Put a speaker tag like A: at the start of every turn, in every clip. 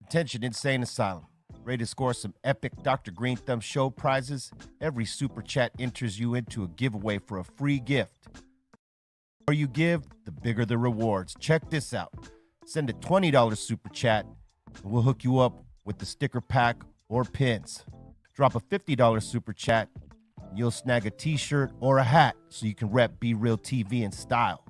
A: Attention Insane Asylum. Ready to score some epic Dr. Greenthumb Show prizes? Every super chat enters you into a giveaway for a free gift. The more you give, the bigger the rewards. Check this out. Send a $20 super chat, and we'll hook you up with the sticker pack or pins. Drop a $50 super chat, and you'll snag a t-shirt or a hat so you can rep BREALTV in style.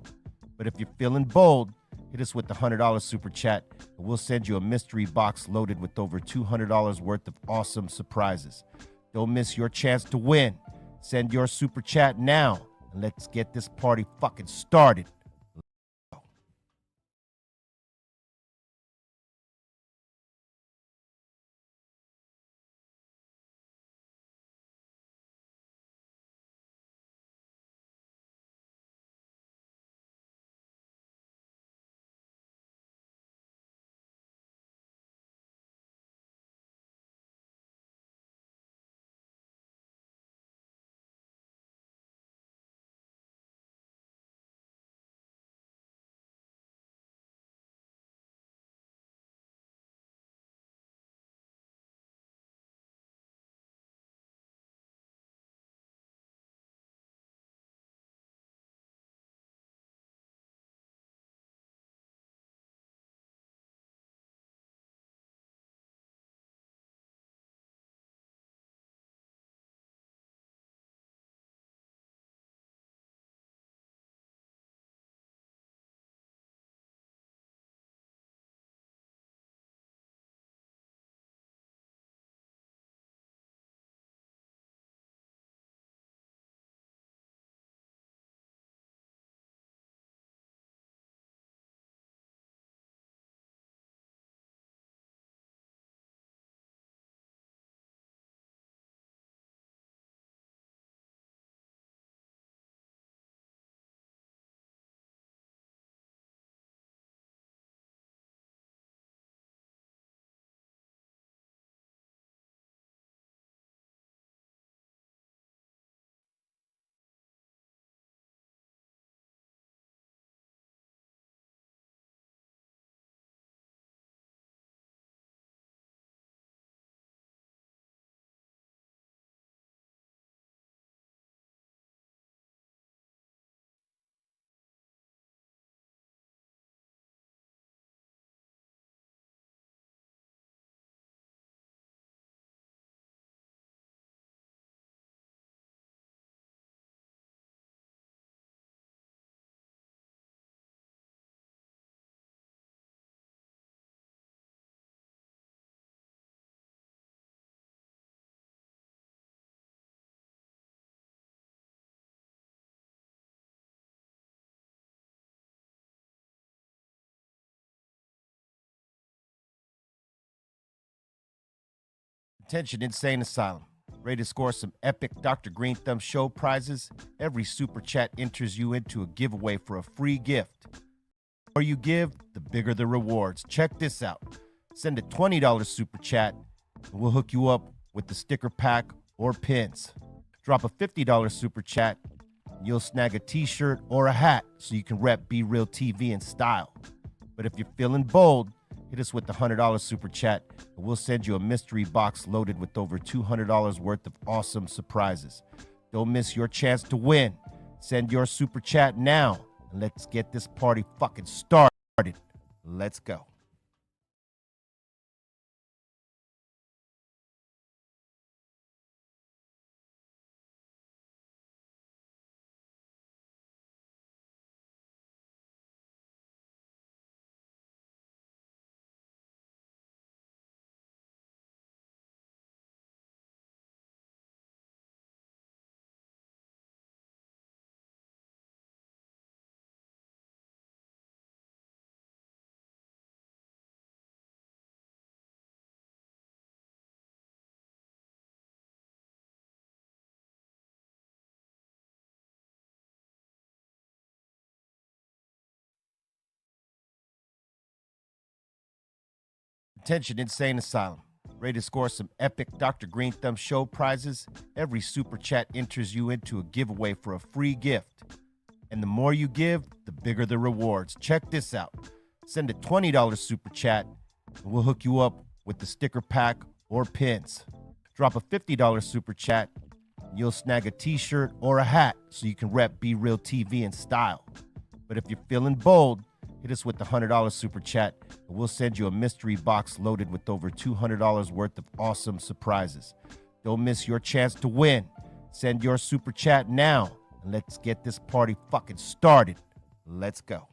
A: But if you're feeling bold, hit us with the $100 super chat, and we'll send you a mystery box loaded with over $200 worth of awesome surprises. Don't miss your chance to win. Send your super chat now, and let's get this party fucking started. Attention Insane Asylum. Ready to score some epic Dr. Greenthumb Show prizes? Every super chat enters you into a giveaway for a free gift. The more you give, the bigger the rewards. Check this out. Send a $20 super chat, and we'll hook you up with the sticker pack or pins. Drop a $50 super chat, and you'll snag a t-shirt or a hat so you can rep BREALTV in style. But if you're feeling bold, hit us with the $100 super chat, and we'll send you a mystery box loaded with over $200 worth of awesome surprises. Don't miss your chance to win. Send your super chat now, and let's get this party fucking started. Let's go. Attention Insane Asylum. Ready to score some epic Dr. Greenthumb Show prizes? Every super chat enters you into a giveaway for a free gift. And the more you give, the bigger the rewards. Check this out. Send a $20 super chat, and we'll hook you up with the sticker pack or pins. Drop a $50 super chat, and you'll snag a t-shirt or a hat so you can rep BREALTV in style. But if you're feeling bold, hit us with the $100 super chat, and we'll send you a mystery box loaded with over $200 worth of awesome surprises. Don't miss your chance to win. Send your super chat now, and let's get this party fucking started. Let's go.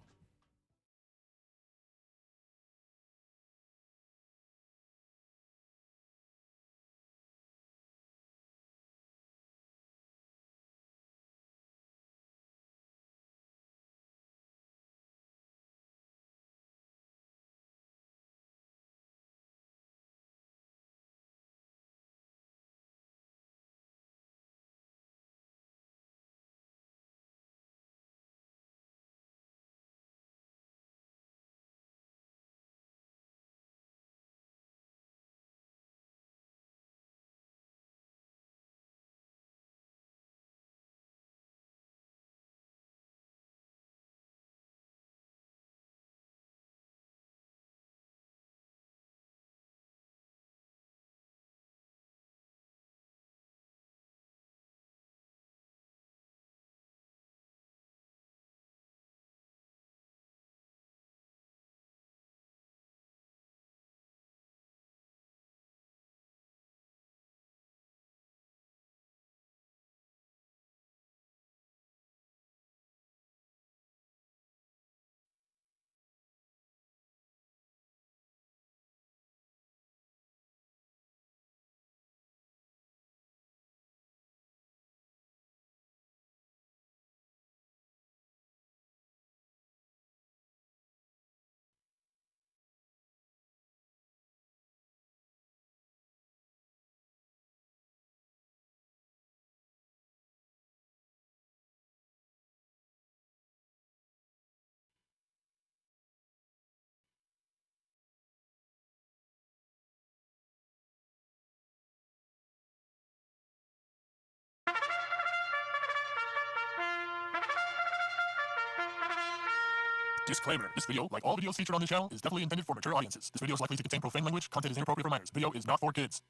B: Disclaimer. This video, like all videos featured on this channel, is definitely intended for mature audiences. This video is likely to contain profane language. Content is inappropriate for minors. Video is not for kids.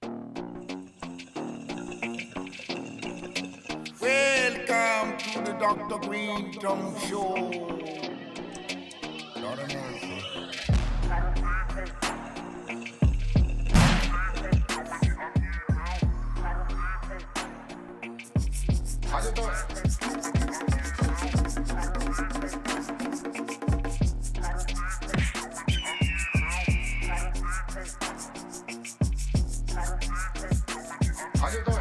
C: Welcome to the Dr. Greenthumb Show. Lord of mercy. How you doing? How you doing?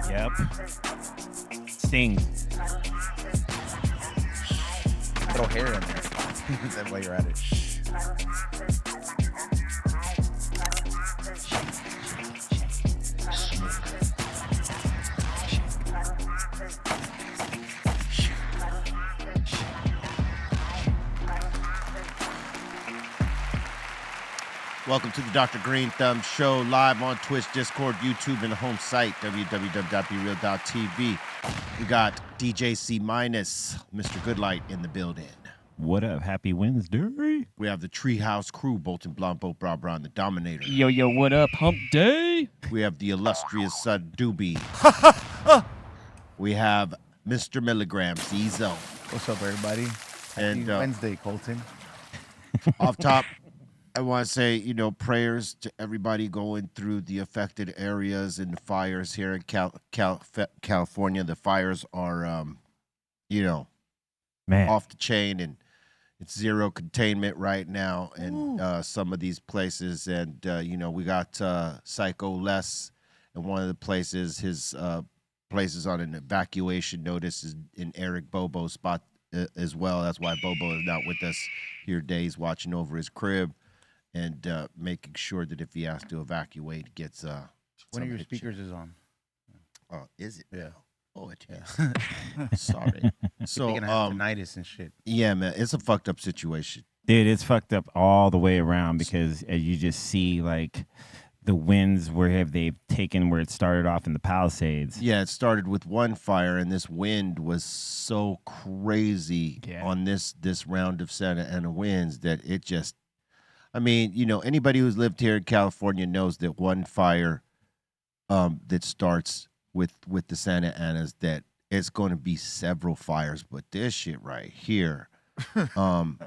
D: Yep. Sting.
E: Throw hair in there. That way you're at it.
A: Welcome to the Dr. Greenthumb Show, live on Twitch, Discord, YouTube, and the home site, www.BREALTV. We got DJ C minus, Mr. Goodlight in the building.
D: What up? Happy Wednesday.
A: We have the Treehouse crew, Bolton Blanc, Bo Bra Bra, and the Dominator.
D: Yo, what up? Hump day.
A: We have the illustrious Doobie. We have Mr. Milligram, Zizo.
E: What's up, everybody?
A: And
E: Happy Wednesday, Colton.
A: Off top, I want to say, prayers to everybody going through the affected areas and the fires here in California. The fires are,
D: Man.
A: off the chain, and it's zero containment right now in some of these places. And, we got Psycho Les in one of the places. His places on an evacuation notice is in Eric Bobo's spot as well. That's why Bobo is not with us here today. He's watching over his crib and making sure that if he has to evacuate, he gets
E: One of your speakers is on.
A: Oh, is it?
E: Yeah.
A: Oh, it is. Sorry. So,
E: Thinking I have tinnitus and shit.
A: yeah, man, it's a fucked up situation.
D: Dude, it's fucked up all the way around because as you just see, like, the winds where have they taken where it started off in the Palisades?
A: Yeah, it started with one fire, and this wind was so crazy on this round of Santa Ana winds that it just, I mean, you know, anybody who's lived here in California knows that one fire that starts with the Santa Anas, that it's going to be several fires, but this shit right here,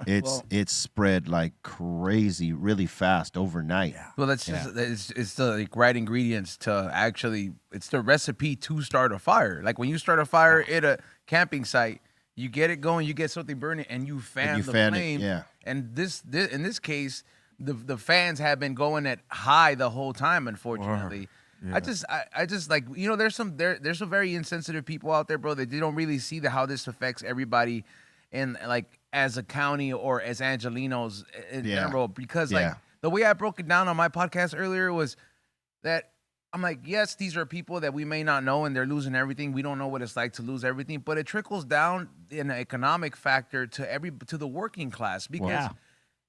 A: it's spread like crazy, really fast overnight.
E: Well, that's just it's the like right ingredients to actually. It's the recipe to start a fire. Like when you start a fire at a camping site, you get it going, you get something burning, and you fan the flame. And this in this case, the fans have been going at high the whole time. Unfortunately. Yeah. I just like, you know, there's some very insensitive people out there, bro, that they don't really see how this affects everybody in like as a county or as Angelinos in general, because like the way I broke it down on my podcast earlier was that I'm like, yes, these are people that we may not know and they're losing everything. We don't know what it's like to lose everything, but it trickles down in an economic factor to the working class, because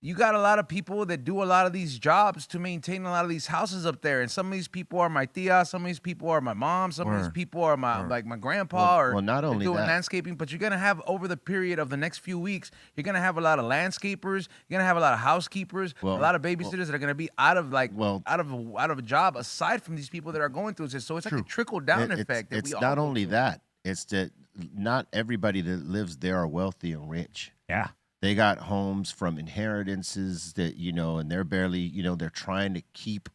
E: you got a lot of people that do a lot of these jobs to maintain a lot of these houses up there. And some of these people are my tia, some of these people are my mom, some of these people are my like my grandpa, or
A: not only
E: doing
A: that,
E: landscaping. But you're gonna have, over the period of the next few weeks, you're gonna have a lot of landscapers, you're gonna have a lot of housekeepers, a lot of babysitters that are gonna be out of a job, aside from these people that are going through this. So it's like a trickle down effect.
A: It's not only that, it's that not everybody that lives there are wealthy and rich.
D: Yeah.
A: They got homes from inheritances that, you know, and they're barely, you know, they're trying to keep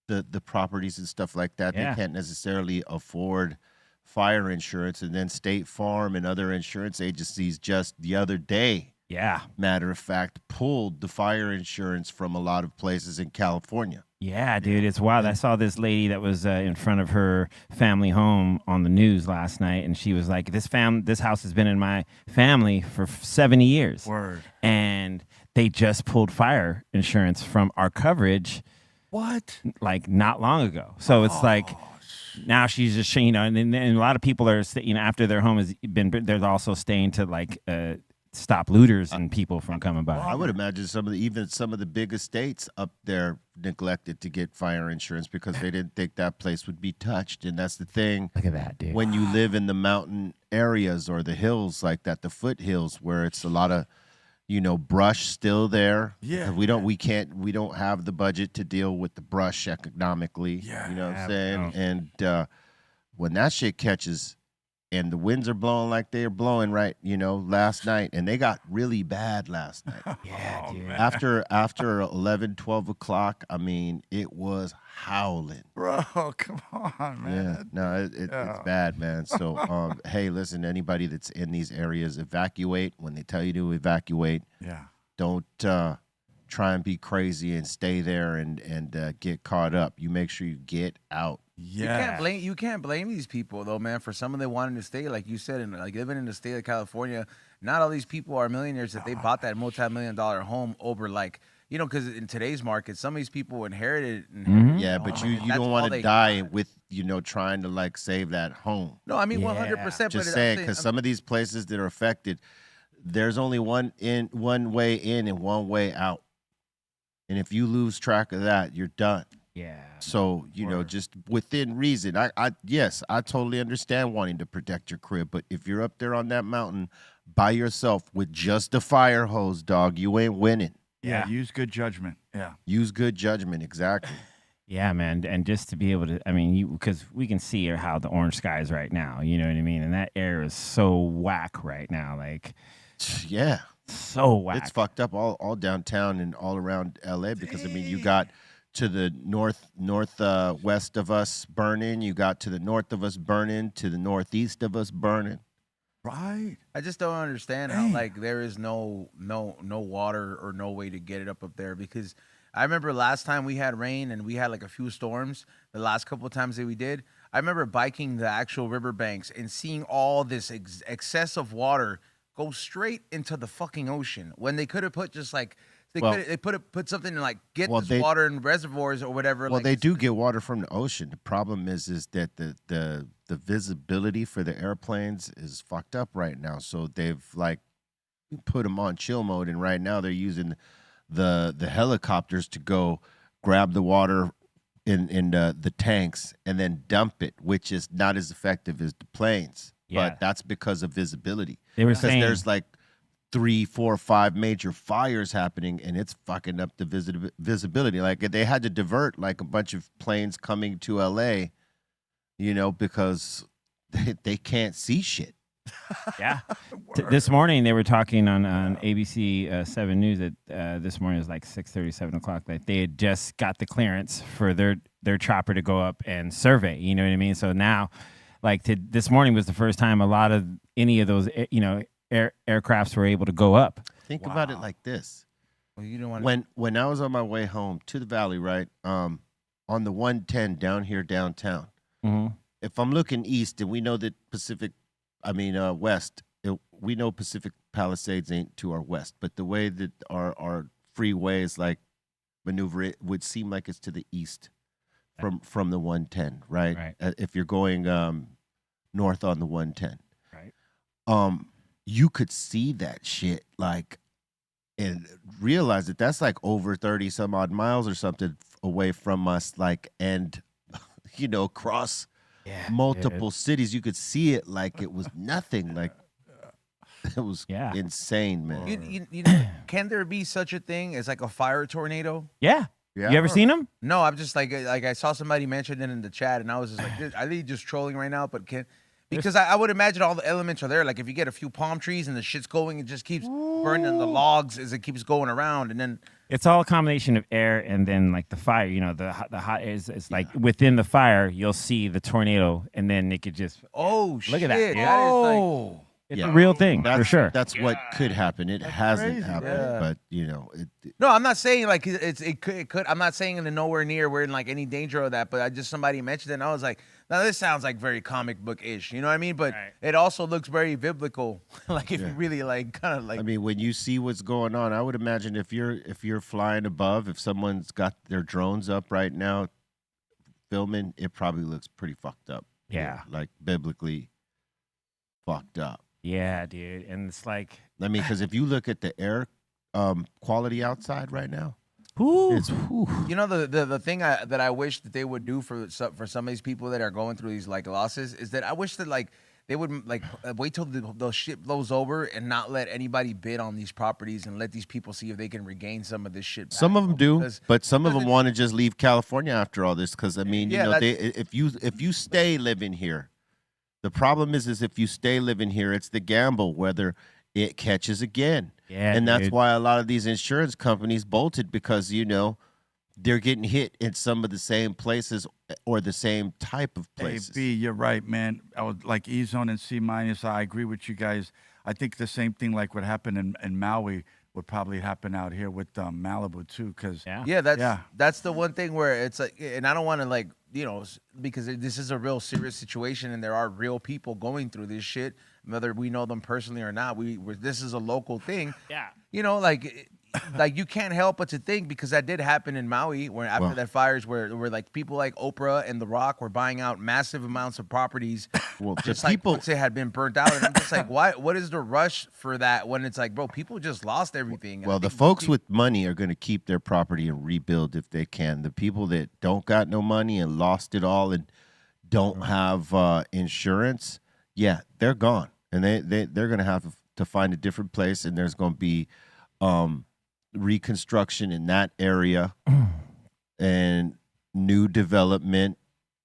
A: the properties and stuff like that. They can't necessarily afford fire insurance. And then State Farm and other insurance agencies just the other day, matter of fact, pulled the fire insurance from a lot of places in California.
D: Yeah, dude, it's wild. I saw this lady that was in front of her family home on the news last night, and she was like, this house has been in my family for 70 years.
F: Word.
D: And they just pulled fire insurance from our coverage.
F: What?
D: Like not long ago. So it's like now she's just, you know, and a lot of people are, you know, after their home has been, they're also staying to like stop looters and people from coming by.
A: I would imagine some of the biggest states up there neglected to get fire insurance because they didn't think that place would be touched. And that's the thing.
D: Look at that, dude.
A: When you live in the mountain areas or the hills like that, the foothills where it's a lot of, you know, brush still there.
F: Yeah.
A: We don't have the budget to deal with the brush economically.
F: Yeah.
A: You know what I'm saying? And when that shit catches, and the winds are blowing like they're blowing right, you know, last night. And they got really bad last night.
D: Dude.
A: After 11, 12 o'clock, I mean, it was howling.
F: Bro, come on, man.
A: Yeah, no, it's bad, man. So, hey, listen, anybody that's in these areas, evacuate. When they tell you to evacuate, don't try and be crazy and stay there and get caught up. You make sure you get out.
E: Yeah, you can't blame these people though, man, for some of them wanting to stay, like you said, and like living in the state of California. Not all these people are millionaires that they bought that multi-million-dollar home over, like, you know, because in today's market, some of these people inherited.
A: Yeah, but you don't want to die with, you know, trying to like save that home.
E: No, I mean 100%.
A: Just saying, because some of these places that are affected, there's only one way in and one way out, and if you lose track of that, you're done.
D: Yeah.
A: So, you know, just within reason. I totally understand wanting to protect your crib, but if you're up there on that mountain by yourself with just a fire hose, dog, you ain't winning.
F: Yeah. Use good judgment. Yeah.
A: Use good judgment. Exactly.
D: Yeah, man. And just to be able to, I mean, because we can see how the orange sky is right now, you know what I mean? And that air is so whack right now. Like,
A: yeah.
D: So whack.
A: It's fucked up all downtown and all around LA because, I mean, you got to the northwest of us burning. You got to the north of us burning, to the northeast of us burning.
F: Right.
E: I just don't understand how, like, there is no water or no way to get it up there, because I remember last time we had rain and we had like a few storms, the last couple of times that we did, I remember biking the actual riverbanks and seeing all this excessive water go straight into the fucking ocean, when they could have put just like they put something to like get this water in reservoirs or whatever.
A: Well, like, they do get water from the ocean. The problem is that the visibility for the airplanes is fucked up right now. So they've like put them on chill mode, and right now they're using the helicopters to go grab the water in the tanks and then dump it, which is not as effective as the planes.
D: Yeah.
A: But that's because of visibility.
D: They were
A: Because
D: saying
A: there's like 3, 4, 5 major fires happening, and it's fucking up the visibility. Like they had to divert like a bunch of planes coming to LA, because they can't see shit.
D: Yeah. This morning they were talking on ABC 7 News that this morning is like 6:30, 7 o'clock. Like they had just got the clearance for their chopper to go up and survey. You know what I mean? So now, like this morning was the first time a lot of any of those aircrafts were able to go up.
A: Think about it like this.
E: Well, you don't want
A: When I was on my way home to the valley, right, on the 110 down here downtown, if I'm looking east and we know that west, we know Pacific Palisades ain't to our west, but the way that our freeway is like maneuver, it would seem like it's to the east from the 110, right? If you're going north on the 110,
D: right?
A: You could see that shit and realize that that's like over 30 some odd miles or something away from us, and across multiple cities. You could see it like it was nothing. Like it was insane, man.
E: Can there be such a thing as like a fire tornado?
D: Yeah. You ever seen them?
E: No, I'm just like I saw somebody mention it in the chat, and I was just like, are they just trolling right now? But because I would imagine all the elements are there. Like if you get a few palm trees and the shit's going, it just keeps burning the logs as it keeps going around, and then
D: it's all a combination of air and then like the fire. The hot air is like within the fire, you'll see the tornado, and then it could just
E: look
D: at that.
E: That is like,
D: it's a real thing for sure.
A: That's what could happen. It hasn't happened, but
E: No, I'm not saying like it could. I'm not saying in nowhere near we're in like any danger of that. But somebody mentioned it, and I was like, now this sounds like very comic book-ish. You know what I mean? But it also looks very biblical. Like if you really like kind of like.
A: I mean, when you see what's going on, I would imagine if you're flying above, if someone's got their drones up right now, filming, it probably looks pretty fucked up.
D: Yeah,
A: like biblically fucked up.
D: Yeah, dude, and it's like
A: because if you look at the air quality outside right now,
D: it's
E: the thing that I wish that they would do for some of these people that are going through these like losses is that I wish that like they would like wait till the shit blows over and not let anybody bid on these properties and let these people see if they can regain some of this shit back.
A: Some of them do, but some of them want to just leave California after all this because if you stay living here. The problem is if you stay living here, it's the gamble whether it catches again.
D: Yeah,
A: and that's why a lot of these insurance companies bolted because, they're getting hit in some of the same places or the same type of places.
F: Hey, B, you're right, man. I would like E-Zone and C-. I agree with you guys. I think the same thing like what happened in Maui would probably happen out here with Malibu too. Because
E: that's the one thing where it's like, and I don't want to because this is a real serious situation and there are real people going through this shit, whether we know them personally or not. This is a local thing.
D: Yeah.
E: Like you can't help but to think, because that did happen in Maui, where after that fires where like people like Oprah and The Rock were buying out massive amounts of properties, just like once it had been burnt out. And I'm just like, why? What is the rush for that when it's like, bro, people just lost everything?
A: Well, the folks with money are going to keep their property and rebuild if they can. The people that don't got no money and lost it all and don't have insurance, they're gone, and they're going to have to find a different place, and there's going to be reconstruction in that area and new development,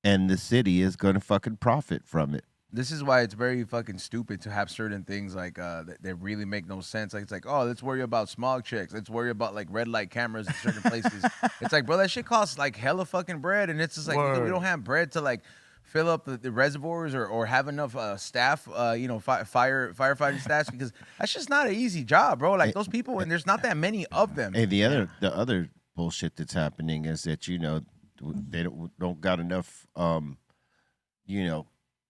A: and the city is going to fucking profit from it.
E: This is why it's very fucking stupid to have certain things like that really make no sense. Like it's like, oh, let's worry about smog checks. Let's worry about like red light cameras in certain places. It's like, bro, that shit costs like hella fucking bread, and it's just like we don't have bread to like fill up the reservoirs or have enough staff, firefighting staff, because that's just not an easy job, bro. Like those people, and there's not that many of them.
A: Hey, the other bullshit that's happening is that they don't got enough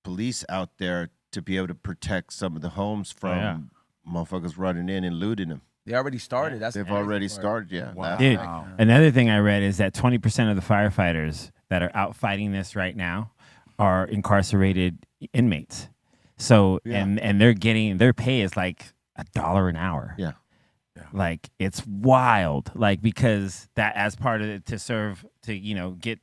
A: police out there to be able to protect some of the homes from motherfuckers running in and looting them.
E: They already started.
A: They've already started. Yeah.
F: Wow.
D: Dude, another thing I read is that 20% of the firefighters that are out fighting this right now are incarcerated inmates. So and they're getting, their pay is like $1 an hour.
A: Yeah.
D: Like it's wild. Like because that as part of it to serve to get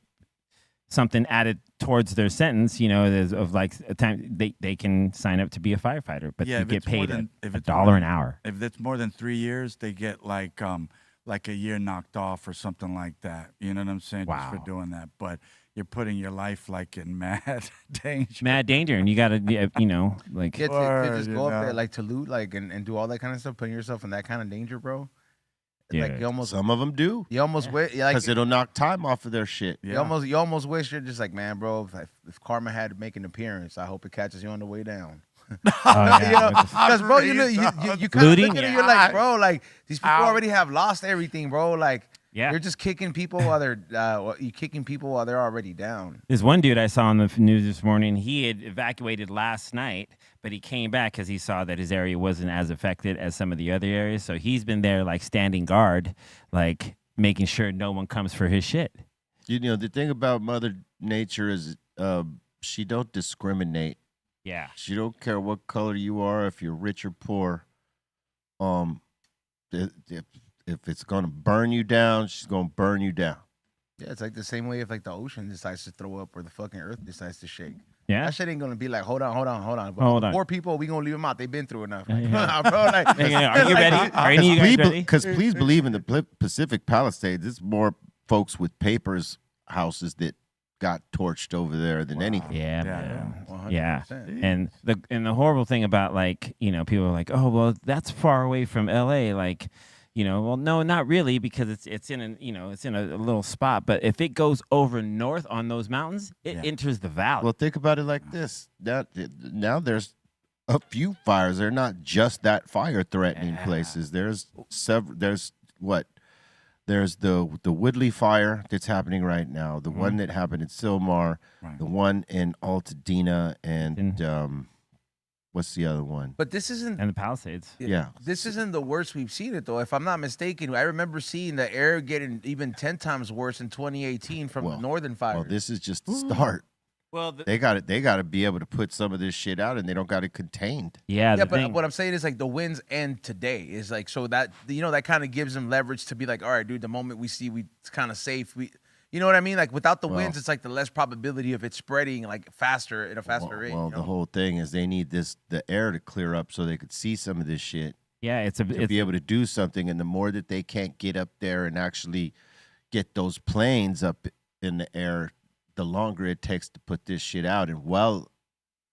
D: something added towards their sentence, of like a time they can sign up to be a firefighter, but you get paid $1 an hour.
F: If it's more than 3 years, they get like a year knocked off or something like that. You know what I'm saying?
D: Wow.
F: Just for doing that. But you're putting your life like in mad danger.
D: Mad danger, and you got to, like.
E: Yeah, to just go up there like to loot, like and do all that kind of stuff, putting yourself in that kind of danger, bro.
D: Yeah.
E: Like you almost,
A: Some of them do.
E: You almost wish,
A: Because it'll knock time off of their shit.
F: Yeah.
E: you almost wish you're just like, man, bro. If karma had to make an appearance, I hope it catches you on the way down. Because bro, you kind of
D: Looting?
E: look at it, you're like, bro, like these people already have lost everything, bro. Like,
D: Yeah.
E: you're just kicking people while they're already down.
D: There's one dude I saw on the news this morning. He had evacuated last night, but he came back because he saw that his area wasn't as affected as some of the other areas. So he's been there, like, standing guard, like, making sure no one comes for his shit.
A: The thing about Mother Nature is she don't discriminate.
D: Yeah.
A: She don't care what color you are, if you're rich or poor. If it's gonna burn you down, she's gonna burn you down.
E: Yeah, it's like the same way if like the ocean decides to throw up or the fucking earth decides to shake.
D: Yeah.
E: That shit ain't gonna be like, hold on. But
D: Hold on.
E: Poor people, we gonna leave them out. They've been through enough.
D: Yeah.
E: Bro, like,
D: Are you ready? Are any of you guys ready?
A: Because please believe in the Pacific Palisades, it's more folks with papers houses that got torched over there than anything.
D: Yeah,
F: Yeah,
D: man.
E: 100%.
D: Yeah. And the horrible thing about, like, people are like, oh, well, that's far away from LA. Like, well, no, not really, because it's in a little spot. But if it goes over north on those mountains, it enters the valley.
A: Well, think about it like this. Now there's a few fires. They're not just that fire-threatening places. There's several. There's the Woodley fire that's happening right now. The one that happened in Silmar.
F: Right.
A: The one in Altadena, and what's the other one?
E: But this isn't.
D: And the Palisades.
A: Yeah.
E: This isn't the worst we've seen it though. If I'm not mistaken, I remember seeing the air getting even 10 times worse in 2018 from the northern fires.
A: Well, this is just the start.
D: Well,
A: They got to be able to put some of this shit out, and they don't got it contained.
D: yeah,
E: Yeah,
D: the
E: but
D: thing.
E: what I'm saying is like the winds end today is like, so that that kind of gives them leverage to be like, all right, dude, the moment we see it's kind of safe, you know what I mean? Like without the winds, it's like the less probability of it spreading like faster at a faster rate.
A: Well, the whole thing is they need the air to clear up so they could see some of this shit
D: Yeah,
A: to be able to do something. And the more that they can't get up there and actually get those planes up in the air, the longer it takes to put this shit out. And while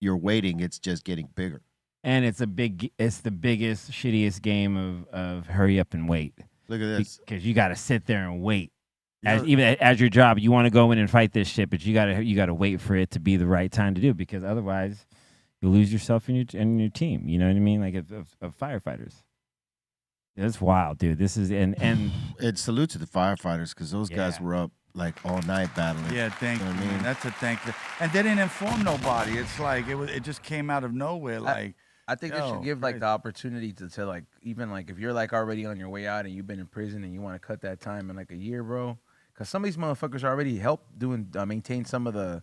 A: you're waiting, it's just getting bigger.
D: and it's the biggest, shittiest game of hurry up and wait.
A: Look at this.
D: Because you got to sit there and wait. Even as your job, you want to go in and fight this shit, but you gotta wait for it to be the right time to do it, because otherwise you lose yourself and your team. You know what I mean? Like of firefighters. It's wild, dude. This is and
A: And salute to the firefighters, because those guys were up like all night battling.
F: Yeah, thank you.
A: know what I mean?
F: That's a thank you. And they didn't inform nobody. It's like it just came out of nowhere. Like
E: I think they should give like the opportunity to like, even like if you're like already on your way out and you've been in prison and you want to cut that time in like a year, bro. Because some of these motherfuckers already help maintain some of the.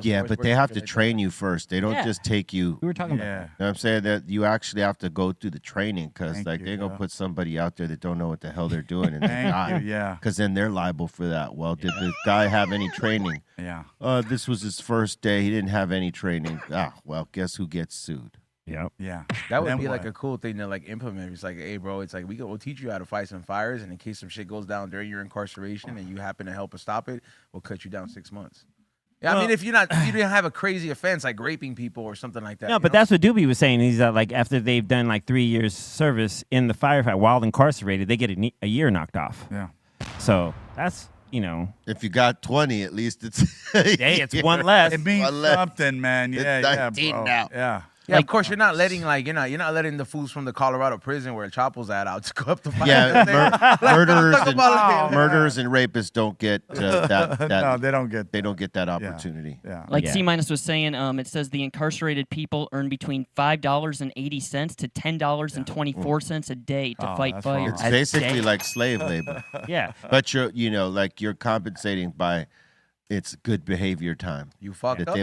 A: Yeah, but they have to train you first. They don't just take you.
D: we were talking about.
F: yeah.
A: You know what I'm saying? That you actually have to go through the training, because
F: Thank
A: like
F: you,
A: they're gonna
F: yeah.
A: put somebody out there that don't know what the hell they're doing and they
F: Thank
A: die.
F: you. Yeah.
A: Because then they're liable for that. Well, did the guy have any training?
F: Yeah.
A: This was his first day. He didn't have any training. Well, guess who gets sued?
D: Yep.
F: Yeah.
E: That would
F: Then
E: be like
F: what?
E: a cool thing to like implement. It's like, hey, bro, it's like we'll teach you how to fight some fires, and in case some shit goes down during your incarceration and you happen to help us stop it, we'll cut you down 6 months. Yeah, I mean, if you didn't have a crazy offense like raping people or something like that.
D: No, but that's what Doobie was saying. He's like, after they've done like 3 years service in the firefight while incarcerated, they get a year knocked off.
F: Yeah.
D: So that's
A: If you got 20, at least it's
D: hey, it's one less.
F: It means
A: One less.
F: something, man.
A: It's
F: Yeah, yeah,
A: 19
F: bro.
A: now.
F: Yeah.
E: Yeah, of course you're not letting you're not letting the fools from the Colorado prison where Chapo's at out to go up the fight.
A: Yeah,
E: about
A: murderers and rapists don't get that.
F: No, they don't get.
A: They don't get that opportunity.
F: Yeah.
G: Like
D: Yeah.
G: C- was saying, it says the incarcerated people earn between $5.80 to $10.24 a day to
F: Oh,
G: fight
F: that's
G: fires.
F: wrong.
A: It's
G: A
A: basically
G: day.
A: like slave labor,
D: Yeah.
A: but you're compensating by it's good behavior time.
E: You fucked
A: That
E: up.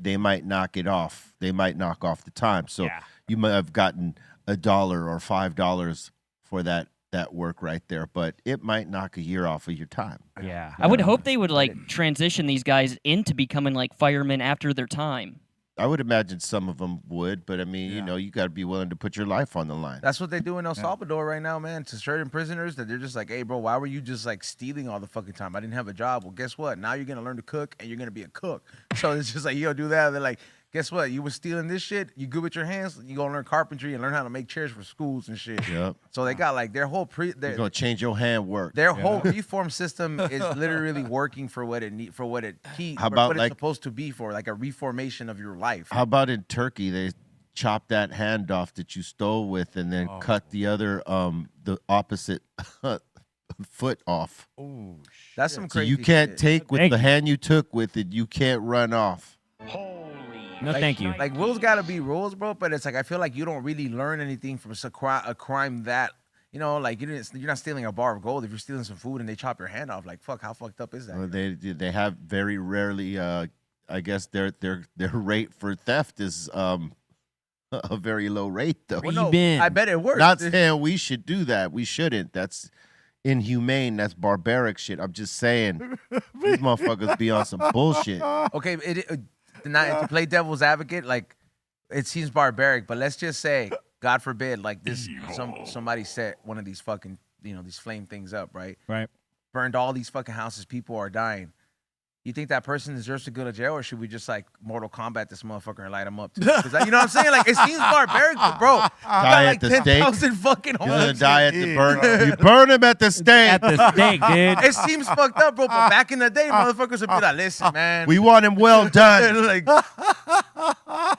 A: they might knock it off. They might knock off the time. So
D: Yeah.
A: you might have gotten $1 or $5 for that that work right there, but it might knock a year off of your time.
D: Yeah.
G: I would hope they would like transition these guys into becoming like firemen after their time.
A: I would imagine some of them would, but I mean, you know, you got to be willing to put your life on the line.
E: That's what they do in El Salvador right now, man. To certain prisoners, that they're just like, hey, bro, why were you just like stealing all the fucking time? I didn't have a job. Well, guess what? Now you're gonna learn to cook, and you're gonna be a cook. So it's just like, yo, do that. They're like, guess what? You were stealing this shit. You good with your hands? You gonna learn carpentry and learn how to make chairs for schools and shit.
A: Yep.
E: So they got like their whole
A: You're gonna change your handwork.
E: Their whole reform system is literally working for what it what it's supposed to be for, like a reformation of your life.
A: How about in Turkey, they chop that hand off that you stole with, and then cut the other, the opposite foot off.
E: Oh, that's some
A: So
E: crazy.
A: you can't
E: shit.
A: take with the hand you took with it. You can't run off.
D: No, thank you.
E: Like rules got to be rules, bro. But it's like I feel like you don't really learn anything from a crime that, you know, like you're not stealing a bar of gold if you're stealing some food and they chop your hand off. Like fuck, how fucked up is that?
A: Well, they have very rarely. I guess their rate for theft is a very low rate though.
E: Well, no, I bet it works.
A: Not saying we should do that. We shouldn't. That's inhumane. That's barbaric shit. I'm just saying these motherfuckers be on some bullshit.
E: Okay, to play devil's advocate, like it seems barbaric, but let's just say, God forbid, like this, somebody set one of these fucking, you know, these flame things up, right?
D: Right.
E: Burned all these fucking houses. People are dying. You think that person deserves to go to jail, or should we just like Mortal Kombat this motherfucker and light him up? Too? 'Cause, you know what I'm saying? Like it seems barbaric, but bro, you got like 10,000 fucking homes.
A: You're gonna die at the burn. You burn him at the stake.
D: At the stake, dude.
E: It seems fucked up, bro. But back in the day, motherfuckers would be like, "Listen, man,
A: We want him well done.
E: like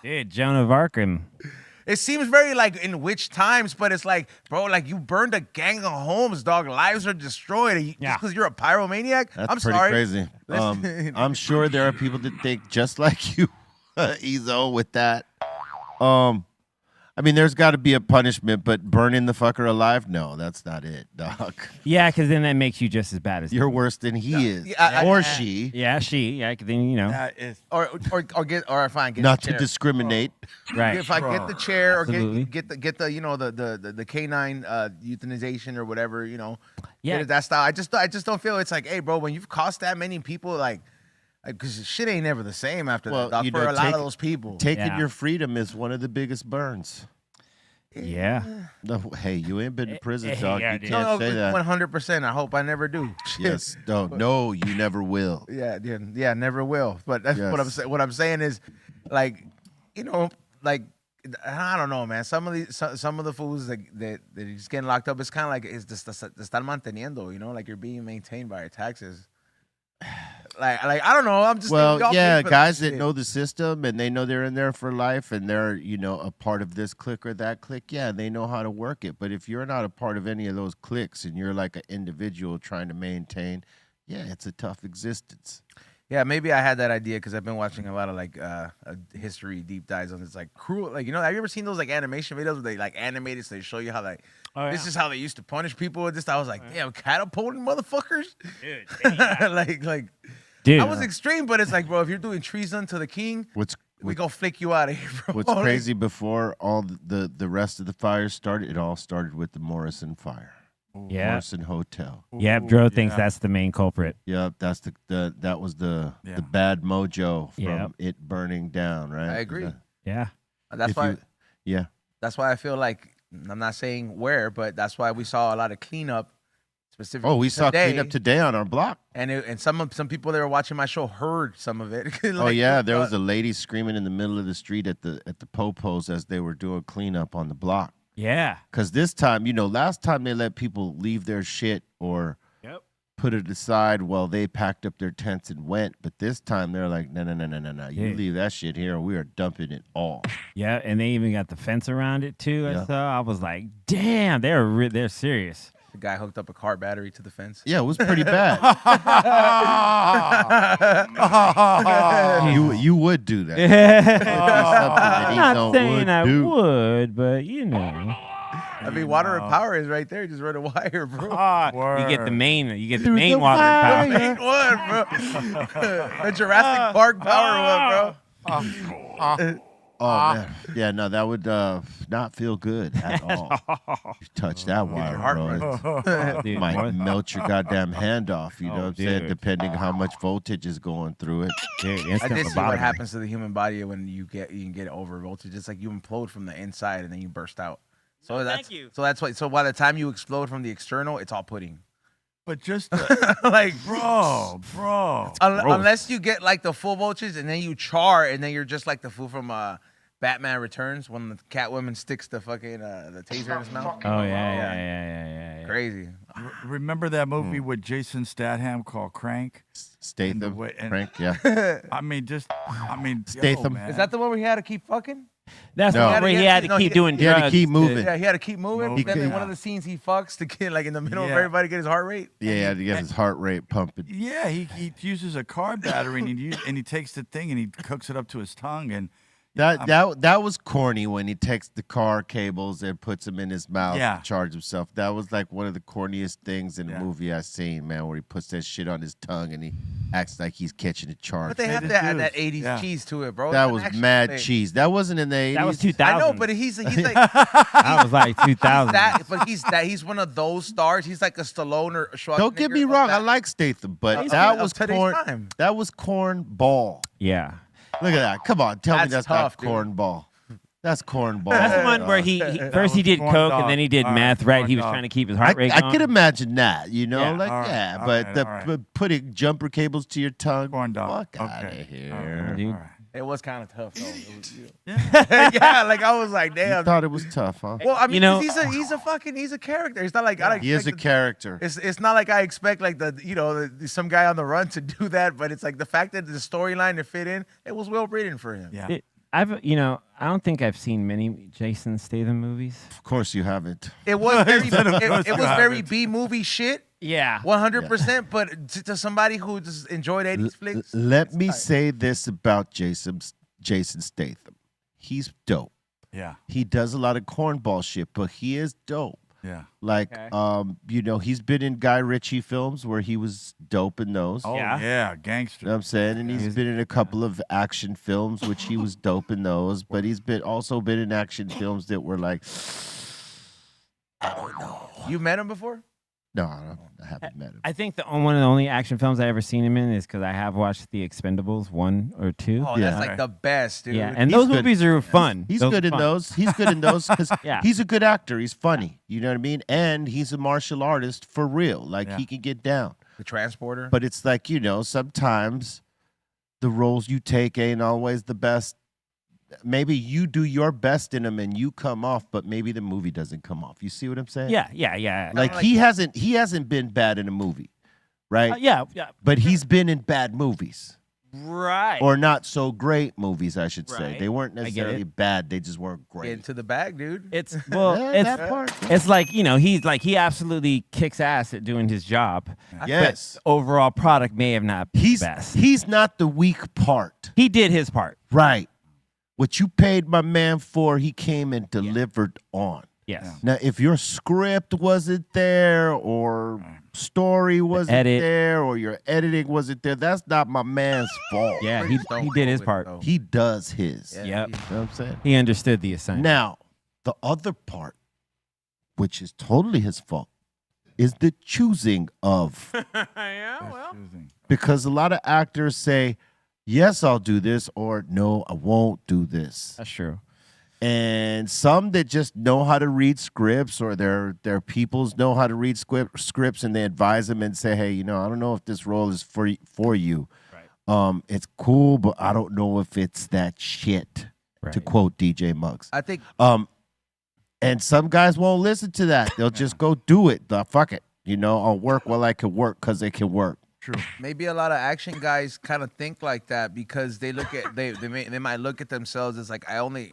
D: Dude, Joan of Arc and
E: it seems very like in which times, but it's like, bro, like you burned a gang of homes, dog. Lives are destroyed just because you're a pyromaniac.
A: That's
E: I'm
A: pretty
E: sorry.
A: crazy. I'm sure there are people that think just like you, Ezo, with that. I mean, there's got to be a punishment, but burning the fucker alive, no, that's not it, dog.
D: yeah, because then that makes you just as bad as
A: You're worse than he is,
E: Yeah,
A: or she.
D: Yeah, she. Yeah, then you know.
F: That is
E: Or fine, get
A: Not
E: the
A: to
E: chair.
A: discriminate.
D: Right.
E: If I get the chair or
D: Absolutely.
E: get the you know the canine euthanization or whatever, you know,
D: Yeah.
E: get it that style. I just don't feel it's like, hey, bro, when you've cost that many people, like because shit ain't never the same after
A: Well,
E: that, dog,
A: you
E: for
A: know,
E: a lot
A: take-
E: of those people.
A: Taking
D: Yeah.
A: your freedom is one of the biggest burns.
D: Yeah.
A: No, hey, you ain't been to prison,
D: eh,
A: dog.
D: yeah,
A: You
D: dude.
A: can't say that.
E: 100%. I hope I never do. Shit.
A: Yes, no, you never will.
E: Yeah, never will. But that's what I'm
A: Yes.
E: saying. What I'm saying is, like, you know, like I don't know, man. Some of the fools that just getting locked up, it's kind of like it's just están manteniendo, you know, like you're being maintained by your taxes. Like I don't know. I'm just
A: Well,
E: y'all
A: yeah,
E: pay for
A: guys
E: that
A: that
E: shit.
A: know the system and they know they're in there for life and they're, you know, a part of this clique or that clique, yeah, they know how to work it. But if you're not a part of any of those cliques and you're like an individual trying to maintain, yeah, it's a tough existence.
E: Yeah, maybe I had that idea because I've been watching a lot of like history deep dives on this like cruel, like, you know, have you ever seen those like animation videos where they like animate it so they show you how like this is how they used to punish people with this? I was like, damn, catapulting motherfuckers.
D: Dude.
E: like
D: Dude.
E: that was extreme, but it's like, bro, if you're doing treason to the king, we gonna flick you out of here, bro.
A: What's crazy, before all the rest of the fires started, it all started with the Morrison fire.
D: Yeah.
A: Morrison Hotel.
D: Yep, Dro thinks that's the main culprit.
A: Yep, that's that was the bad mojo from
D: Yep.
A: it burning down, right?
E: I agree.
D: Yeah.
E: That's
A: If
E: why.
A: you- yeah.
E: That's why I feel like I'm not saying where, but that's why we saw a lot of cleanup. Specifically,
A: Oh, we saw
E: today,
A: cleanup today on our block.
E: and some people that were watching my show heard some of it. Like,
A: Oh yeah, there was a lady screaming in the middle of the street at the popos as they were doing cleanup on the block.
D: Yeah.
A: Because this time, you know, last time they let people leave their shit or put it aside while they packed up their tents and went. But this time they're like, no. You
D: Yeah.
A: leave that shit here, we are dumping it all.
D: Yeah, and they even got the fence around it too.
A: Yeah.
D: I saw. I was like, damn, they're serious.
E: The guy hooked up a car battery to the fence.
A: Yeah, it was pretty bad. you would do that.
D: I'm not saying I
A: do.
D: would, but you know.
E: I mean, water and power is right there. Just run a wire, bro.
D: You get the main water power.
E: Main one, bro. The Jurassic Park power one, bro.
A: Oh man, yeah, no, that would not feel good at all. You touch that wire, bro.
D: Dude,
A: It might melt your goddamn hand off. You know what I'm saying?
D: dude.
A: Depending how much voltage is going through it.
D: Dude,
E: I
D: instant
E: did see what
D: lobotomy.
E: happens to the human body when you can get over voltage. It's like you implode from the inside and then you burst out. So that's so that's why. So by the time you explode from the external, it's all pudding.
F: But just
E: Like,
F: bro.
E: unless you get like the full voltage and then you char and then you're just like the fool from Batman Returns when the Catwoman sticks the fucking the taser in his mouth.
D: Oh yeah.
E: Crazy.
F: Remember that movie with Jason Statham called Crank?
A: Statham,
F: and-
A: Frank, yeah.
F: I mean,
A: Statham.
F: man.
E: Is that the one where he had to keep fucking?
D: That's
A: No.
D: where he had to
E: No,
D: keep
E: he-
D: doing
A: He had to
D: drugs.
A: keep moving.
E: Yeah, he had to keep moving.
F: He
E: Then in
F: could-
E: one of the scenes he fucks to get like in the middle of
F: Yeah.
E: everybody get his heart rate.
A: Yeah, he had to get his heart rate pumping.
F: Yeah, he uses a car battery and he takes the thing and he hooks it up to his tongue and
A: That was corny when he takes the car cables and puts them in his mouth
F: Yeah.
A: to charge himself. That was like one of the corniest things in a movie I've seen, man, where he puts that shit on his tongue and he acts like he's catching a charge.
E: But they have
F: it
E: to add
F: is.
E: that 80s
F: Yeah.
E: cheese to it, bro.
A: That
E: It's
A: was
E: an action
A: mad
E: thing.
A: cheese. That wasn't in the 80s.
D: That was 2000.
E: I know, but he's like
D: That was like 2000.
E: he's one of those stars. He's like a Stallone or Schwarzenegger.
A: Don't get me
E: of
A: wrong,
E: that-
A: I like Statham, but
E: Of
A: that
E: today's
A: was
E: time.
A: corn. That was cornball.
D: Yeah.
A: Look at that. Come on, tell me
E: That's
A: that's
E: tough,
A: not
E: dude.
A: cornball. That's cornball.
D: That's the one where he first he did
F: corn
D: coke
F: dog.
D: and then he did
F: All right,
D: meth, right?
F: corn
D: He was
F: dog.
D: trying to keep his heart rate
A: I
D: going.
A: could imagine that, you know,
D: Yeah.
A: like
F: All right,
A: yeah,
F: all
A: but
F: right,
A: but putting jumper cables to your tongue,
F: Corn dog.
A: fuck out of
F: Okay.
A: here.
D: Dude.
F: All right.
E: It was kind of tough though. It was, yeah, like I was like,
A: You
E: damn.
A: thought it was tough, huh?
E: Well, I mean,
D: You know-
E: 'cause he's a character. It's not like I
A: He is a
E: expect
A: character.
E: It's not like I expect like some guy on the run to do that, but it's like the fact that the storyline to fit in, it was well written for him.
F: Yeah.
D: I don't think I've seen many Jason Statham movies.
A: Of course you haven't.
E: It was very,
F: said, "Of
E: it
F: course
E: was
F: you
E: very
F: haven't."
E: B movie shit,
D: Yeah.
E: 100%. But to somebody who just enjoyed 80s flicks,
A: Let me say this about Jason Statham. He's dope.
F: Yeah.
A: He does a lot of cornball shit, but he is dope.
F: Yeah.
A: Like,
D: Okay.
A: he's been in Guy Ritchie films where he was dope in those.
F: Oh
D: Yeah.
F: yeah,
A: You know
F: gangster.
A: what I'm saying? And he's been in a couple of action films, which he was dope in those. But he's also been in action films that were like, I don't know.
E: you met him before?
A: No, I haven't met him.
D: I think one of the only action films I ever seen him in is because I have watched The Expendables 1 or 2.
E: Oh,
A: Yeah.
E: that's like the best, dude.
D: Yeah, and
A: He's
D: those
A: good.
D: movies are fun.
A: He's
D: Those
A: good
D: are
A: in
D: fun.
A: those. He's good in those because
D: Yeah.
A: he's a good actor. He's funny. You know what I mean? And he's a martial artist for real. Like
F: Yeah.
A: he can get down.
E: The transporter.
A: But it's like, sometimes the roles you take ain't always the best. Maybe you do your best in them and you come off, but maybe the movie doesn't come off. You see what I'm saying?
D: Yeah.
A: Like he hasn't been bad in a movie, right?
D: Yeah.
A: But he's been in bad movies.
D: Right.
A: Or not so great movies, I should say.
D: Right.
A: They weren't
D: I get
A: necessarily
D: it.
A: bad. They just weren't great.
E: Into the bag, dude.
D: It's
A: Yeah, that part.
D: it's like he absolutely kicks ass at doing his job.
A: Yes.
D: But overall product may have not been
A: He's
D: the best.
A: he's not the weak part.
D: He did his part.
A: Right. What you paid my man for, he came and delivered on.
D: Yes.
A: Now, if your script wasn't there or story wasn't
D: edit.
A: there or your editing wasn't there, that's not my man's fault.
D: Yeah,
E: Pretty
D: he
E: stone
D: did his
E: cold,
D: part.
E: though.
A: He does his.
E: Yeah.
A: You
D: Yep.
A: know what I'm saying?
D: He understood the assignment.
A: Now, the other part, which is totally his fault, is the choosing of. Because a lot of actors say, yes, I'll do this, or no, I won't do this.
D: That's true.
A: And some that just know how to read scripts, or their peoples know how to read scripts, and they advise them and say, hey, I don't know if this role is for you.
D: Right.
A: It's cool, but I don't know if it's that shit, to
D: Right.
A: quote DJ Muggs.
E: I think
A: And some guys won't listen to that. They'll just go do it. Fuck it. I'll work while I can work because it can work.
F: True.
E: maybe a lot of action guys kind of think like that because they look at they might look at themselves as like I only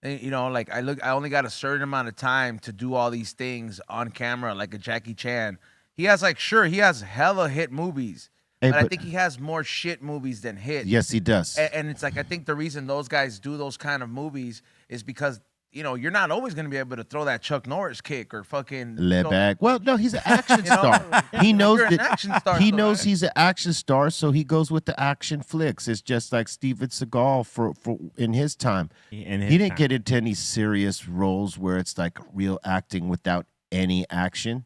E: got a certain amount of time to do all these things on camera, like a Jackie Chan. He has he has hella hit movies,
A: Hey,
E: but I
A: but-
E: think he has more shit movies than hits.
A: Yes, he does.
E: And it's like I think the reason those guys do those kind of movies is because you're not always going to be able to throw that Chuck Norris kick or fucking
A: Lead bag. Well, no, he's an action star. He knows
E: you're an
A: that
E: action star,
A: he
E: so,
A: knows
E: right?
A: he's an action star, so he goes with the action flicks. It's just like Steven Seagal for in his time. He didn't get into any serious roles where it's like real acting without any action.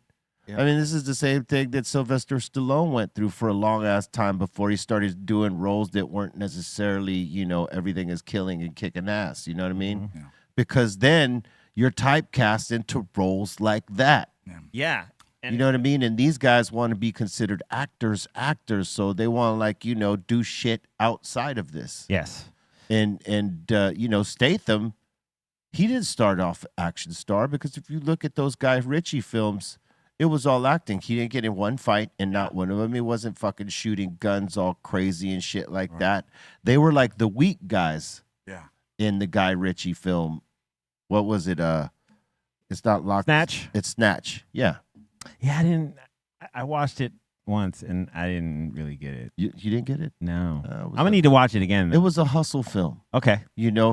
A: I mean, this is the same thing that Sylvester Stallone went through for a long ass time before he started doing roles that weren't necessarily, everything is killing and kicking ass. You know what I mean?
F: Yeah.
A: Because then you're typecast into roles like that.
D: Yeah.
A: You know what I mean? And these guys want to be considered actors, so they want to do shit outside of this.
D: Yes.
A: And Statham, he didn't start off action star because if you look at those Guy Ritchie films, it was all acting. He didn't get in one fight and not one of them. He wasn't fucking shooting guns all crazy and shit like that. They were like the weak guys in the Guy Ritchie film. What was it? It's not Lock.
D: Snatch?
A: It's Snatch. Yeah.
D: Yeah, I watched it once and I didn't really get it.
A: You didn't get it?
D: No. I'm going to need to watch it again.
A: It was a hustle film.
D: Okay.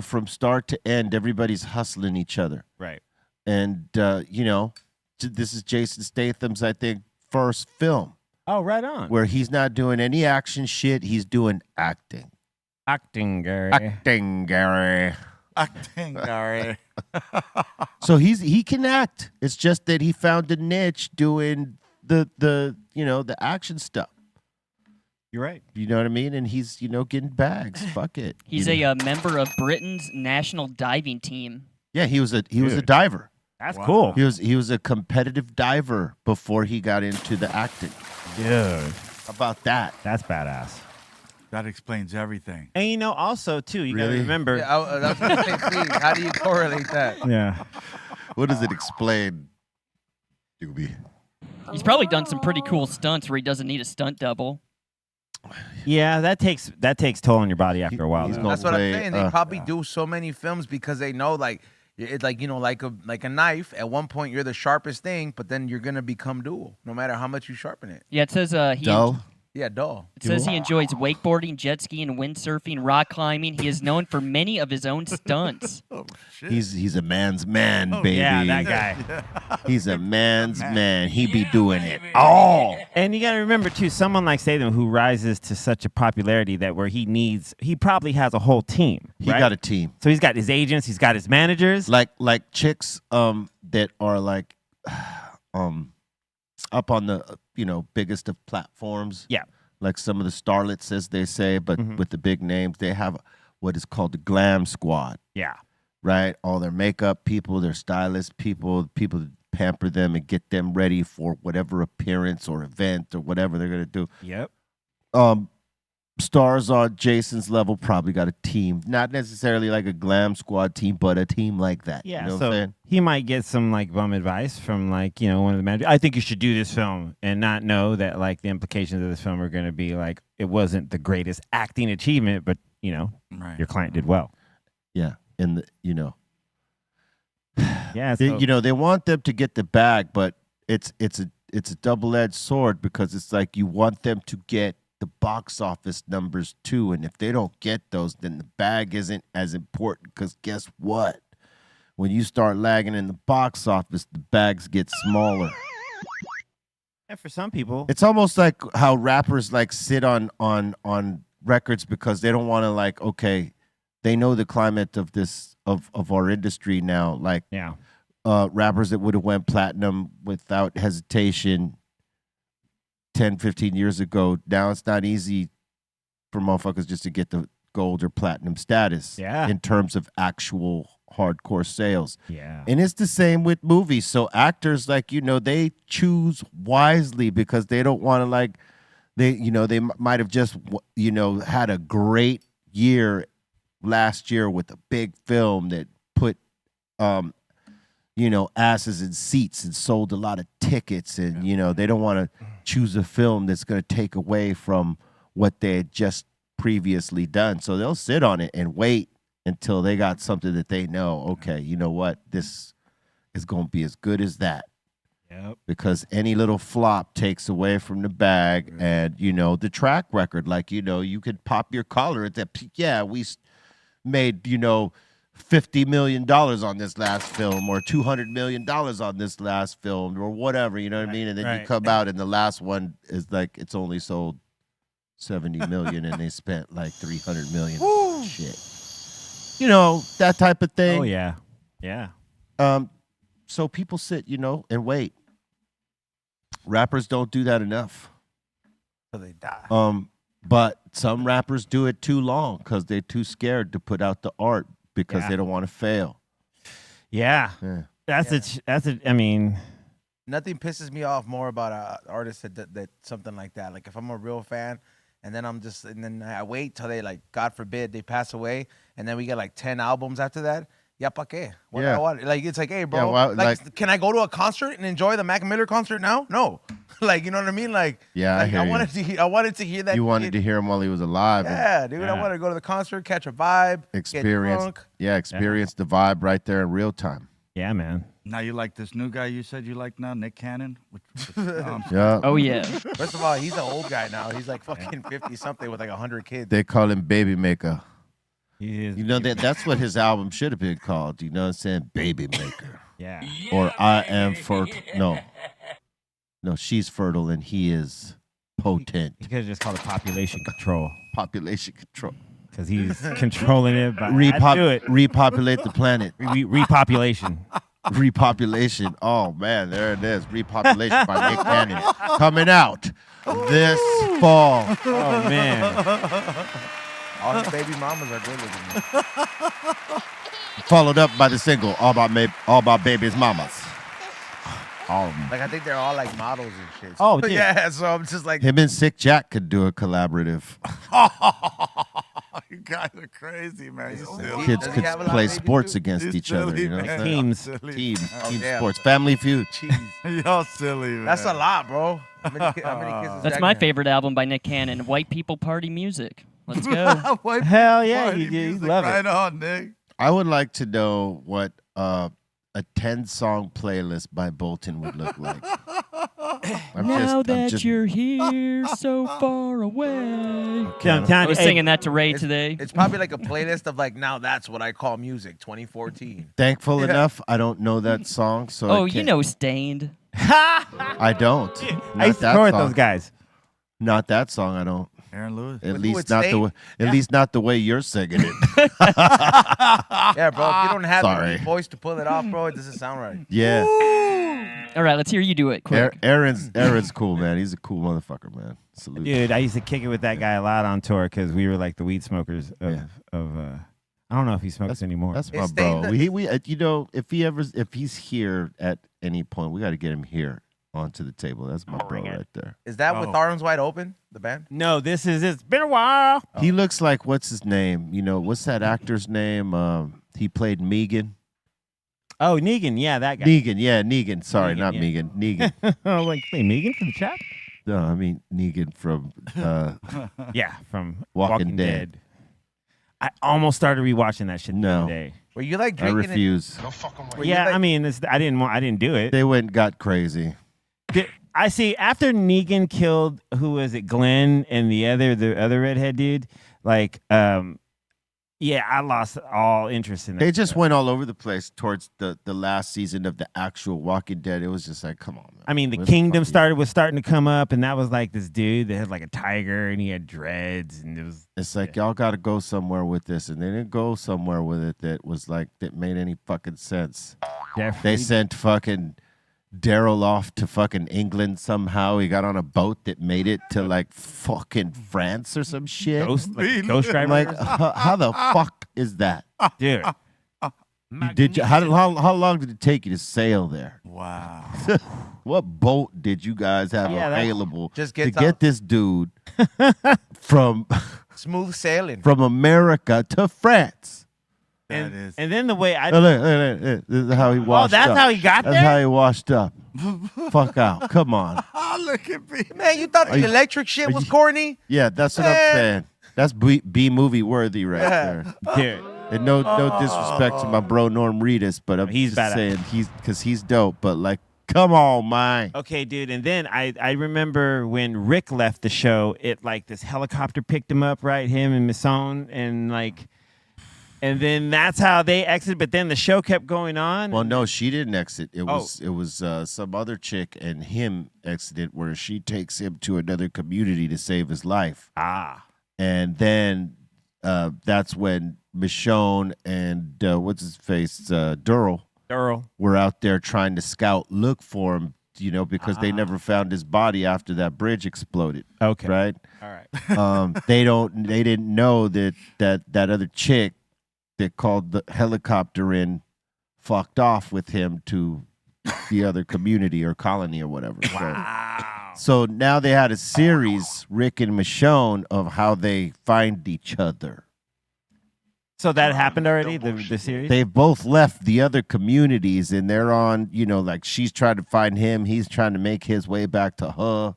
A: From start to end, everybody's hustling each other.
D: Right.
A: And, this is Jason Statham's, I think, first film.
D: Oh, right on.
A: Where he's not doing any action shit. He's doing acting.
D: Acting, Gary.
A: Acting, Gary.
F: Acting, Gary.
A: So he can act. It's just that he found a niche doing the action stuff.
D: You're right.
A: You know what I mean? And he's, getting bags. Fuck it.
G: He's a member of Britain's national diving team.
A: Yeah, he was a diver.
D: That's cool.
A: He was a competitive diver before he got into the acting.
D: Dude.
A: How about that?
D: That's badass.
F: That explains everything.
D: And also, too, you got to
A: Really?
D: remember.
E: Yeah, that's what I'm saying. How do you correlate that?
D: Yeah.
A: What does it explain, Doobie?
G: He's probably done some pretty cool stunts where he doesn't need a stunt double.
D: Yeah, that takes toll on your body after a while.
A: he's
D: though.
A: gonna
E: That's what I'm saying. They probably
A: yeah.
E: do so many films because they know, like, it's like like a knife. At one point, you're the sharpest thing, but then you're gonna become dual, no matter how much you sharpen it.
G: Yeah, it says
A: Dull?
E: Yeah, dull.
G: It says he enjoys wakeboarding, jet skiing, windsurfing, rock climbing. He is known for many of his own stunts.
F: Oh, shit.
A: He's a man's man, baby.
D: Yeah, that guy.
A: He's a man's man. He be doing it all.
D: And you got to remember, too, someone like Statham who rises to such a popularity that where he probably has a whole team.
A: He
D: right?
A: got a team.
D: So he's got his agents, he's got his managers.
A: Like chicks that are like up on the biggest of platforms.
D: Yeah.
A: Like some of the starlets, as they say, but with the big names, they have what is called the glam squad.
D: Yeah.
A: Right? All their makeup people, their stylist people that pamper them and get them ready for whatever appearance or event or whatever they're gonna do.
D: Yep.
A: Stars on Jason's level probably got a team, not necessarily like a glam squad team, but a team like that.
D: Yeah,
A: you know what
D: so
A: I'm saying?
D: he might get some like bum advice from like, one of the managers. I think you should do this film and not know that like the implications of this film are going to be like, it wasn't the greatest acting achievement, but
F: Right.
D: your client did well.
A: Yeah, and
D: Yeah. So,
A: they want them to get the bag, but it's a double-edged sword because it's like you want them to get the box office numbers too, and if they don't get those, then the bag isn't as important because guess what? When you start lagging in the box office, the bags get smaller.
D: and for some people,
A: It's almost like how rappers like sit on records because they don't want to like, okay, they know the climate of this of our industry now. Like
D: yeah.
A: rappers that would have went platinum without hesitation 10, 15 years ago. Now it's not easy for motherfuckers just to get the gold or platinum status in terms of actual hardcore sales.
D: Yeah.
A: And it's the same with movies. So actors, like, they choose wisely because they don't want to like, they might have just, had a great year last year with a big film that put, asses in seats and sold a lot of tickets. And, they don't want to choose a film that's going to take away from what they had just previously done. So they'll sit on it and wait until they got something that they know, okay, you know what? This is going to be as good as that.
D: Yep.
A: Because any little flop takes away from the bag and, the track record. Like, you could pop your collar at that. Yeah, we made, $50 million on this last film or $200 million on this last film or whatever, you know what I mean? And then you come out and the last one is like, it's only sold 70 million and they spent like 300 million. Shit. You know, that type of thing.
D: Oh, yeah. Yeah.
A: So people sit, you know, and wait. Rappers don't do that enough.
E: So they die.
A: But some rappers do it too long because they're too scared to put out the art because they don't want to fail.
D: Yeah. I mean,
E: nothing pisses me off more about an artist that something like that. Like if I'm a real fan and then I wait till they, like, God forbid, they pass away and then we get like 10 albums after that. Ya pa qué? Like, it's like, hey, bro, like, can I go to a concert and enjoy the Mac Miller concert now? No. Like, you know what I mean? Like, I wanted to hear that.
A: You wanted to hear him while he was alive.
E: Yeah, dude. I want to go to the concert, catch a vibe,
A: experience.
E: Get drunk.
A: Yeah, experience the vibe right there in real time.
D: Yeah, man.
F: Now you like this new guy you said you like now, Nick Cannon?
A: Yeah.
G: Oh, yeah.
E: First of all, he's an old guy now. He's like fucking 50-something with like 100 kids.
A: They call him Baby Maker.
D: He is.
A: You know, that's what his album should have been called. You know what I'm saying? Baby Maker.
D: Yeah.
A: Or I am fertile. No, she's fertile and he is potent.
D: He could have just called it population control.
A: Population control.
D: Because he's controlling it. But
A: repopulate the planet.
D: Repopulation.
A: Repopulation. Oh, man, there it is. Repopulation by Nick Cannon. Coming out this fall.
D: Oh, man.
E: All his baby mamas are good looking.
A: Followed up by the single, All About Baby's Mamas.
D: All of them.
E: Like, I think they're all like models and shit.
D: Oh, dude.
E: Yeah, so I'm just like...
A: Him and Sick Jack could do a collaborative.
F: You guys are crazy, man.
A: Kids could play sports against each other. You know what I'm saying? Team sports. Family Feud.
F: Y'all silly, man.
E: That's a lot, bro. How many kids is
G: That's
E: that
G: my
E: gonna-
G: favorite album by Nick Cannon, White People Party Music. Let's go.
D: Hell yeah, you love it.
F: Right on, Nick.
A: I would like to know what a 10-song playlist by Bolton would look like.
G: Now that you're here so far away. I was singing that to Ray today.
E: It's probably like a playlist of like, now that's what I call music, 2014.
A: Thankful enough, I don't know that song. So
G: Oh, you know Stained.
A: I don't.
D: I used to tour with those guys.
A: Not that song, I don't.
F: Aaron Lewis.
A: At least not the way you're singing it.
E: Yeah, bro. If you don't have
A: Sorry.
E: the voice to pull it off, bro, it doesn't sound right.
A: Yeah.
G: All right, let's hear you do it quick.
A: Aaron's cool, man. He's a cool motherfucker, man. Salute.
D: Dude, I used to kick it with that guy a lot on tour because we were like the weed smokers of I don't know if he smokes anymore.
A: That's my bro. We you know, if he's here at any point, we got to get him here onto the table. That's my bro right there.
E: Is that with Arms Wide Open, the band?
D: No, it's been a while.
A: He looks like, what's his name? You know, what's that actor's name? He played Megan.
D: Oh, Negan, yeah, that guy.
A: Negan. Sorry,
D: Negan,
A: not
D: yeah.
A: Megan. Negan.
D: Oh, like wait, Negan from the chat?
A: No, I mean Negan from
D: Yeah, from
A: Walking Dead.
D: I almost started rewatching that shit the other day.
E: Were you like
A: I
E: drinking?
A: refuse.
D: Yeah, I mean, I didn't do it.
A: They went and got crazy.
D: I see. After Negan killed, who was it, Glenn and the other redhead dude? Like, yeah, I lost all interest in that.
A: They just went all over the place towards the last season of the actual Walking Dead. It was just like, come on, man.
D: I mean, the
A: Where
D: Kingdom
A: fuck
D: was starting to come up, and that was like this dude that had like a tiger, and he had dreads, and it was.
A: It's like y'all got to go somewhere with this, and they didn't go somewhere with it that was like that made any fucking sense.
D: Definitely.
A: They sent fucking Daryl off to fucking England somehow. He got on a boat that made it to like fucking France or some shit.
D: Ghost driver.
A: I'm like, how the fuck is that,
D: dude?
A: How long did it take you to sail there?
F: Wow.
A: What boat did you guys have available
E: Just
A: to get this dude from
E: Smooth sailing
A: from America to France?
D: And then the way I
A: This is how he washed up.
D: that's how he got
A: That's
D: there?
A: how he washed up. Fuck out. Come on.
F: Look at me.
E: Man, you thought the electric shit was corny?
A: Yeah, that's what I'm saying. That's B-movie worthy right there.
D: dude.
A: And no disrespect to my bro Norm Reedus, but I'm
D: He's
A: just
D: badass.
A: saying he's dope. But like, come on, man.
D: Okay, dude. And then I remember when Rick left the show, it like this helicopter picked him up, right? Him and Misson, and like. And then that's how they exited. But then the show kept going on.
A: Well, no, she didn't exit. It was some other chick and him exited, where she takes him to another community to save his life. And then that's when Michonne and what's his face, Durrell were out there trying to look for him. Because they never found his body after that bridge exploded.
D: Okay.
A: Right?
D: All right.
A: They didn't know that other chick that called the helicopter in fucked off with him to the other community or colony or whatever.
D: Wow.
A: So now they had a series, Rick and Michonne, of how they find each other.
D: So that happened already, the series?
A: They've both left the other communities, and they're on, like she's trying to find him. He's trying to make his way back to her.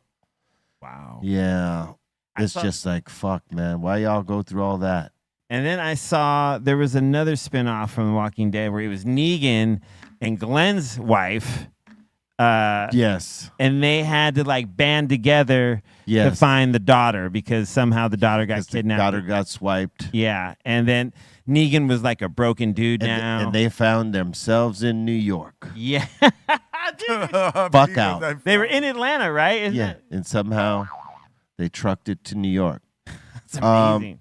D: Wow.
A: Yeah. It's just like, fuck, man. Why y'all go through all that?
D: And then I saw there was another spinoff from The Walking Dead where it was Negan and Glenn's wife.
A: Yes.
D: And they had to band together to find the daughter because somehow the daughter got kidnapped.
A: The daughter got swiped.
D: Yeah. And then Negan was like a broken dude now.
A: And they found themselves in New York.
D: Yeah.
A: Fuck out.
D: They were in Atlanta, right? Isn't it?
A: And somehow they trucked it to New York.
D: That's amazing.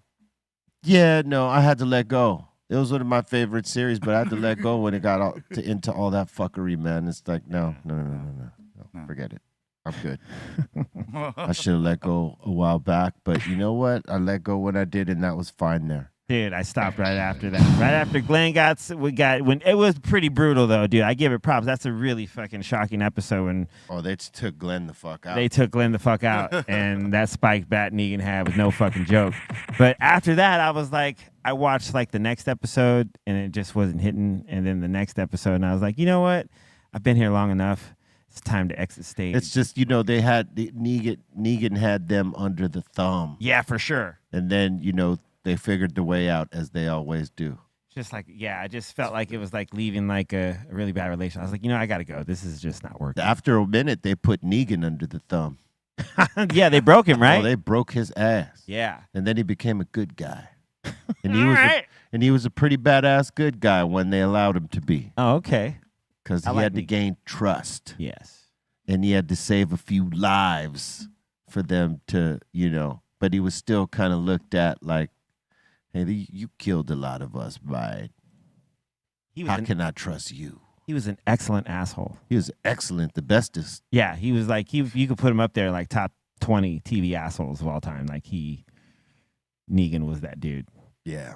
A: Yeah, no, I had to let go. It was one of my favorite series, but I had to let go when it got into all that fuckery, man. It's like, no, forget it. I'm good. I should have let go a while back, but you know what? I let go when I did, and that was fine there.
D: Dude, I stopped right after that. Right after Glenn when it was pretty brutal though, dude. I give it props. That's a really fucking shocking episode when
A: they took Glenn the fuck out.
D: They took Glenn the fuck out, and that spike bat Negan had was no fucking joke. But after that, I was like, I watched the next episode, and it just wasn't hitting. And then the next episode, and I was like, you know what? I've been here long enough. It's time to exit stage.
A: It's just they had Negan had them under the thumb.
D: Yeah, for sure.
A: And then they figured the way out as they always do.
D: Just I just felt like it was leaving a really bad relation. I was like, I got to go. This is just not working.
A: After a minute, they put Negan under the thumb.
D: Yeah, they broke him, right?
A: Oh, they broke his ass.
D: Yeah.
A: And then he became a good guy. And he was a pretty badass good guy when they allowed him to be.
D: Oh, okay.
A: Because he had to gain trust.
D: Yes.
A: And he had to save a few lives for them to, but he was still kind of looked at like, hey, you killed a lot of us, right? How can I trust you?
D: He was an excellent asshole.
A: He was excellent, the bestest.
D: Yeah, he was you could put him up there top 20 TV assholes of all time. Negan was that dude.
A: Yeah.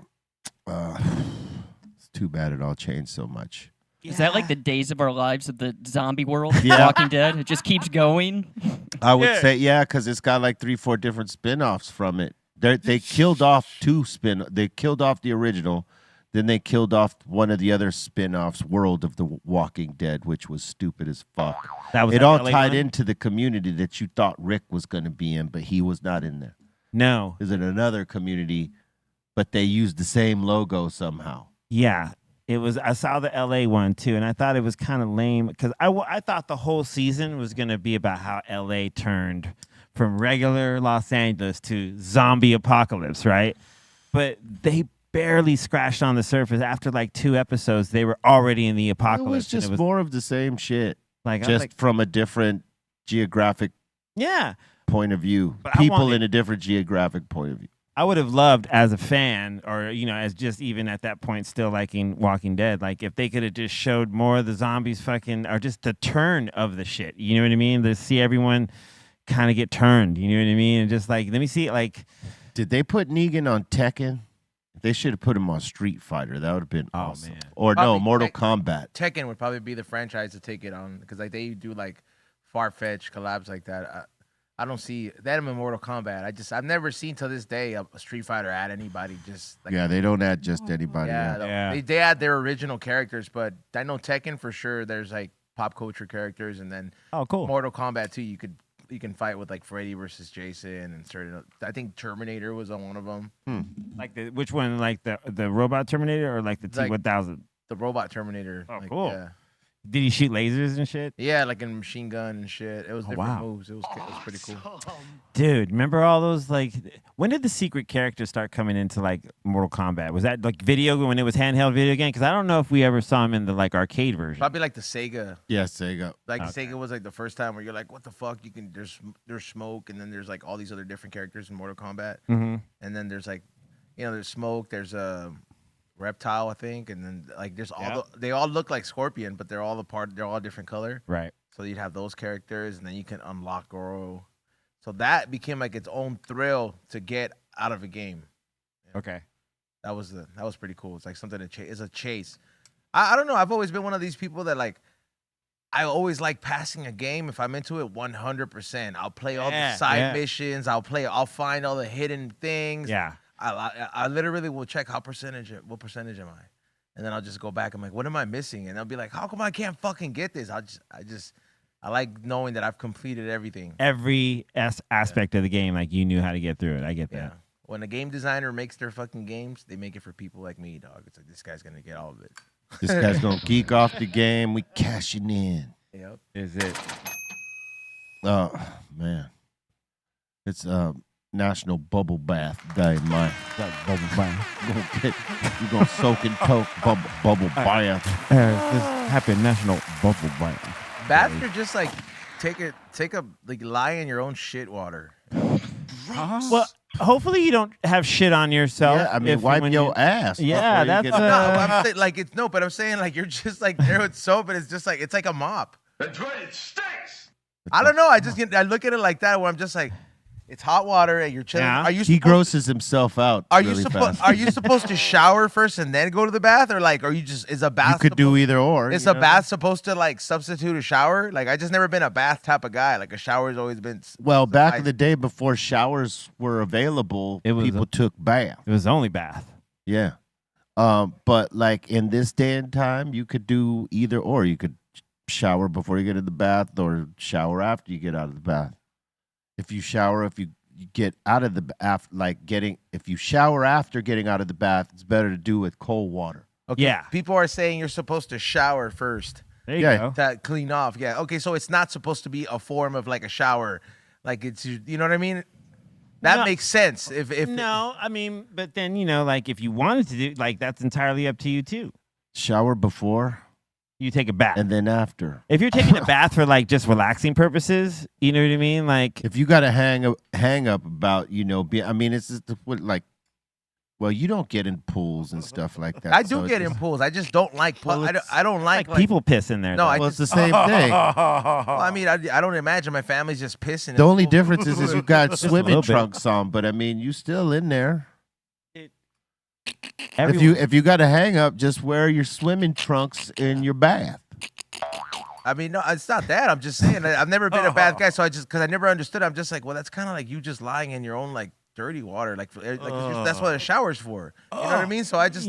A: It's too bad it all changed so much.
G: Is that the days of our lives of the zombie world? Walking Dead? It just keeps going?
A: I would say, because it's got 3-4 different spin-offs from it. They killed off they killed off the original, then they killed off one of the other spin-offs, World of the Walking Dead, which was stupid as fuck. It all tied into the community that you thought Rick was going to be in, but he was not in there.
D: No.
A: Is it another community, but they used the same logo somehow.
D: Yeah. I saw the LA one too, and I thought it was kind of lame because I thought the whole season was going to be about how LA turned from regular Los Angeles to zombie apocalypse, right? But they barely scratched on the surface. After 2 episodes, they were already in the apocalypse.
A: It was just more of the same shit, from a different geographic point of view. People in a different geographic point of view.
D: I would have loved as a fan or, as just even at that point still liking Walking Dead, if they could have just showed more of the zombies or just the turn of the shit. You know what I mean? To see everyone kind of get turned, you know what I mean? And just let me see it.
A: Did they put Negan on Tekken? They should have put him on Street Fighter. That would have been awesome. Man. Or probably, Mortal Kombat.
E: Tekken would probably be the franchise to take it on because they do far-fetched collabs like that. I don't see that in Mortal Kombat. I've never seen till this day a Street Fighter add anybody
A: they don't add just anybody.
E: They add their original characters, but I know Tekken for sure. There's pop culture characters, and then
D: cool.
E: Mortal Kombat too. You can fight with Freddy versus Jason and certain. I think Terminator was on one of them.
D: Which one? The robot Terminator or the T-1000?
E: The robot Terminator.
D: Oh, cool.
E: Yeah.
D: Did he shoot lasers and shit?
E: Yeah, like in machine gun and shit. It was different moves. It was pretty cool.
D: Dude, remember all those, like, when did the secret characters start coming into, like, Mortal Kombat? Was that, like, video when it was handheld video game? Because I don't know if we ever saw him in the, like, arcade version.
E: Probably like the Sega.
A: Yeah, Sega.
E: Like Sega was like the first time where you're like, what the fuck? You can there's smoke, and then there's like all these other different characters in Mortal Kombat.
D: Mm-hmm.
E: And then there's like, there's smoke, there's a reptile, I think, and then like there's all they all look like Scorpion, but they're all different color.
D: Right.
E: So you'd have those characters, and then you can unlock Goro. So that became like its own thrill to get out of a game. Yeah.
D: Okay.
E: That was pretty cool. It's like something to chase. It's a chase. I don't know. I've always been one of these people that like, I always like passing a game if I'm into it 100%. I'll play all the side missions. I'll find all the hidden things.
D: Yeah.
E: I literally will check what percentage am I? And then I'll just go back. I'm like, what am I missing? And I'll be like, how come I can't fucking get this? I like knowing that I've completed everything.
D: Every aspect of the game, like you knew how to get through it. I get that.
E: Yeah. When a game designer makes their fucking games, they make it for people like me, dog. It's like, this guy's going to get all of it.
A: This guy's going to geek off the game. We cashing in.
E: Yep.
D: Is it?
A: Oh, man. It's National Bubble Bath Day, man.
D: Bubble bath.
A: You're going to soak and toke bubble bath.
D: Happy National Bubble Bath.
E: Baths are just like, take a like lie in your own shit water.
D: Well, hopefully you don't have shit on yourself.
A: Yeah, I mean, wipe your ass.
D: Yeah, that's
E: No, I'm saying, like it's no, but I'm saying like you're just like there with soap, and it's just like it's like a mop.
C: That's right, it stinks.
E: I don't know. I look at it like that, where I'm just like, it's hot water, and you're chilling.
D: Yeah.
A: He grosses himself out.
E: Are
A: really
E: you
A: fast.
E: Are you supposed to shower first and then go to the bath, or like, are you just is a bath?
A: You could do either or.
E: Is a bath supposed to like substitute a shower? Like I just never been a bath type of guy. Like a shower's always been.
A: Well, back in the day before showers were available, people took baths.
D: It was only bath.
A: Yeah. But like in this day and time, you could do either or. You could shower before you get in the bath, or shower after you get out of the bath. If you shower, if you get out of the bath, if you shower after getting out of the bath, it's better to do with cold water.
E: Okay.
D: Yeah.
E: People are saying you're supposed to shower first.
D: There you go.
E: To clean off. Yeah. Okay. So it's not supposed to be a form of like a shower. Like it's, you know what I mean? That makes sense.
D: No, I mean, but then, like if you wanted to do, like that's entirely up to you too.
A: Shower before.
D: You take a bath.
A: And then after.
D: If you're taking a bath for like just relaxing purposes, you know what I mean? Like
A: if you got a hang up about, it's just well, you don't get in pools and stuff like that.
E: I do get in pools. I just don't like pools. I don't like
D: people piss in there.
E: No,
A: it's the same thing.
E: Well, I mean, I don't imagine my family's just pissing.
A: The only difference is you got swimming trunks on, but I mean, you still in there. If you got a hang up, just wear your swimming trunks in your bath.
E: I mean, no, it's not that. I'm just saying. I've never been a bath guy, so because I never understood. I'm just like, well, that's kind of like you just lying in your own like dirty water, like that's what a shower's for. You know what I mean? So I just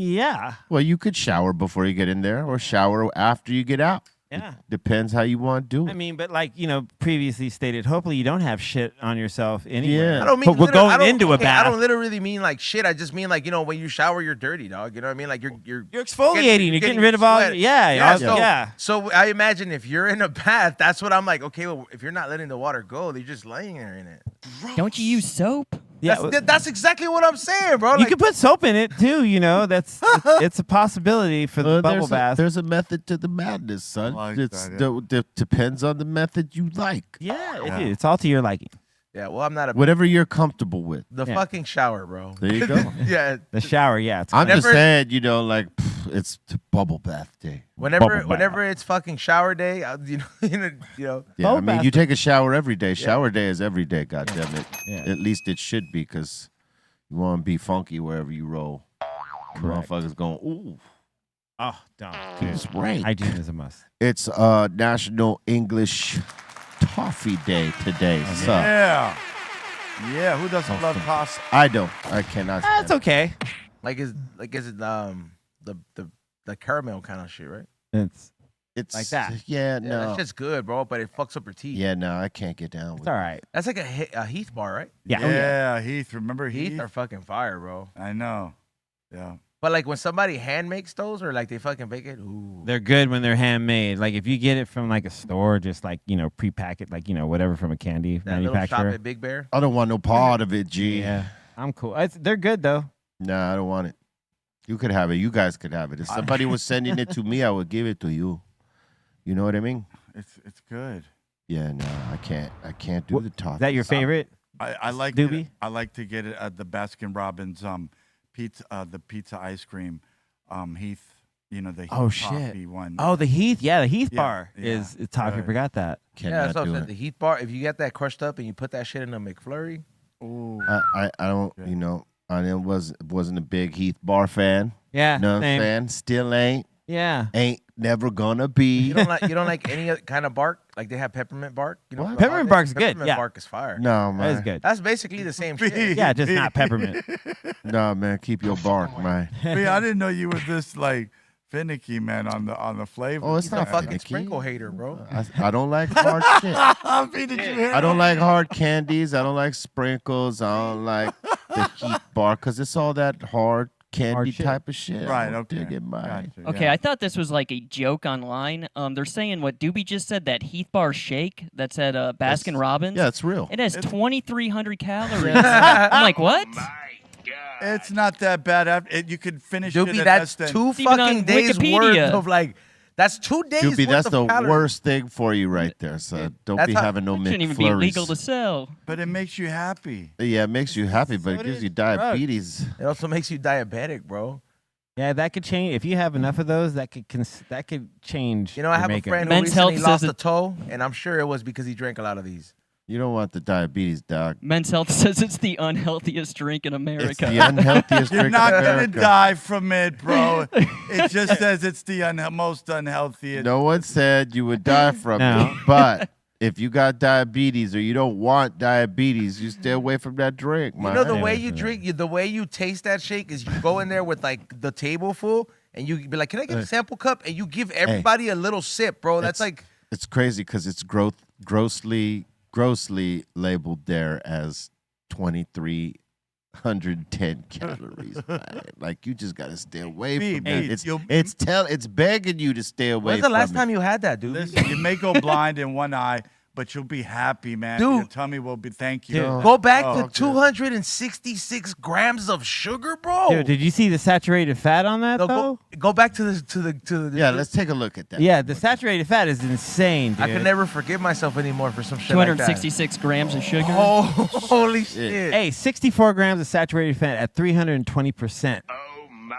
A: Well, you could shower before you get in there, or shower after you get out.
D: Yeah.
A: It depends how you want to do it.
D: I mean, but like, previously stated, hopefully you don't have shit on yourself anywhere.
A: Yeah.
E: I don't mean
D: we're going into a bath.
E: I don't literally mean like shit. I just mean like, when you shower, you're dirty, dog. You know what I mean? Like you're
D: exfoliating. You're getting rid of all. Yeah.
E: So I imagine if you're in a bath, that's what I'm like. Okay, well, if you're not letting the water go, you're just laying there in it.
G: Don't you use soap?
D: Yeah,
E: that's exactly what I'm saying, bro.
D: You can put soap in it too. It's a possibility for the bubble bath.
A: There's a method to the madness, son. Depends on the method you like.
D: Yeah, it's all to your liking.
E: Yeah, well, I'm not
A: whatever you're comfortable with.
E: The fucking shower, bro.
A: There you go.
E: Yeah,
D: the shower. Yeah,
A: I'm just saying, it's bubble bath day.
E: Whenever it's fucking shower day,
A: Yeah, I mean, you take a shower every day. Shower day is every day. God damn it. Yeah. At least it should be, because you want to be funky wherever you roll. Motherfuckers going, ooh.
D: Oh, don't.
A: It's right.
D: Hygiene is a must.
A: It's National English Toffee Day today.
F: Yeah. Yeah, who doesn't love toffee?
A: I don't. I cannot.
D: That's okay.
E: Is it the caramel kind of shit, right?
A: It's
D: like that.
A: Yeah, no.
E: That's just good, bro, but it fucks up your teeth.
A: Yeah, no, I can't get down with
D: It's all right.
E: That's like a Heath bar, right?
D: Yeah.
F: Yeah, Heath. Remember Heath?
E: Heath are fucking fire, bro.
F: I know. Yeah.
E: But like when somebody hand makes those or like they fucking bake it, ooh.
D: They're good when they're handmade. Like if you get it from like a store, just like, you know, pre-packet, like, you know, whatever from a candy
E: That little shop
D: manufacturer.
E: at Big Bear.
A: I don't want no part of it, G.
D: Yeah, I'm cool. They're good though.
A: Nah, I don't want it. You could have it. You guys could have it. If somebody was sending it to me, I would give it to you. You know what I mean?
F: It's good.
A: Yeah, no, I can't do the toffee.
D: Is that your favorite?
F: I like
D: Doobie?
F: I like to get it at the Baskin Robbins pizza the pizza ice cream Heath, you know, the Heath toffee one.
D: Oh, the Heath. Yeah, the Heath
F: Yeah,
D: bar
F: yeah,
D: is toffee.
F: good.
D: Forgot that.
E: Yeah, that's what
A: do
E: I said.
A: it.
E: The Heath bar. If you get that crushed up and you put that shit in a McFlurry,
F: Ooh.
A: I don't, you know, I wasn't a big Heath bar fan.
D: Yeah,
A: Know what I'm
D: same.
A: saying? Still ain't never gonna be.
E: you don't like any other kind of bark. Like they have peppermint bark. You know,
A: What?
E: for the
D: Peppermint
E: holidays?
D: bark's good,
E: Peppermint
D: yeah.
E: bark is fire.
A: No,
D: That
A: man.
D: is good.
E: That's basically the same shit.
D: Yeah, just not peppermint.
A: No, man. Keep your bark, man.
F: I didn't know you were this like finicky, man, on the flavor.
A: Oh, it's
E: He's a
A: not
E: fucking
A: finicky.
E: sprinkle hater, bro.
A: I don't like hard shit. I don't like hard candies. I don't like sprinkles. I don't like the Heat bar because it's all that hard candy
D: shit.
A: type of shit.
F: Right,
A: I don't
F: okay.
A: dig it, man.
F: Gotcha,
G: Okay,
F: yeah.
G: I thought this was like a joke online. They're saying what Doobie just said, that Heath bar shake that's at Baskin Robbins.
A: Yeah, it's real.
G: It has 2,300 calories. I'm like, what?
F: It's not that bad. You could finish
E: Doobie,
F: it.
E: that's
F: less than,
E: two
G: even on
E: fucking days
G: Wikipedia.
E: worth of like. That's 2 days.
A: Doobie,
E: worth
A: that's
E: of
A: the
E: calories.
A: worst thing for you right there. So don't
E: That's
A: be
E: how-
A: having no
G: It shouldn't even be
A: McFlurries.
G: legal to sell.
F: But it makes you happy.
A: Yeah, it makes you happy, but
D: So
A: it
D: it
A: gives
D: is
A: you
D: drugs.
A: diabetes.
E: It also makes you diabetic, bro.
D: Yeah, that could change. If you have enough of those, that could change.
E: You know, I
D: your
E: have
D: makeup.
E: a friend who
G: Men's
E: recently
G: Health
E: lost
G: says
E: a toe, and I'm sure it was because he drank a lot of these.
A: You don't want the diabetes, dog.
G: Men's Health says it's the unhealthiest drink in
A: It's
G: America.
A: the unhealthiest
F: You're
A: drink
F: not
A: in
F: gonna
A: America.
F: die from it, bro. It just says it's the most unhealthy.
A: No one said you would die from
D: No.
A: it, but if you got diabetes or you don't want diabetes, you stay away from that drink, man.
E: You know the
D: Yeah,
E: way
D: that's
E: you
D: right.
E: drink, the way you taste that shake is you go in there with like the table full, and you be like, "Can I get a sample cup?" And you give everybody a little sip, bro. That's like
A: It's crazy because it's grossly labeled there as 2,310 calories. Man. Like you just gotta stay away from
F: Pete,
A: it.
F: you'll-
A: It's begging you to stay away.
E: when's the
A: from
E: last
A: it.
E: time you had that, dude?
F: Listen, you may go blind in one eye, but you'll be happy, man.
E: Dude.
F: Your tummy will be. Thank you.
D: Dude.
E: Go back
F: Oh,
E: to
F: okay.
E: 266 grams of sugar, bro.
D: Dude, did you see the saturated fat on that
E: No,
D: though?
E: go back to the.
A: Yeah, let's take a look at that.
D: Yeah, the saturated fat is insane, dude.
E: I can never forgive myself anymore for some shit like that.
G: 266 grams of sugar.
E: Oh, holy shit!
D: Hey, 64 grams of saturated fat at 320%.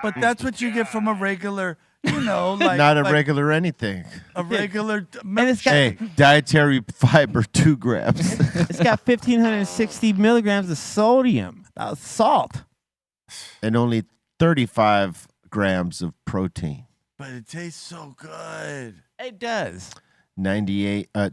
F: But that's what you get from a regular, you know, like
A: Not a
F: like
A: regular anything.
F: a regular.
D: And it's got,
A: Hey, dietary fiber 2 grams.
D: it's got 1,560 milligrams of sodium. Salt.
A: and only 35 grams of protein.
F: But it tastes so good.
D: It does.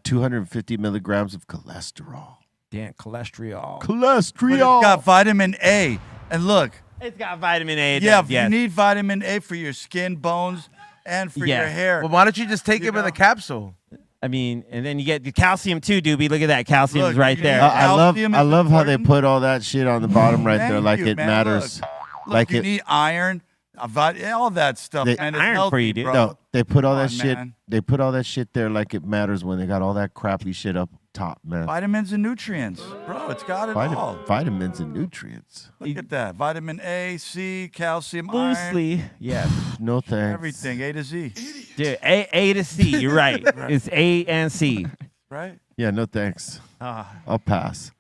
A: 250 milligrams of cholesterol.
D: Damn, cholesterol.
F: But
A: Cholesterol.
F: it's got vitamin A. And look,
D: It's got vitamin A. it
F: yeah,
D: does,
F: you
D: yes.
F: need vitamin A for your skin, bones, and for
D: Yeah.
F: your hair.
E: Well, why don't you just take
F: You
E: it with
F: know?
E: a capsule?
D: I mean, and then you get the calcium too, Doobie. Look at that. Calcium's
F: Look,
D: right
F: you
D: there.
F: need-
A: I
F: Calcium
A: love
F: is
A: how they
F: important.
A: put all that shit on the bottom right there,
F: Thank
A: like
F: you,
A: it
F: man.
A: matters.
F: Look,
A: Like
F: you
A: it.
F: need iron, all that stuff.
A: They-
F: man. It's
D: Iron for
F: healthy,
D: you, dude.
F: bro.
A: No, they put all
F: Come
A: that
F: on,
A: shit.
F: man.
A: They put all that shit there like it matters when they got all that crappy shit up top, man.
F: Vitamins and nutrients, bro. It's got it all.
A: Vitamins and nutrients.
F: Look at that. Vitamin A, C, calcium, iron,
D: Loosely, yes.
A: No thanks.
F: everything, A to Z,
D: Dude, A to C. You're right. It's A and C.
F: right?
A: Yeah, no thanks.
D: Ah,
A: I'll pass.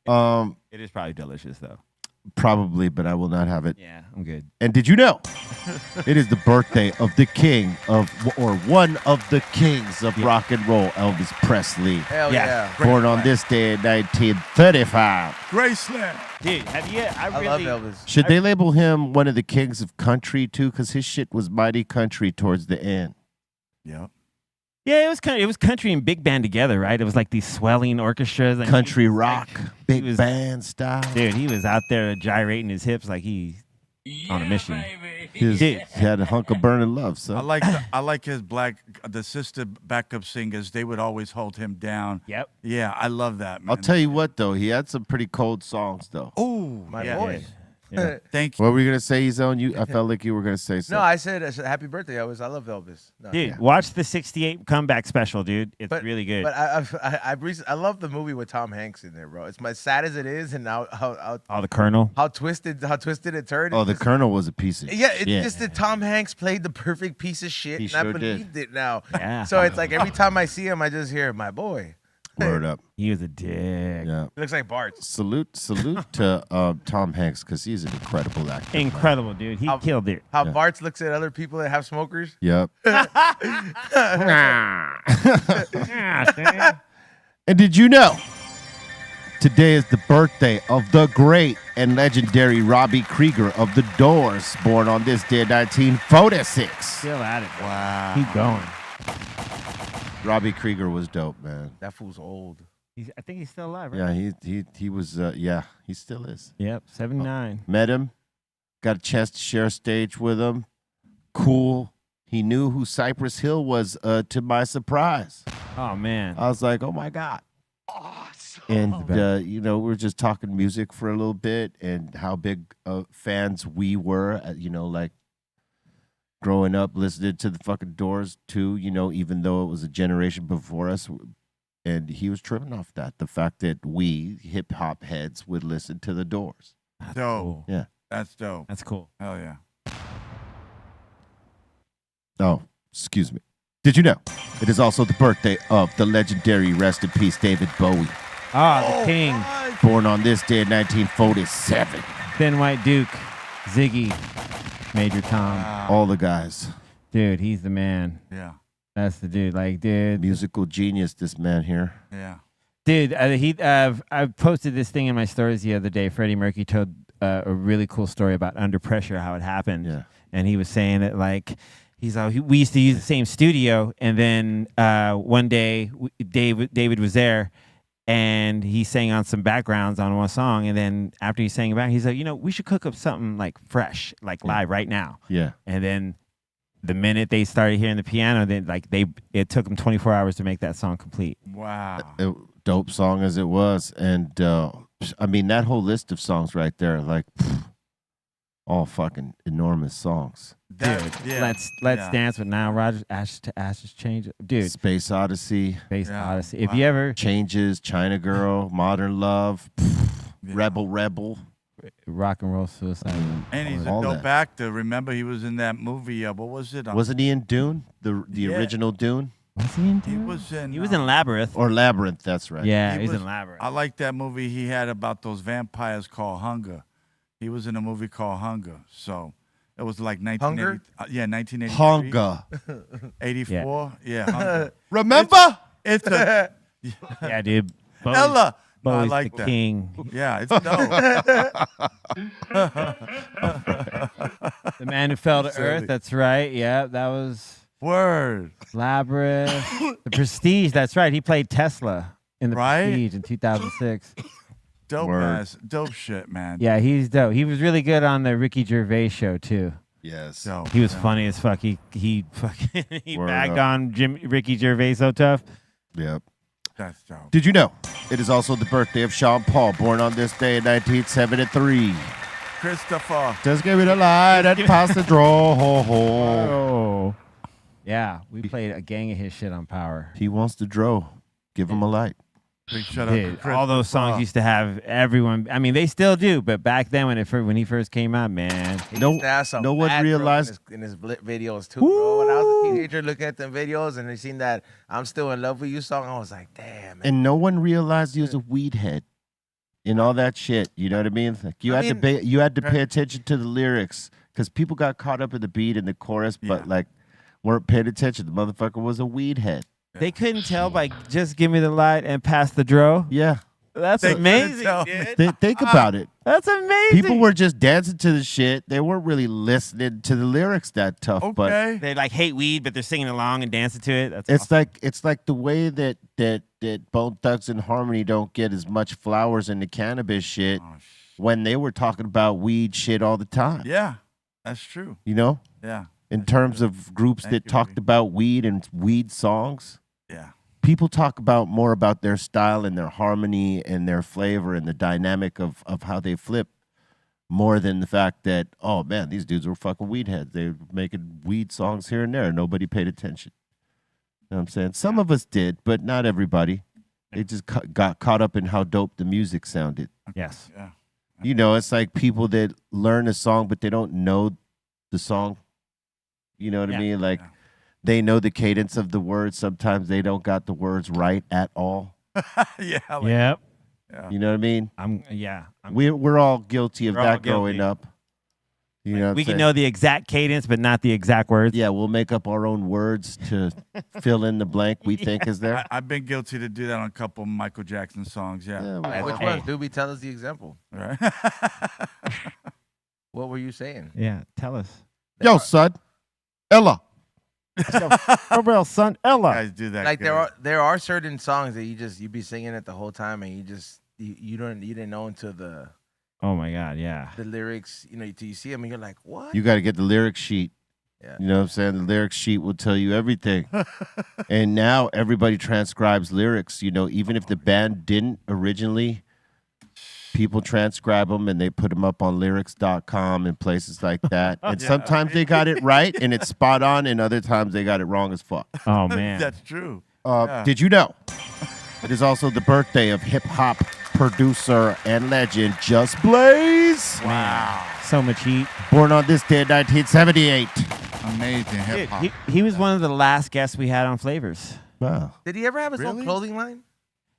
D: it is probably delicious though.
A: Probably, but I will not have it.
D: Yeah, I'm good.
A: And did you know it is the birthday of the king of, or one of the kings of rock and roll, Elvis Presley.
E: Hell
D: Yeah.
E: yeah!
A: Born on this day in 1935.
F: Graceland.
D: Dude, have you?
E: I
D: really,
E: love Elvis.
A: Should they label him one of the kings of country too? Because his shit was mighty country towards the end.
F: Yep.
D: Yeah, it was country and big band together, right? It was like these swelling orchestras. And
A: Country
D: he was
A: rock,
D: like-
A: big
D: he was-
A: band style.
D: Dude, he was out there gyrating his hips like he on a mission.
A: He had a hunk of burning love. So
F: I like his the sister backup singers. They would always hold him down.
D: Yep.
F: Yeah, I love that, man.
A: I'll tell you what though, he had some pretty cold songs though.
F: Oh,
E: My
F: yeah.
E: boy.
D: Yeah.
F: Thank you.
A: What were you gonna say, Ezone? I felt like you were gonna say something.
E: No, I said happy birthday. I love Elvis. No.
D: Dude, watch the '68 comeback special, dude. It's really good.
E: But I love the movie with Tom Hanks in there, bro. It's my sad as it is, and now
D: Oh, the Colonel.
E: how twisted it turned.
A: Oh, the Colonel was a piece of
E: Yeah, it's just that Tom Hanks played the perfect piece of shit,
A: He
E: and I
A: sure
E: believed it now.
D: Yeah.
E: So it's like every time I see him, I just hear my boy.
A: word up.
D: He was a dick.
A: Yeah.
E: He looks like Bart.
A: Salute to Tom Hanks because he's an incredible actor.
D: Incredible, dude. He killed it.
E: How Bart looks at other people that have smokers.
A: Yep.
D: Yeah,
A: And did you know today is the birthday of the great and legendary Robbie Krieger of The Doors, born on this day, 1946.
D: Still at it.
F: Wow.
D: Keep going.
A: Robbie Krieger was dope, man.
E: That fool's old.
D: I think he's still alive, right?
A: Yeah, he was. Yeah, he still is.
D: Yep, 79.
A: Met him, got a chance to share a stage with him. Cool. He knew who Cypress Hill was. To my surprise,
D: Oh man.
A: I was like, oh my god. And we were just talking music for a little bit and how big fans we were. Like growing up listening to the fucking Doors too. Even though it was a generation before us. And he was tripping off that. The fact that we hip hop heads would listen to the Doors.
D: That's
F: Dope.
D: cool.
A: Yeah.
F: That's dope.
D: That's cool.
F: Hell yeah.
A: Oh, excuse me. Did you know it is also the birthday of the legendary, rest in peace, David Bowie,
D: The King.
A: born on this day in 1947.
D: Thin White Duke. Ziggy. Major Tom.
A: All the guys.
D: Dude, he's the man.
F: Yeah.
D: That's the dude. Like, dude.
A: Musical genius, this man here.
F: Yeah.
D: Dude, I posted this thing in my stories the other day. Freddie Mercury told a really cool story about Under Pressure, how it happened.
A: Yeah.
D: And he was saying that, like, we used to use the same studio, and then one day David was there, and he sang on some backgrounds on one song, and then after he sang back, he's like, we should cook up something like fresh, like live right now.
A: Yeah.
D: And then the minute they started hearing the piano, it took them 24 hours to make that song complete.
F: Wow.
A: Dope song as it was. And that whole list of songs right there, like all fucking enormous songs.
F: That, yeah.
D: Let's dance with Nile Rodgers. Ashes to Ashes, change, dude.
A: Space Odyssey.
D: Space
F: Yeah.
D: Odyssey. If
F: Wow.
D: you ever
A: Changes, China Girl, Modern Love,
F: Yeah.
A: Rebel.
D: rock and roll suicide,
F: And he's a
A: all
F: dope
A: that.
F: actor. Remember, he was in that movie. What was it?
A: Wasn't he in Dune? The
F: Yeah.
A: original Dune?
D: was he in?
F: He
D: Dune?
F: was in.
D: He was in Labyrinth.
A: Or Labyrinth, that's right.
D: Yeah,
F: He
D: he's
F: was-
D: in Labyrinth.
F: I like that movie he had about those vampires called Hunger. He was in a movie called Hunger. So it was like 1980.
E: Hunger?
F: Yeah, 1983.
A: Hunger.
F: 84. Yeah. Hunger.
A: Remember?
F: It's a
D: Yeah, dude. Bowie's,
F: Ella. No, I
D: Bowie's
F: like
D: the
F: that.
D: king.
F: Yeah, it's dope.
D: The man who fell to
F: Silly.
D: earth. That's right. Yeah, that was
F: Word.
D: Labyrinth. The Prestige. That's right. He played Tesla in the
F: Right?
D: Prestige in 2006.
F: Dope
A: Word.
F: ass. Dope shit, man.
D: Yeah, he's dope. He was really good on the Ricky Gervais show too.
A: Yes.
F: Dope.
D: He was funny as fuck. He fucking he
A: Word
D: bagged
A: up.
D: on Ricky Gervais so tough.
A: Yep.
F: That's dope.
A: Did you know it is also the birthday of Sean Paul, born on this day in 1973?
F: Christopher.
A: Just give me the light and pass the draw.
D: Oh. Yeah, we played a gang of his shit on Power.
A: He wants to draw. Give him a light.
F: Big shout out to
D: Dude, all those songs
F: Christopher.
D: used to have everyone. I mean, they still do, but back then when he first came out, man,
A: No,
E: Used to have some
A: no one
E: bad girls
A: realized.
E: in his videos too, bro. When I was a teenager looking at them videos and I seen that "I'm Still in Love with You" song, I was like, damn. Man.
A: And no one realized he was a weed head and all that shit. You know what I mean? Like you had to pay attention to the lyrics because people got caught up in the beat and the chorus, but
F: Yeah.
A: like weren't paying attention. The motherfucker was a weed head.
D: they couldn't tell by just give me the light and pass the dro.
A: Yeah.
D: That's
F: They couldn't
D: amazing,
F: tell.
D: dude.
A: Think about it.
D: That's amazing.
A: People were just dancing to the shit. They weren't really listening to the lyrics that tough. But
F: Okay.
D: they like hate weed, but they're singing along and dancing to it. That's awesome.
A: it's like the way that Bone Thugs and Harmony don't get as much flowers in the cannabis shit
F: Oh,
A: when they were talking about weed shit all the time.
F: Yeah, that's true.
A: You know,
F: Yeah,
A: in terms of groups
F: Thank
A: that
F: you,
A: talked
F: Lee.
A: about weed and weed songs,
F: yeah.
A: people talk about more about their style and their harmony and their flavor and the dynamic of how they flip more than the fact that, oh man, these dudes were fucking weed heads. They were making weed songs here and there. Nobody paid attention. You know what I'm saying? Some of us did, but not everybody. They just got caught up in how dope the music sounded.
D: Yes.
F: Yeah.
A: You know, it's like people that learn a song, but they don't know the song. You know what I mean? Like, they know the cadence of the words. Sometimes they don't got the words right at all.
F: Yeah.
D: Yep.
F: Yeah.
A: You know what I mean? We're all guilty of that growing up. You know,
D: we can know the exact cadence, but not the exact words.
A: Yeah, we'll make up our own words to fill in the blank we think is there.
F: I've been guilty to do that on a couple of Michael Jackson songs. Yeah.
E: Which one? Doobie, tell us the example.
F: Right.
E: What were you saying?
D: Yeah, tell us.
A: Yo, son, Ella.
D: For real, son, Ella.
F: Guys do that.
E: Like there are certain songs that you be singing it the whole time, and you didn't know until the.
D: Oh my God, yeah.
E: The lyrics, you know, until you see them, and you're like, what?
A: You got to get the lyric sheet.
E: Yeah.
A: You know what I'm saying? The lyric sheet will tell you everything. And now everybody transcribes lyrics. You know, even if the band didn't originally, people transcribe them and they put them up on lyrics.com and places like that. And sometimes they got it right and it's spot on, and other times they got it wrong as fuck.
D: Oh, man.
F: That's true.
A: Did you know? It is also the birthday of hip-hop producer and legend Just Blaze.
D: Wow. So much heat.
A: Born on this day in 1978.
F: Amazing hip-hop.
D: He was one of the last guests we had on Flavors.
A: Wow.
E: Did he ever have his own clothing line?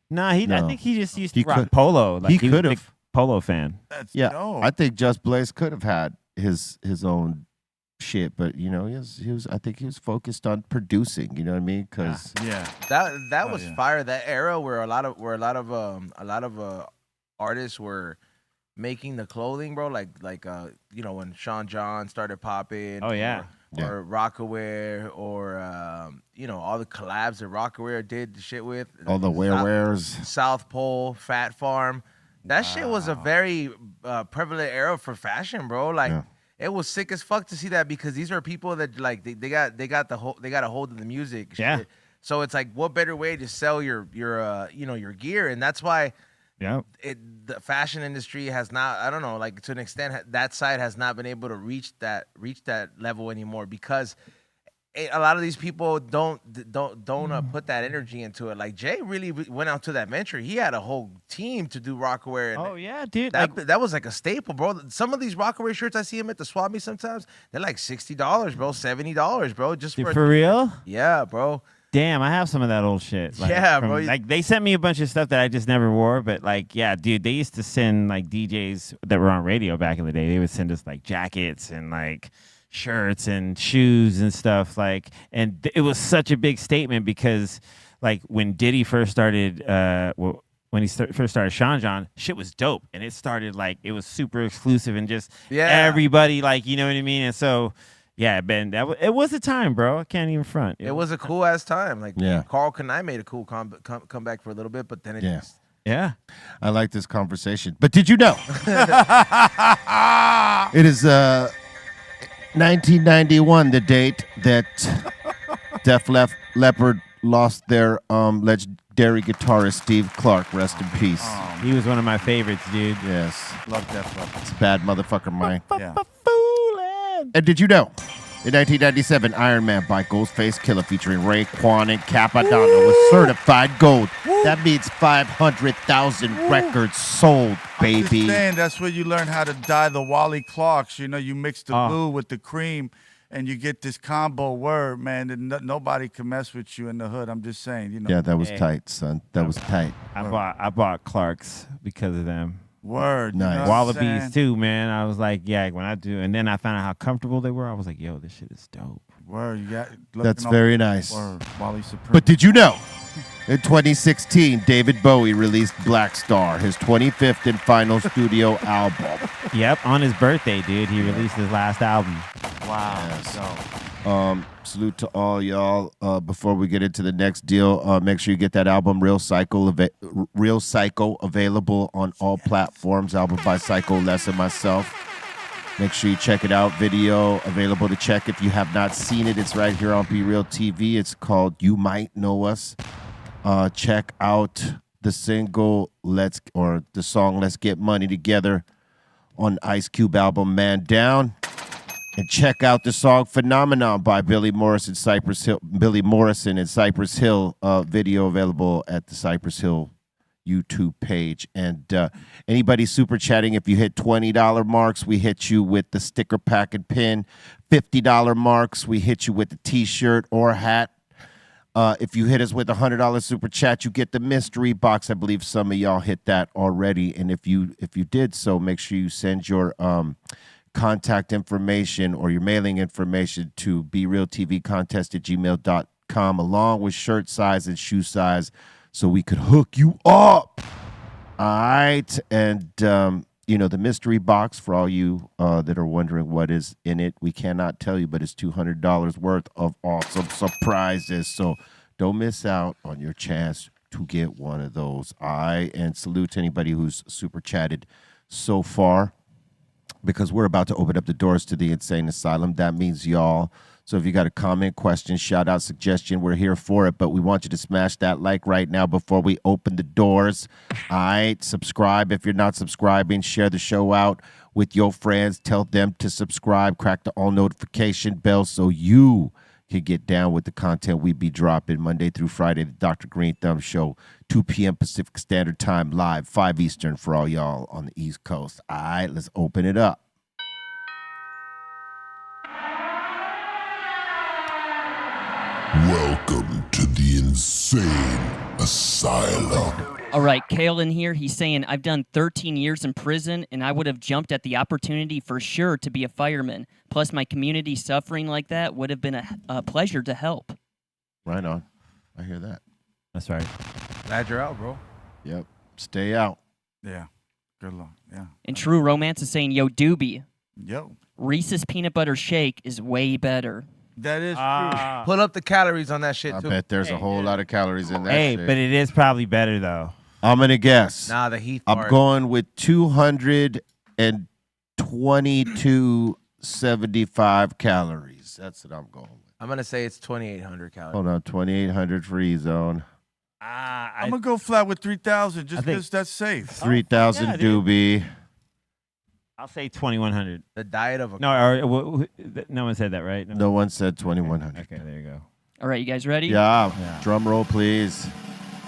D: Nah, I think he just used to
A: He
D: rock
A: could-
D: polo. Like,
A: he
D: was a
A: could
D: big
A: have.
D: polo fan.
F: That's
A: Yeah,
F: dope.
A: I think Just Blaze could have had his own shit, but you know, he was. I think he was focused on producing. You know what I mean? Because
E: That was fire. That era where a lot of artists were making the clothing, bro. Like you know, when Sean John started popping.
D: Oh yeah.
E: Or Rockaware, or you know, all the collabs that Rockaware did the shit with.
A: all the wears.
E: South Pole, Fat Farm. That shit was a very prevalent era for fashion, bro. Like it was sick as fuck to see that, because these are people that like they got a hold of the music.
D: Yeah.
E: Shit. So it's like, what better way to sell your gear? And that's why the fashion industry has not, I don't know, like to an extent, that side has not been able to reach that level anymore, because a lot of these people don't put that energy into it. Like Jay really went out to that venture. He had a whole team to do Rockaware. And
D: oh yeah, dude.
E: that was like a staple, bro. Some of these Rockaware shirts I see him at the swap meet sometimes, they're like $60, bro, $70, bro, just
D: for real.
E: Yeah, bro.
D: Damn, I have some of that old shit. Like,
E: yeah, bro.
D: Like they sent me a bunch of stuff that I just never wore, but like, yeah, dude, they used to send like DJs that were on radio back in the day. They would send us like jackets and like shirts and shoes and stuff. Like, and it was such a big statement, because like when Diddy first started, when he first started Sean John, shit was dope, and it started like it was super exclusive and just everybody, like, you know what I mean. And so. Yeah, Ben, it was a time, bro. I can't even front.
E: It was a cool ass time. Like Carl Kanai made a cool comeback for a little bit, but then it just
A: I like this conversation. But did you know? It is 1991, the date that Def Leppard lost their legendary guitarist Steve Clark. Rest in peace.
D: He was one of my favorites, dude.
A: Yes,
F: love Def Leppard.
A: It's a bad motherfucker, mine.
F: Yeah.
A: And did you know, in 1997, Iron Man by Ghostface Killer featuring Raekwon and Capadonna was certified gold. That means 500,000 records sold, baby.
F: I'm just saying, that's where you learn how to dye the Wally clocks. You know, you mix the blue with the cream, and you get this combo word, man. And nobody can mess with you in the hood. I'm just saying, you know.
A: Yeah, that was tight, son. That was tight.
D: I bought Clark's because of them.
F: Word.
A: Nice.
D: Wallabies too, man. I was like, yeah, when I do, and then I found out how comfortable they were. I was like, yo, this shit is dope.
F: Word. You got.
A: That's very nice.
F: Word. Wally Supreme.
A: But did you know? In 2016, David Bowie released Black Star, his 25th and final studio album.
D: Yep, on his birthday, dude, he released his last album.
F: Wow.
A: Yes. Salute to all y'all. Before we get into the next deal, make sure you get that album, Real Psycho, available on all platforms. Album by Psycho, Les, and myself. Make sure you check it out. Video available to check if you have not seen it. It's right here on BREALTV. It's called You Might Know Us. Check out the single the song Let's Get Money Together on the Ice Cube album Man Down. And check out the song Phenomenon by Billy Morrison, Cypress Hill. Billy Morrison and Cypress Hill video available at the Cypress Hill YouTube page. And anybody super chatting, if you hit $20 marks, we hit you with the sticker pack and pin. $50 marks, we hit you with the t-shirt or hat. If you hit us with $100 super chat, you get the mystery box. I believe some of y'all hit that already. And if you did so, make sure you send your contact information or your mailing information to BREALTVcontest@gmail.com along with shirt size and shoe size so we could hook you up. All right. And, the mystery box, for all you that are wondering what is in it, we cannot tell you, but it's $200 worth of awesome surprises. So don't miss out on your chance to get one of those. And salute to anybody who's super chatted so far, because we're about to open up the doors to the insane asylum. That means y'all. So if you got a comment, question, shout out, suggestion, we're here for it. But we want you to smash that like right now before we open the doors. All right. Subscribe if you're not subscribing. Share the show out with your friends. Tell them to subscribe. Crack the all notification bell so you can get down with the content we be dropping Monday through Friday. The Dr. Greenthumb Show, 2 p.m. Pacific Standard Time, live, 5 Eastern for all y'all on the East Coast. All right, let's open it up.
H: Welcome to the insane asylum.
G: All right, Kale in here, he's saying, I've done 13 years in prison, and I would have jumped at the opportunity for sure to be a fireman. Plus, my community suffering like that would have been a pleasure to help.
A: Right on. I hear that.
D: That's right.
E: Glad you're out, bro.
A: Yep. Stay out.
F: Yeah. Good luck. Yeah.
G: And True Romance is saying, yo, Doobie,
F: Yo.
G: Reese's Peanut Butter Shake is way better.
F: That is true.
E: Put up the calories on that shit,
A: I
E: too.
A: bet there's a whole lot of calories in that
D: Hey,
A: shit.
D: but it is probably better, though.
A: I'm going to guess.
E: Nah, the Heath
A: I'm
E: part.
A: going with 222.75 calories. That's what I'm going with.
E: I'm going to say it's 2,800 calories.
A: Hold on, 2,800 free zone.
F: I'm going to go flat with 3,000 just because that's safe.
A: 3,000
D: yeah, dude.
A: doobie.
D: I'll say 2,100.
E: The diet of a...
D: No, no one said that, right?
A: No one said 2,100.
D: Okay, there you go.
G: All right, you guys ready?
A: Yeah. Drum roll, please.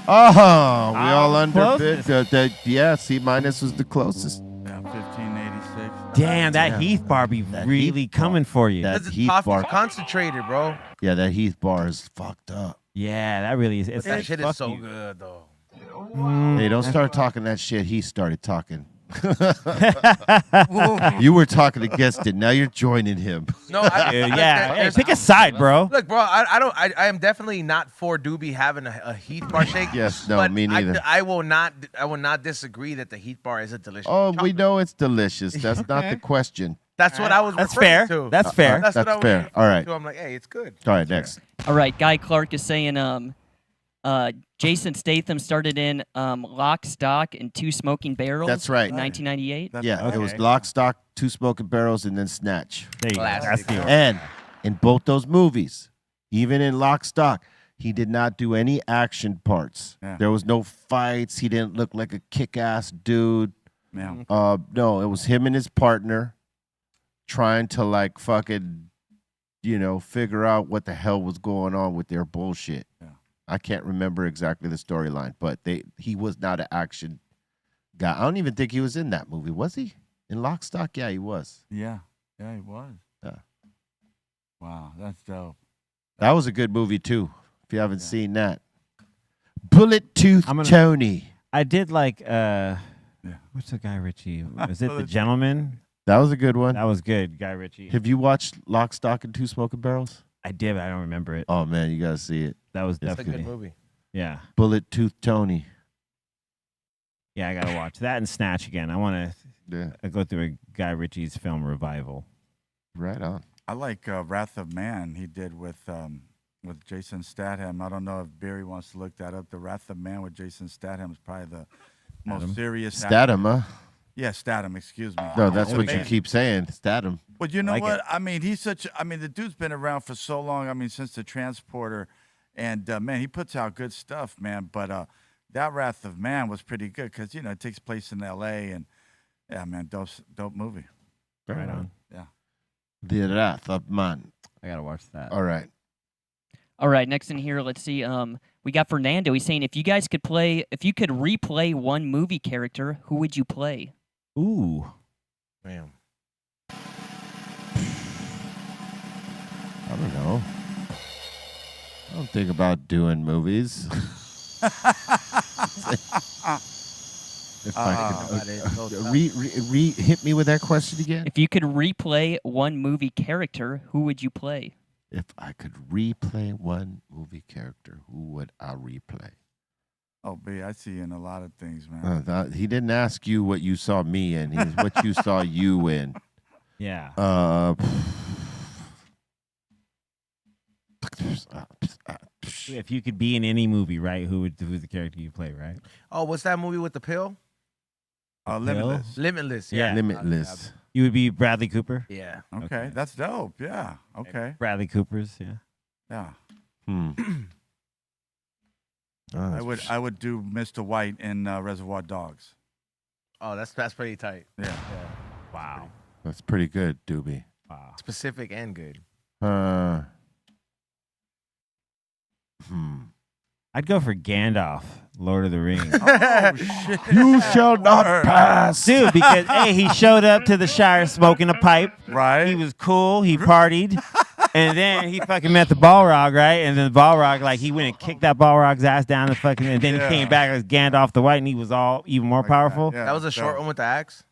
A: Oh, we all under
D: closest.
A: Yeah, C minus was the closest.
F: Yeah, 1586.
D: Damn, that Heath bar be really coming for you.
A: That
E: Because
A: Heath
E: coffee's
A: bar.
E: concentrated, bro.
A: Yeah, that Heath bar is fucked up.
D: Yeah, that really is. It's
E: That
D: like,
E: shit is
D: fuck
E: so
D: you.
E: good, though.
A: Hey, don't start talking that shit. He started talking. You were talking against it. Now you're joining him.
E: No,
D: Yeah, hey, pick a side, bro.
E: Look, bro, I am definitely not for Doobie having a Heath bar shake.
A: Yes, no,
E: but
A: me neither.
E: I will not disagree that the Heath bar is a delicious.
A: Oh, we
E: chocolate.
A: know it's delicious. That's not the question.
E: That's what I was.
D: That's
E: referring
D: fair.
E: To.
D: That's fair.
E: That's what I
A: That's
E: was
A: fair.
E: referring
A: All right.
E: to. I'm like, hey, it's good.
A: All right, next.
G: All right, Guy Clark is saying, Jason Statham started in Lock, Stock, and Two Smoking Barrels.
A: That's right.
G: In 1998.
A: Yeah, it was Lock, Stock, Two Smoking Barrels, and then Snatch.
D: There you go.
E: Classic.
D: That's the order.
A: And in both those movies, even in Lock, Stock, he did not do any action parts.
F: Yeah.
A: There was no fights. He didn't look like a kick-ass dude.
F: Yeah.
A: No, it was him and his partner trying to like fucking, figure out what the hell was going on with their bullshit.
F: Yeah.
A: I can't remember exactly the storyline, but he was not an action guy. I don't even think he was in that movie. Was he? In Lock, Stock? Yeah, he was.
F: Yeah. Yeah, he was.
A: Yeah.
F: Wow, that's dope.
A: That was a good movie too. If you haven't seen that. Bullet Tooth Tony.
D: I did like, what's the Guy Ritchie? Was it The Gentleman?
A: That was a good one.
D: That was good, Guy Ritchie.
A: Have you watched Lock, Stock, and Two Smoking Barrels?
D: I did, but I don't remember it.
A: Oh man, you gotta see it.
D: That was
E: It's a
D: definitely
E: good movie.
D: Yeah.
A: Bullet Tooth Tony.
D: Yeah, I gotta watch that and Snatch again. I want
A: Yeah,
D: to go through a Guy Ritchie's film revival.
A: right on.
F: I like Wrath of Man he did with Jason Statham. I don't know if Barry wants to look that up. The Wrath of Man with Jason Statham is probably the most serious.
A: Statham, huh?
F: Yeah, Statham. Excuse me.
A: No, that's what you keep saying. Statham.
F: But you know
D: Like
F: what?
D: it.
F: I mean, the dude's been around for so long. I mean, since the Transporter, and man, he puts out good stuff, man. But that Wrath of Man was pretty good because it takes place in L.A. Yeah, man, dope movie.
D: Right on.
F: Yeah.
A: The Wrath of Man.
D: I gotta watch that.
A: All right.
G: All right, next in here, let's see. We got Fernando. He's saying if you could replay one movie character, who would you play?
D: Ooh.
E: Damn.
A: I don't know. I don't think about doing movies. If I could hit me with that question again.
G: If you could replay one movie character, who would you play?
A: If I could replay one movie character, who would I replay?
F: Oh, B, I see you in a lot of things, man.
A: He didn't ask you what you saw me in. He's what you saw you in.
D: Yeah. If you could be in any movie, right? Who's the character you play, right?
E: Oh, what's that movie with the pill?
F: Limitless.
E: Limitless.
D: Yeah.
A: Limitless.
D: You would be Bradley Cooper.
E: Yeah.
F: Okay, that's dope. Yeah. Okay.
D: Bradley Cooper's. Yeah.
F: Yeah. I would do Mr. White in Reservoir Dogs.
E: Oh, that's pretty tight.
F: Yeah.
D: Wow.
A: That's pretty good, Doobie.
D: Wow.
E: Specific and good.
D: I'd go for Gandalf, Lord of the Rings.
F: Oh shit!
A: You shall not pass,
D: Dude, because hey, he showed up to the Shire smoking a pipe.
F: Right.
D: He was cool. He partied. And then he fucking met the Balrog, right? And then the Balrog, like, he went and kicked that Balrog's ass down the fucking, and then he came back as Gandalf the White, and he was all even more powerful.
F: Yeah,
E: that was a short one with the axe?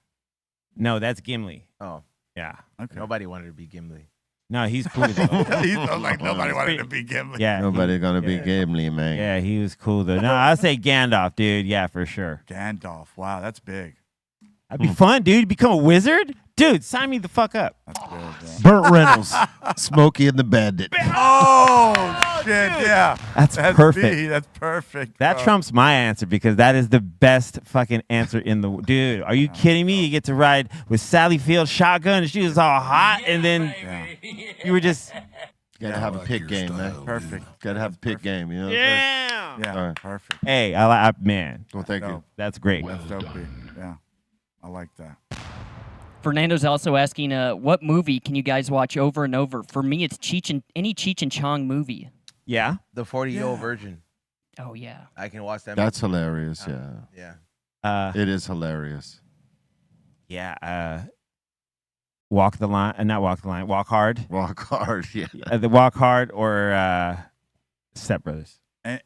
D: No, that's Gimli.
E: Oh.
D: Yeah.
F: Okay.
E: Nobody wanted to be Gimli.
D: No, he's cool though.
F: He felt like nobody wanted to be Gimli.
D: Yeah.
A: Nobody's gonna be Gimli, man.
D: Yeah, he was cool though. No, I'd say Gandalf, dude. Yeah, for sure.
F: Gandalf. Wow, that's big.
D: That'd be fun, dude. Become a wizard? Dude, sign me the fuck up.
F: That's big, bro.
A: Burt Reynolds, Smokey and the Bandit.
F: Oh shit! Yeah.
D: That's perfect.
F: B. That's perfect.
D: That
F: bro.
D: trumps my answer because that is the best fucking answer in the dude. Are you kidding me? You get to ride with Sally Field shotgun and she was all hot, and then you were just
A: Gotta have a pick game, man.
F: Perfect.
A: Gotta have a pick game, you know.
D: yeah.
F: Yeah.
A: All right.
F: Perfect.
D: Hey, man,
A: Well, thank you.
F: Dope.
D: that's great.
F: That's dope. B. Yeah. I like that.
G: Fernando's also asking, what movie can you guys watch over and over? For me, it's any Cheech and Chong movie.
D: Yeah.
E: The 40-year-old virgin.
G: Oh yeah.
E: I can watch that.
A: That's hilarious. Yeah.
E: Yeah.
A: It is hilarious.
D: Yeah. Walk the line, not walk the line. Walk hard.
A: Walk hard. Yeah.
D: The Walk Hard or Step Brothers.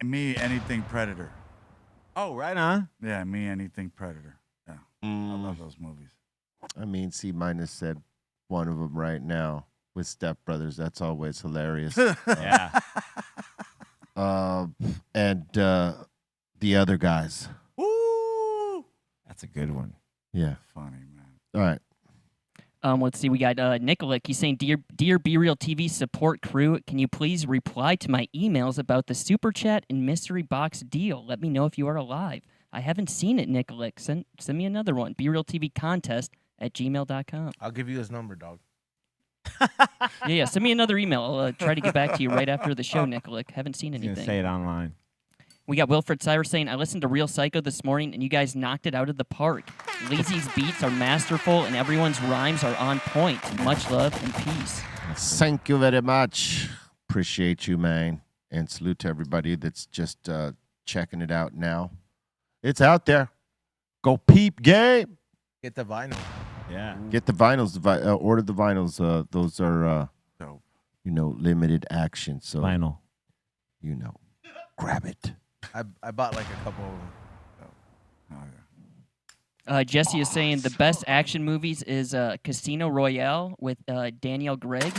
F: Me, anything Predator.
D: Oh, right on.
F: Yeah, me, anything Predator. Yeah. I love those movies.
A: I mean, C- said one of them right now with Step Brothers. That's always hilarious.
D: Yeah.
A: And the other guys.
F: Woo!
D: That's a good one.
A: Yeah.
F: Funny, man.
A: All right.
G: Let's see. We got Nicolak. He's saying, Dear BREALTV support crew, can you please reply to my emails about the Super Chat and Mystery Box deal? Let me know if you are alive. I haven't seen it, Nicolak. Send me another one. BRealTVcontest@gmail.com.
E: I'll give you his number, dog.
G: Yeah. Send me another email. I'll try to get back to you right after the show, Nicolak. Haven't seen
D: He's gonna
G: anything.
D: say it online.
G: We got Wilfred Cyrus saying, I listened to Real Psycho this morning, and you guys knocked it out of the park. Lazy's beats are masterful, and everyone's rhymes are on point. Much love and peace.
A: Thank you very much. Appreciate you, man. And salute to everybody that's just checking it out now. It's out there. Go peep game.
E: Get the vinyl.
D: Yeah.
A: Get the vinyls. Order the vinyls. Those are,
F: Dope.
A: limited action. So,
D: Vinyl.
A: grab it.
E: I bought like a couple of them.
F: Oh, yeah.
G: Jesse is saying the best action movies is Casino Royale with Daniel Craig.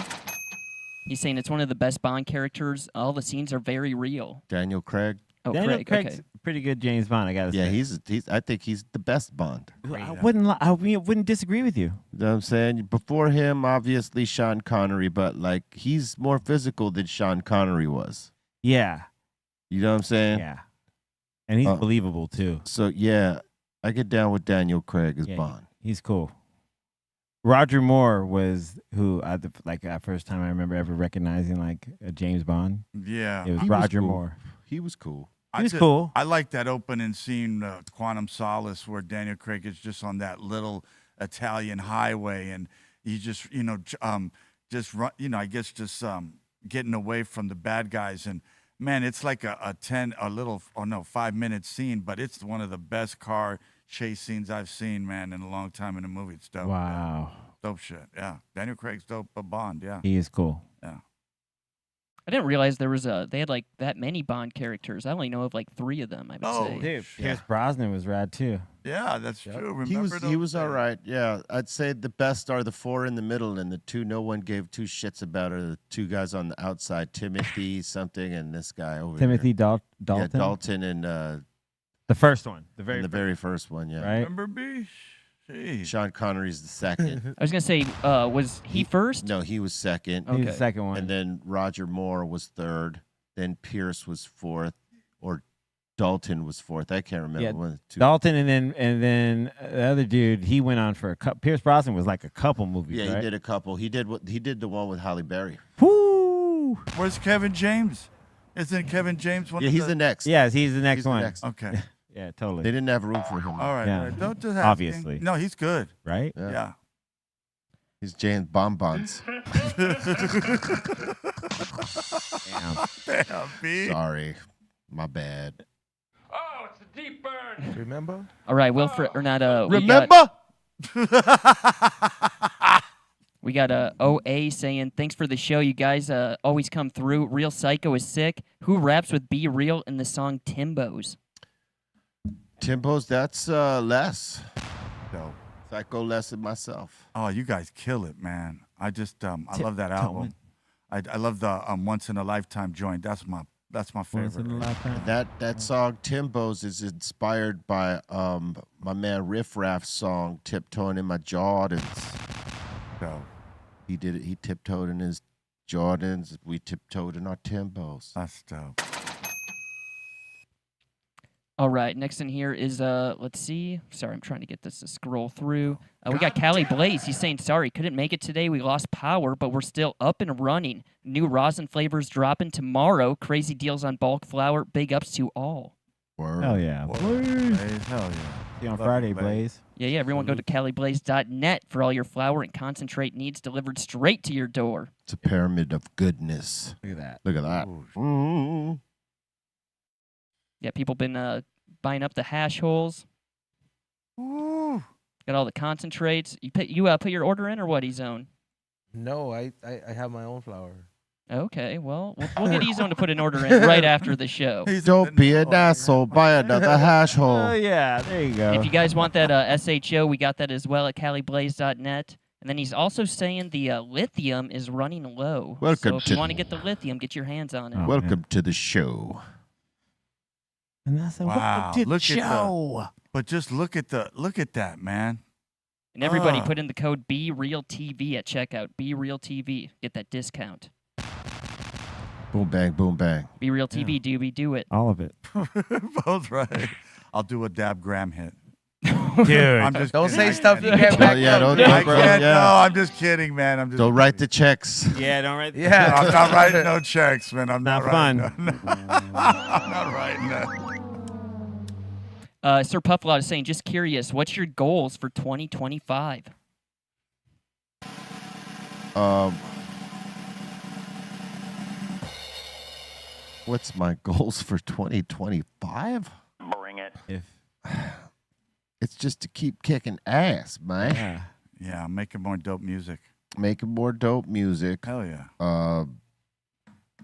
G: He's saying it's one of the best Bond characters. All the scenes are very real.
A: Daniel Craig.
G: Oh,
D: Daniel
G: Craig.
D: Craig's
G: Okay.
D: pretty good James Bond, I gotta
A: Yeah,
D: say.
A: he's. I think he's the best Bond.
D: I wouldn't disagree with you.
A: You know what I'm saying? Before him, obviously Sean Connery, but like he's more physical than Sean Connery was.
D: Yeah.
A: You know what I'm saying?
D: Yeah. And he's believable too.
A: So yeah, I get down with Daniel Craig as
D: Yeah,
A: Bond.
D: He's cool. Roger Moore was who that first time I remember ever recognizing like a James Bond.
F: Yeah.
D: It was
A: He was
D: Roger
A: cool.
D: Moore.
A: He was cool.
D: He was cool.
F: I like that opening scene, Quantum Solace, where Daniel Craig is just on that little Italian highway, and you just just run, I guess just getting away from the bad guys. And man, it's like a 5-minute scene, but it's one of the best car chase scenes I've seen, man, in a long time in a movie. It's dope.
D: Wow.
F: Yeah. Dope shit. Yeah. Daniel Craig's dope, but Bond. Yeah.
D: He is cool.
F: Yeah.
G: I didn't realize they had like that many Bond characters. I only know of like 3 of them, I would say.
D: Dude, Pierce Brosnan was rad too.
F: Yeah, that's true.
A: He was
F: those
A: all
F: days?
A: right. Yeah, I'd say the best are the 4 in the middle, and the 2 no one gave 2 shits about are the 2 guys on the outside, Timothy something, and this guy over
D: Timothy
A: here.
D: Dalton.
A: Yeah, Dalton and
D: the first one, the
A: very first one. Yeah,
D: right.
F: Remember B? Jeez.
A: Sean Connery's the second.
G: I was gonna say, was he first?
A: No, he was second.
D: He was the
G: Okay.
D: second one.
A: And then Roger Moore was third. Then Pierce was fourth, or Dalton was fourth. I can't remember.
D: Yeah,
A: One of the 2.
D: Dalton, and then the other dude, he went on for a couple. Pierce Brosnan was like a couple movies.
A: Yeah,
D: right?
A: he did a couple. He did the one with Halle Berry.
D: Woo!
F: Where's Kevin James? Isn't Kevin James one
A: Yeah,
F: of
A: he's the next.
D: Yes, he's the next
A: He's the
D: one.
A: next.
F: Okay.
D: Yeah, totally.
A: They didn't have room for him.
F: All right.
D: Yeah.
F: All right. Don't just ask
D: Obviously.
F: No, he's good.
D: Right?
F: Yeah.
A: He's James Bonbons.
D: Damn.
F: Damn, B.
A: Sorry, my bad.
I: Oh, it's a deep burn.
E: Remember?
G: All right, Wilfred, or not?
A: Remember?
G: We got OA saying, thanks for the show. You guys always come through. Real Psycho is sick. Who raps with Be Real in the song Timbos?
A: Timbos, that's Les.
F: Dope.
A: Psycho Les and myself.
F: Oh, you guys kill it, man. I just I love that album. I love the Once in a Lifetime joint. That's my favorite.
A: That song Timbos is inspired by my man Riff Raff's song Tiptoeing in My Jordans.
F: Dope.
A: He did it. He tiptoed in his Jordans. We tiptoed in our Timbos.
F: That's dope.
G: All right, next in here is, let's see. Sorry, I'm trying to get this to scroll through. We got Callie Blaze. He's saying, sorry, couldn't make it today. We lost power, but we're still up and running. New rosin flavors dropping tomorrow. Crazy deals on bulk flour. Big ups to all.
A: Word.
D: Hell yeah.
F: Blaze. Hell yeah.
D: See you on
F: Love
D: Friday,
F: you,
D: Blaze.
G: Yeah, everyone go to CallieBlaze.net for all your flour and concentrate needs delivered straight to your door.
A: It's a pyramid of goodness.
D: Look at that.
A: Look at that.
F: Ooh.
A: Mm.
G: Yeah, people been buying up the hash holes.
F: Ooh.
G: Got all the concentrates. You put your order in or what, E-Zone?
E: No, I have my own flour.
G: Okay, well, we'll get E-Zone to put an order in right after the show.
A: Don't be an asshole. Buy another hash hole.
D: Oh, yeah. There you go.
G: If you guys want that SHO, we got that as well at CallieBlaze.net. And then he's also saying the lithium is running low.
A: Welcome
G: so if you want to get the lithium, get your hands on it.
D: Oh.
A: Welcome to the show.
D: And I said,
F: Wow.
D: welcome to the
F: Look
D: show.
F: But just look at that, man.
G: And everybody
F: Ah.
G: put in the code BREALTV at checkout. BREALTV. Get that discount.
A: Boom, bang, boom, bang.
G: BREALTV, do it.
D: All of it.
F: Both right. I'll do a Dab Graham hit.
D: Dude.
F: I'm just
E: Don't
F: kidding.
E: say stuff you
F: I
E: can't
A: Oh,
E: back
A: yeah,
E: up.
A: don't-
E: dude.
F: can't.
A: bro, yeah.
F: No, I'm just kidding, man. I'm just
A: Don't write the checks.
D: Yeah, don't write.
E: Yeah.
F: I'm not writing no checks, man. I'm
D: Not
F: not
D: fun.
F: writing I'm not writing that.
G: Sir Puffalot is saying, just curious, what's your goals for 2025?
A: What's my goals for 2025?
I: Bring it.
D: If,
A: It's just to keep kicking ass, man.
D: yeah.
F: Yeah, I'm making more dope music.
A: Making more dope music.
F: Hell yeah.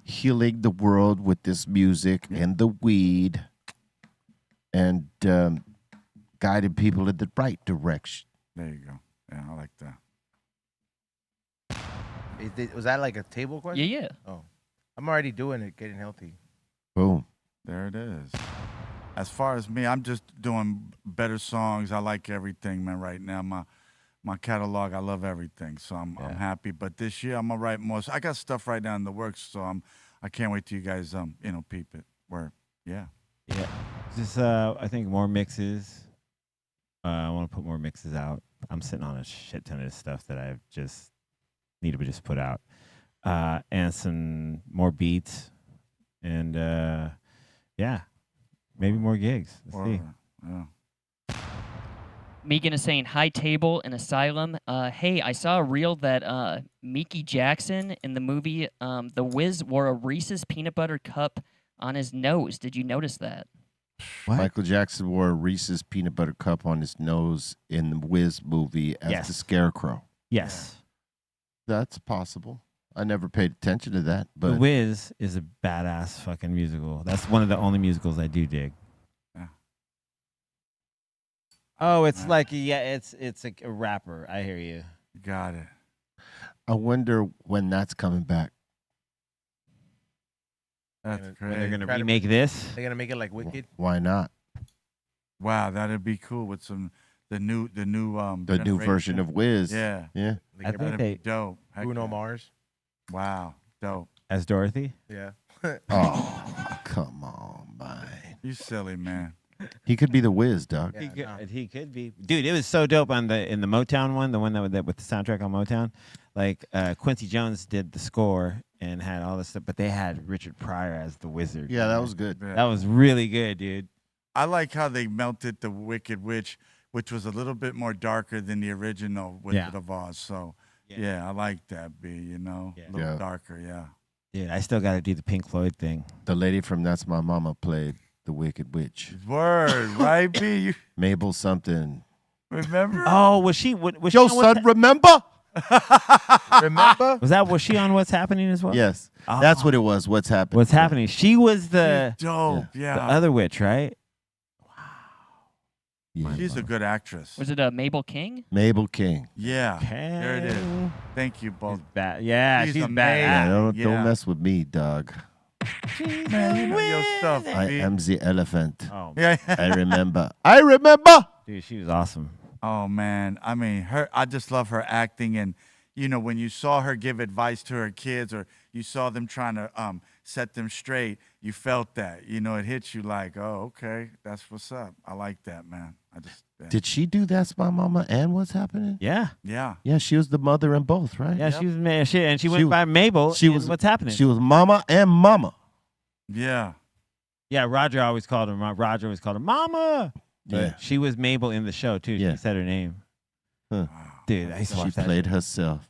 A: Healing the world with this music and the weed. And guiding people in the right direction.
F: There you go. Yeah, I like that.
E: Was that like a table question?
G: Yeah.
E: Oh, I'm already doing it, getting healthy.
A: Boom.
F: There it is. As far as me, I'm just doing better songs. I like everything, man, right now. My catalog, I love everything. So I'm happy. But this year I'm gonna write more. So I got stuff right now in the works, so I can't wait till you guys peep it. Yeah.
D: Just I think more mixes. I want to put more mixes out. I'm sitting on a shit ton of stuff that I've just need to just put out, and some more beats, and maybe more gigs. Let's see.
F: Yeah.
G: Megan is saying, hi, Table and Asylum. Hey, I saw a reel that Mickey Jackson in the movie The Wiz wore a Reese's peanut butter cup on his nose. Did you notice that?
D: What?
A: Michael Jackson wore a Reese's peanut butter cup on his nose in the Wiz movie as the Scarecrow.
D: Yes.
A: That's possible. I never paid attention to that. But
D: The Wiz is a badass fucking musical. That's one of the only musicals I do dig.
F: Yeah.
D: Oh, it's like it's a rapper. I hear you.
F: Got it.
A: I wonder when that's coming back.
F: That's
D: When
F: great.
D: they're gonna remake this.
E: They're gonna make it like Wicked.
A: Why not?
F: Wow, that'd be cool with the new
A: version of Wiz.
F: Yeah.
A: Yeah.
D: I think
F: That'd
D: they
F: be dope. Heck
E: Bruno
F: yeah.
E: Mars.
F: Wow, dope.
D: as Dorothy.
E: Yeah.
A: Oh, come on, man.
F: You silly man.
A: He could be the Wiz, dog.
D: He could be, dude. It was so dope in the Motown one, the one that with the soundtrack on Motown. Like Quincy Jones did the score and had all this stuff, but they had Richard Pryor as the wizard.
A: Yeah, that was good.
F: Yeah.
D: That was really good, dude.
F: I like how they melted the Wicked Witch, which was a little bit more darker than the original Wizard of Oz. So, yeah, I like that, B, you know?
D: Yeah.
F: A little darker, yeah.
D: Dude, I still got to do the Pink Floyd thing.
A: The lady from That's My Mama played the Wicked Witch.
F: Word, right, B? You
A: Mabel something.
F: remember?
D: Oh, was she? Was
A: Yo,
D: she on
A: son, remember?
E: Remember?
D: Was she on What's Happening as well?
A: Yes.
D: Oh.
A: That's what it was. What's happening?
D: What's Happening? She was the
F: Dope, yeah.
D: other witch, right?
A: Yeah.
F: She's a good actress.
G: Was it Mabel King?
A: Mabel King.
F: Yeah, there it is. Thank you both.
D: Yeah, she's
F: amazing.
D: bad.
A: Yeah, don't
F: Yeah.
A: mess with me, dog.
F: Man, you know your stuff,
A: I
F: B.
A: am the elephant.
D: Oh,
F: Yeah.
A: I remember. I remember.
D: dude, she was awesome.
F: Oh man, I mean, I just love her acting, and you know, when you saw her give advice to her kids, or you saw them trying to set them straight, you felt that. You know, it hits you like, oh, okay, that's what's up. I like that, man.
A: Did she do That's My Mama and What's Happening?
D: Yeah,
F: Yeah.
A: Yeah, she was the mother in both, right?
D: yeah, she was man. And she went
A: She was-
D: by Mabel.
A: she
D: in
A: was-
D: What's Happening?
A: She was Mama and Mama.
F: Yeah.
D: Yeah, Roger always called her. Roger always called her Mama. But
A: Yeah.
D: she was Mabel in the show too.
A: Yeah.
D: She said her name.
A: Huh.
D: Dude, I used to
A: She
D: watch that.
A: played herself.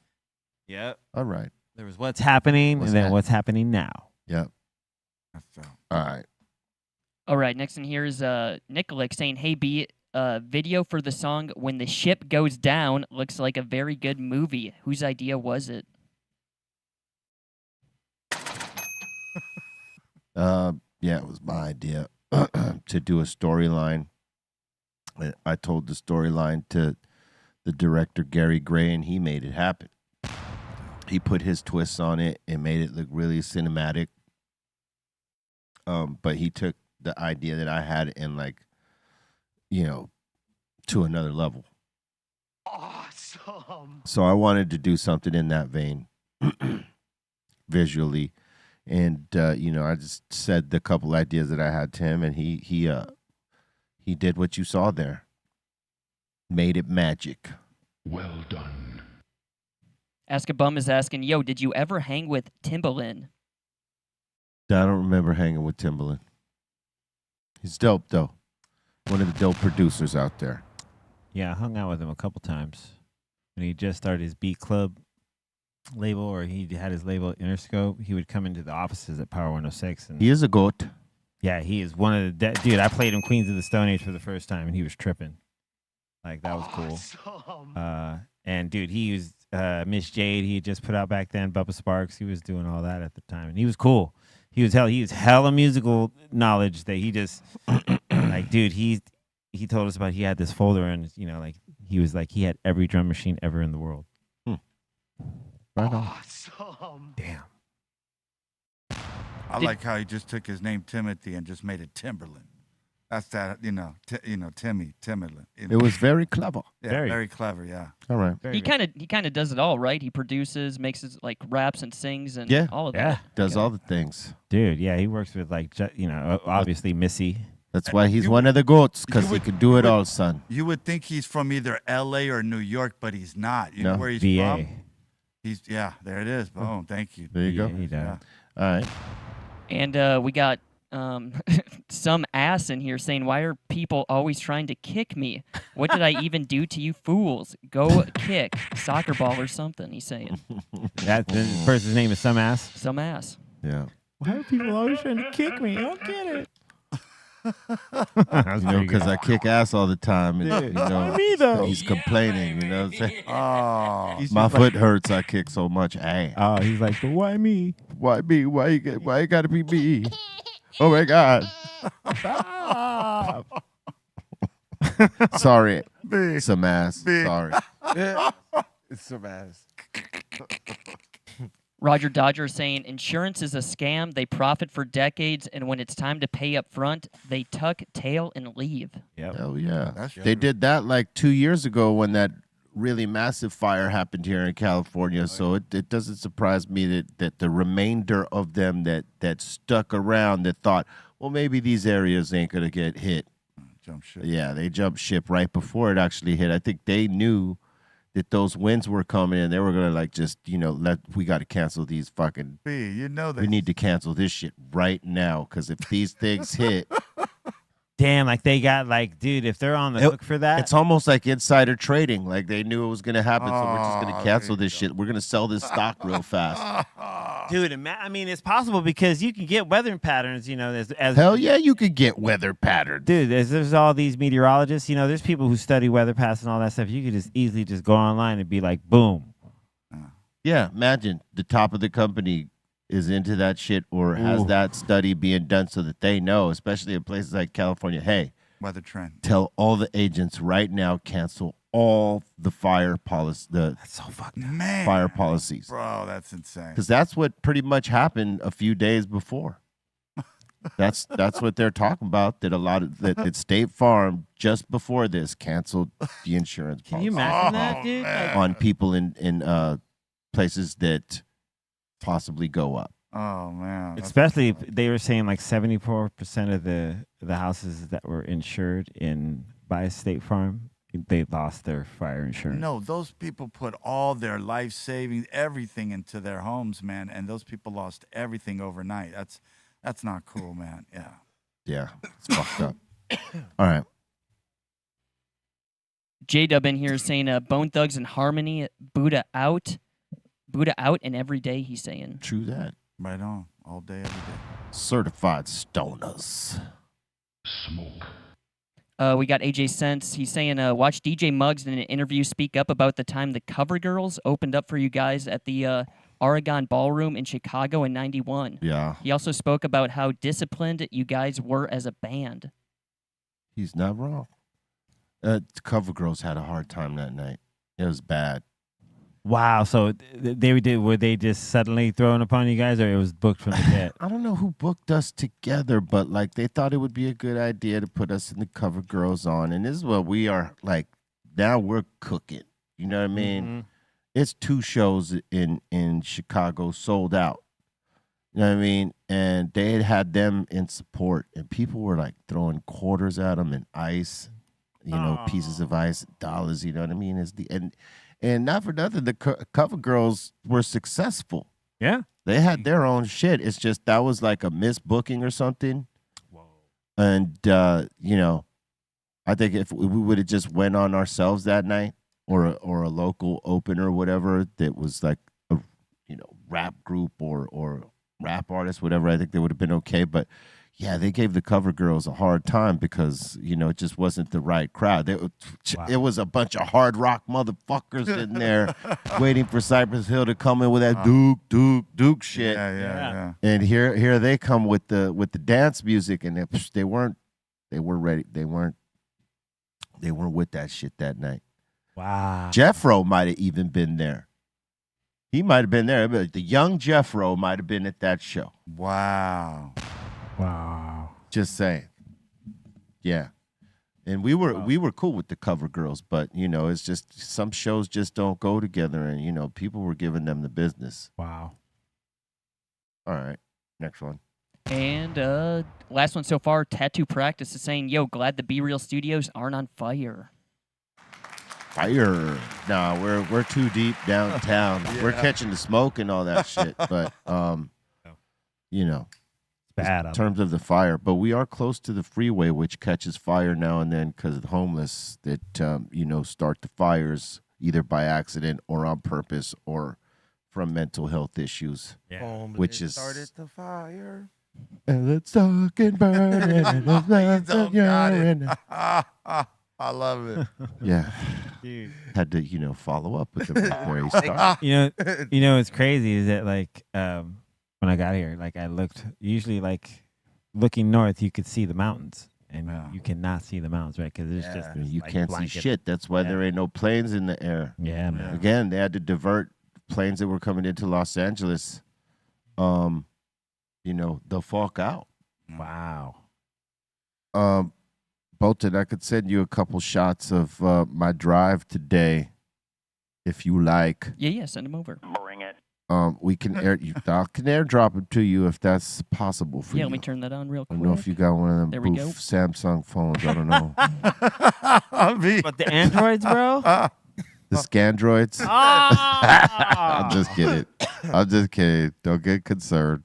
D: Yep.
A: All right.
D: There was What's Happening,
A: What's
D: and then
A: Hap-
D: What's Happening Now.
A: Yep.
F: That's dope.
A: All right.
G: All right, next in here is Nicolek saying, hey, B, video for the song When the Ship Goes Down looks like a very good movie. Whose idea was it?
A: Yeah, it was my idea to do a storyline. I told the storyline to the director, Gary Gray, and he made it happen. He put his twists on it and made it look really cinematic. But he took the idea that I had and, like, you know, to another level.
I: Awesome.
A: So I wanted to do something in that vein visually. And, you know, I just said the couple ideas that I had to him, and he did what you saw there. Made it magic.
H: Well done.
G: Ask a Bum is asking, yo, did you ever hang with Timbaland?
A: I don't remember hanging with Timbaland. He's dope, though. One of the dope producers out there.
D: Yeah, I hung out with him a couple times when he just started his Beat Club label, or he had his label Interscope. He would come into the offices at Power 106, and
A: He is a goat.
D: yeah, he is one of the dude. I played him Queens of the Stone Age for the first time, and he was tripping. Like that was cool. And dude, he used Miss Jade. He had just put out back then. Bubba Sparks. He was doing all that at the time, and he was cool. He was hella musical knowledge that he just like, dude. He told us about. He had this folder, and you know, like he had every drum machine ever in the world.
A: Right on.
I: Awesome.
D: Damn.
F: I like how he just took his name Timothy and just made it Timberland. That's that, Timmy, Timberland. You know?
A: It was very clever.
F: Yeah,
D: very.
F: very clever, yeah.
A: All right.
G: He kind of does it all, right? He produces, makes his like raps and sings and
A: Yeah.
G: all of
D: Yeah.
G: that.
A: Does all the things.
D: Dude, yeah, he works with like obviously Missy.
A: That's why he's one of the goats, because he can do it all, son.
F: You would think he's from either L.A. or New York, but he's not. You
A: No.
F: know where he's
D: VA.
F: from? There it is. Boom, thank you.
A: There you go.
D: He does.
F: Yeah.
A: All right.
G: And we got some ass in here saying, "Why are people always trying to kick me? What did I even do to you fools? Go kick soccer ball or something." He's saying.
D: That the person's name is some ass.
G: Some ass.
A: Yeah.
D: Why are people always trying to kick me? I don't get it.
A: Because I kick ass all the time. And,
D: me though.
A: He's complaining. You know what I'm saying?
F: Oh,
A: My foot hurts. I kick so much ass.
D: Oh, he's like, but why me?
A: Why me? Why you gotta be me? Oh my God.
D: Stop.
A: Sorry.
F: big.
A: Some ass.
F: Big.
A: Sorry.
E: It's so bad.
G: Roger Dodger saying insurance is a scam. They profit for decades, and when it's time to pay up front, they tuck tail and leave.
D: Yep.
A: Hell yeah.
F: That's
A: They did that like 2 years ago when that really massive fire happened here in California. So it doesn't surprise me that the remainder of them that stuck around that thought, well, maybe these areas ain't going to get hit.
F: Jump ship.
A: Yeah, they jumped ship right before it actually hit. I think they knew that those winds were coming and they were going to like just, we got to cancel these fucking.
F: B, you know that.
A: We need to cancel this shit right now because if these things hit.
D: Damn, like they got dude, if they're on the hook for that.
A: It's almost like insider trading. Like they knew it was going to happen, so we're just going to cancel this shit. We're going to sell this stock real fast.
D: Dude, I mean, it's possible because you can get weather patterns, as
A: Hell yeah, you could get weather patterns.
D: Dude, there's all these meteorologists, there's people who study weather patterns and all that stuff. You could just easily just go online and be like, boom.
A: Yeah, imagine the top of the company is into that shit or has that study being done so that they know, especially in places like California, hey,
F: weather trend.
A: Tell all the agents right now, cancel all the fire policy,
D: That's so fucked up.
F: Man.
A: fire policies.
F: Bro, that's insane.
A: Because that's what pretty much happened a few days before. That's what they're talking about. That State Farm just before this canceled the insurance
D: Can you
A: policy
D: imagine that, dude? Like,
A: on people in places that possibly go up.
F: Oh, man.
D: especially if they were saying like 74% of the houses that were insured by State Farm, they lost their fire insurance.
F: No, those people put all their life savings, everything into their homes, man, and those people lost everything overnight. That's not cool, man. Yeah.
A: Yeah, it's fucked up. All right.
G: J-Dub in here is saying Bone Thugs and Harmony, Buddha out and every day, he's saying.
A: True that.
F: Right on. All day, every day.
A: Certified stoners.
H: Smoke.
G: We got AJ Sense. He's saying, watch DJ Muggs in an interview speak up about the time the Cover Girls opened up for you guys at the Oregon Ballroom in Chicago in '91.
A: Yeah.
G: He also spoke about how disciplined you guys were as a band.
A: He's not wrong. Cover Girls had a hard time that night. It was bad.
D: Wow. So were they just suddenly thrown upon you guys, or it was booked from the get?
A: I don't know who booked us together, but like they thought it would be a good idea to put us in the Cover Girls on. And this is what we are like. Now we're cooking. You know what I mean?
D: Mm-hmm.
A: It's 2 shows in Chicago sold out. You know what I mean? And they had them in support, and people were like throwing quarters at them and ice, pieces of ice, dollars. You know what I mean? And not for nothing, the Cover Girls were successful.
D: Yeah.
A: They had their own shit. It's just that was like a misbooking or something. Whoa. And, I think if we would have just went on ourselves that night or a local opener or whatever that was like a, rap group or rap artist, whatever, I think they would have been okay. But, yeah, they gave the Cover Girls a hard time because, it just wasn't the right crowd. It was a bunch of hard rock motherfuckers in there waiting for Cypress Hill to come in with that Duke shit.
F: Yeah.
A: And here they come with the dance music, and they weren't ready. They weren't with that shit that night.
D: Wow.
A: Jeffro might have even been there. He might have been there. But the young Jeffro might have been at that show.
F: Wow.
A: Just saying. Yeah. And we were cool with the Cover Girls, but it's just some shows just don't go together, and people were giving them the business.
D: Wow.
A: All right. Next one.
G: And last one so far, Tattoo Practice is saying, yo, glad the Be Real Studios aren't on fire.
A: Fire. No, we're too deep downtown. We're catching the smoke and all that shit, but
D: It's bad.
A: In terms of the fire, but we are close to the freeway, which catches fire now and then because of the homeless that start the fires either by accident or on purpose or from mental health issues.
D: Yeah.
A: Which is
E: started the fire.
A: And it's dark and burning and it's left of urine.
F: I love it.
A: Yeah.
D: Dude.
A: Had to, follow up with the very start.
D: You know what's crazy is that like when I got here, like I looked usually like looking north, you could see the mountains, and you cannot see the mountains, right? Because it's just
A: You
D: like
A: can't
D: blanket.
A: see shit. That's why there ain't no planes in the air.
D: Yeah, man.
A: Again, they had to divert planes that were coming into Los Angeles. The fuck out.
D: Wow.
A: Bolton, I could send you a couple shots of my drive today, if you like.
G: Yeah, send them over.
I: Bring it.
A: We can I can airdrop them to you if that's possible for you.
G: Yeah, let me turn that on real
A: I
G: quick.
A: don't know if you got one of them
G: There we go.
A: Samsung phones. I don't know.
D: But the androids, bro.
A: The Scandroids.
D: Ah!
A: I'm just kidding. Don't get concerned.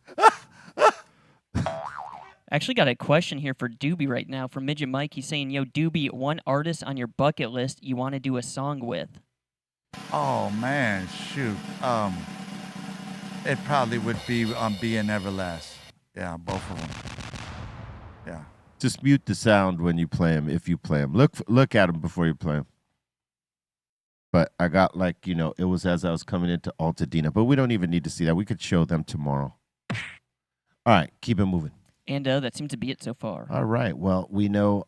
G: Actually got a question here for Doobie right now from Midget Mike. He's saying, yo, Doobie, one artist on your bucket list you want to do a song with?
F: Oh man, shoot. It probably would be Be and Everlast. Yeah, both of them. Yeah.
A: Just mute the sound when you play them, if you play them. Look at them before you play them. But I got it was as I was coming into Altadena. But we don't even need to see that. We could show them tomorrow. All right, keep it moving.
G: And that seems to be it so far.
A: All right. Well, we know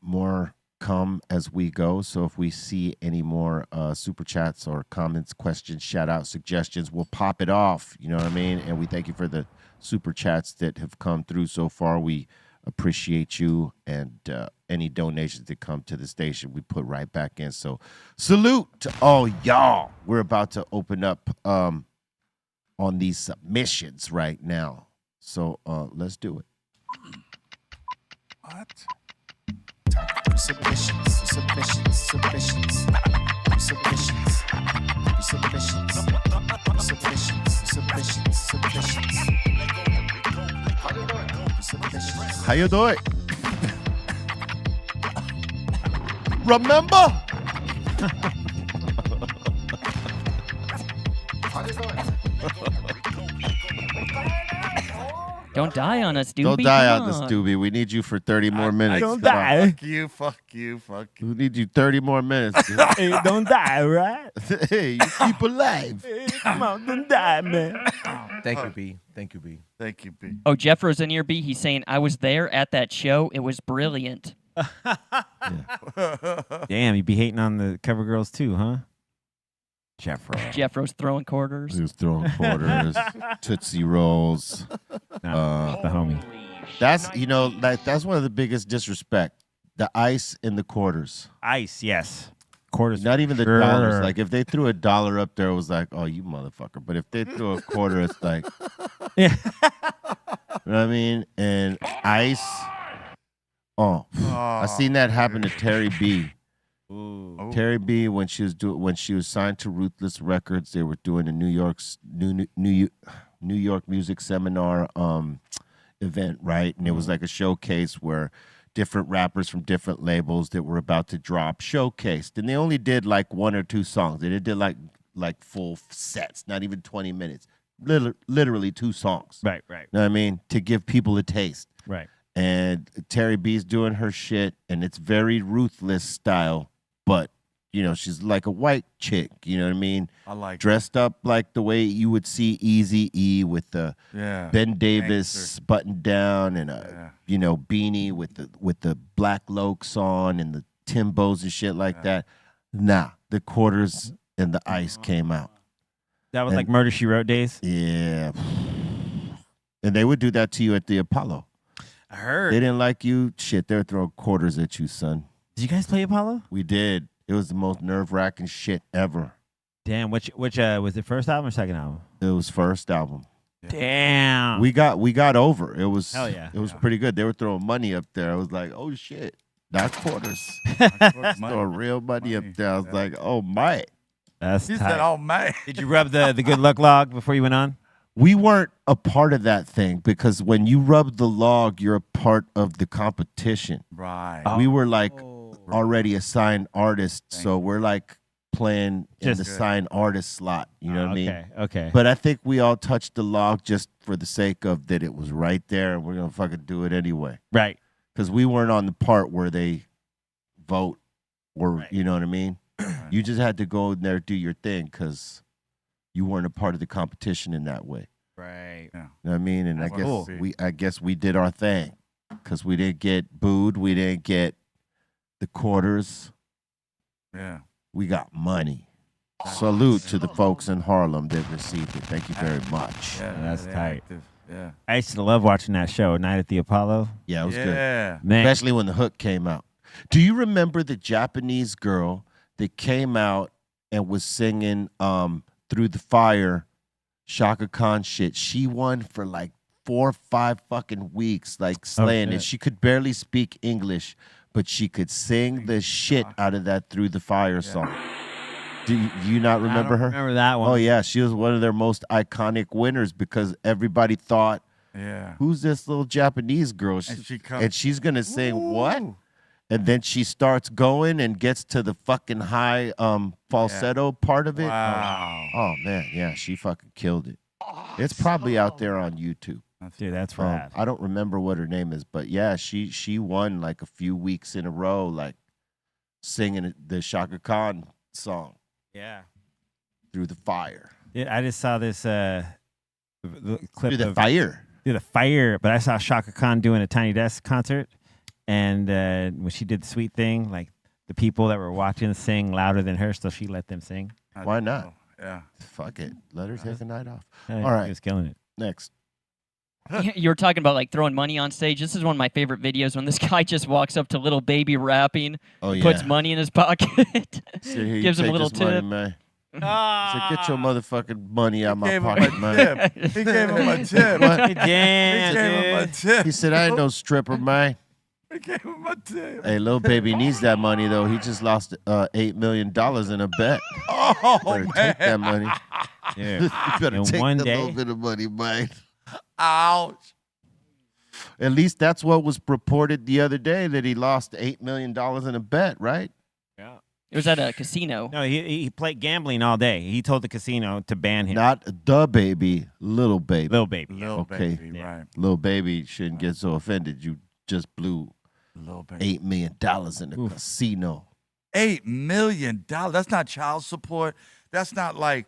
A: more come as we go. So if we see any more super chats or comments, questions, shout out, suggestions, we'll pop it off. You know what I mean? And we thank you for the super chats that have come through so far. We appreciate you, and any donations that come to the station, we put right back in. So salute to all y'all. We're about to open up on these submissions right now. So let's do it.
C: What? Submissions.
A: How you doing? Remember?
G: Don't die on us, Doobie.
A: Don't die
G: Come
A: on this,
G: on.
A: Doobie. We need you for 30 more minutes.
D: Don't
A: Come on.
D: die.
F: Fuck you.
A: We need you 30 more minutes. Dude.
D: Hey, don't die, right?
A: Hey, you keep alive.
D: Hey, come on, don't die, man.
E: Thank you, B. Thank you, B.
F: Thank you, B.
G: Oh, Jeff Rosenier B, he's saying, I was there at that show. It was brilliant.
D: Damn, you be hating on the cover girls too, huh?
G: Jeff Rose throwing quarters.
A: He was throwing quarters, Tootsie Rolls.
D: No, the homie.
A: That's that's one of the biggest disrespect. The ice in the quarters.
D: Ice, yes. Quarters.
A: Not even the
D: sure.
A: dollars. Like if they threw $1 up there, it was like, oh, you motherfucker. But if they threw a quarter, it's like,
D: Yeah.
A: you know what I mean? And ice. Oh, I seen that happen to Terry B.
D: Ooh.
A: Terry B. when she was signed to Ruthless Records, they were doing a New York music seminar event, right? And it was like a showcase where different rappers from different labels that were about to drop showcased, and they only did like 1 or 2 songs. They did like full sets, not even 20 minutes, literally 2 songs.
D: Right.
A: You know what I mean? To give people a taste.
D: Right.
A: And Terry B's doing her shit, and it's very Ruthless style, but she's like a white chick, you know what I mean?
F: I like
A: dressed up like the way you would see Eazy-E with the Ben Davis button down and a beanie with the black Lokes on and the Timbos and shit like that. Nah, the quarters and the ice came out.
D: That was like Murder, She Wrote days?
A: Yeah. And they would do that to you at the Apollo.
D: I heard.
A: They didn't like you. Shit, they would throw quarters at you, son.
D: Did you guys play Apollo?
A: We did. It was the most nerve-wracking shit ever.
D: Damn, which was it, first album or second album?
A: It was first album.
D: Damn.
A: We got over. It was
D: Hell yeah.
A: It was pretty good. They were throwing money up there. I was like, oh shit, not quarters. Throwing real money up there. I was like, oh my.
D: That's
F: He
D: tight.
F: said, oh man.
D: Did you rub the good luck log before you went on?
A: We weren't a part of that thing because when you rub the log, you're a part of the competition.
F: Right.
A: We were like already assigned artists, so we're like playing in the signed artist slot. You know what I mean?
D: Okay.
A: But I think we all touched the log just for the sake of that it was right there, and we're gonna fucking do it anyway.
D: Right.
A: Because we weren't on the part where they vote, or you know what I mean. You just had to go in there do your thing because you weren't a part of the competition in that way.
D: Right.
F: Yeah.
A: You know what I mean? And
F: That's
A: I guess we did our thing because we didn't get booed. We didn't get the quarters.
F: Yeah.
A: We got money. Salute to the folks in Harlem that received it. Thank you very much.
F: Yeah,
D: That's
F: they're
D: tight.
F: active. Yeah.
D: I used to love watching that show, Night at the Apollo.
A: Yeah, it was good.
F: Yeah.
D: Man,
A: Especially when the hook came out. Do you remember the Japanese girl that came out and was singing Through the Fire, Shaka Khan shit? She won for like 4 or 5 fucking weeks, like slaying it. She could barely speak English, but she could sing the shit out of that Through the Fire song. Do you not remember
D: I don't
A: her?
D: remember that one.
A: Oh, yeah. She was one of their most iconic winners because everybody thought, who's this little Japanese girl? And she's going to sing what? And then she starts going and gets to the fucking high falsetto part of it.
F: Wow.
A: Oh, man. Yeah, she fucking killed it. It's probably out there on YouTube.
D: Dude, that's rad.
A: I don't remember what her name is, but yeah, she won like a few weeks in a row, like singing the Shaka Khan song.
D: Yeah.
A: Through the Fire.
D: Yeah, I just saw this clip
A: Through the Fire.
D: Through the Fire, but I saw Shaka Khan doing a Tiny Desk concert, and when she did the sweet thing, like the people that were watching sing louder than her, so she let them sing.
A: Why not?
F: Yeah.
A: Fuck it. Let her take a night off.
D: Yeah,
A: All right.
D: He was killing it.
A: Next.
G: You were talking about like throwing money on stage. This is one of my favorite videos when this guy just walks up to little baby rapping, puts money in his pocket, gives him a little tip.
A: Money, man. So get your motherfucking money out my pocket, man.
F: He gave him a tip.
A: What?
F: He gave him a tip.
A: He said, I ain't no stripper, man.
F: He gave him a tip.
A: Hey, little baby needs that money, though. He just lost $8 million in a bet.
F: Oh,
A: better
F: man.
A: take that money.
D: Yeah.
A: You better
D: In
A: take
D: one
A: that
D: day?
A: little bit of money, man.
F: Ouch.
A: At least that's what was reported the other day, that he lost $8 million in a bet, right?
D: Yeah.
G: It was at a casino.
D: No, he played gambling all day. He told the casino to ban him.
A: Not the baby, little baby.
D: Little baby.
F: Little
A: Okay.
F: baby, right.
A: Little baby shouldn't get so offended. You just blew
F: Little baby.
A: $8 million in a casino.
F: $8 million. That's not child support. That's not like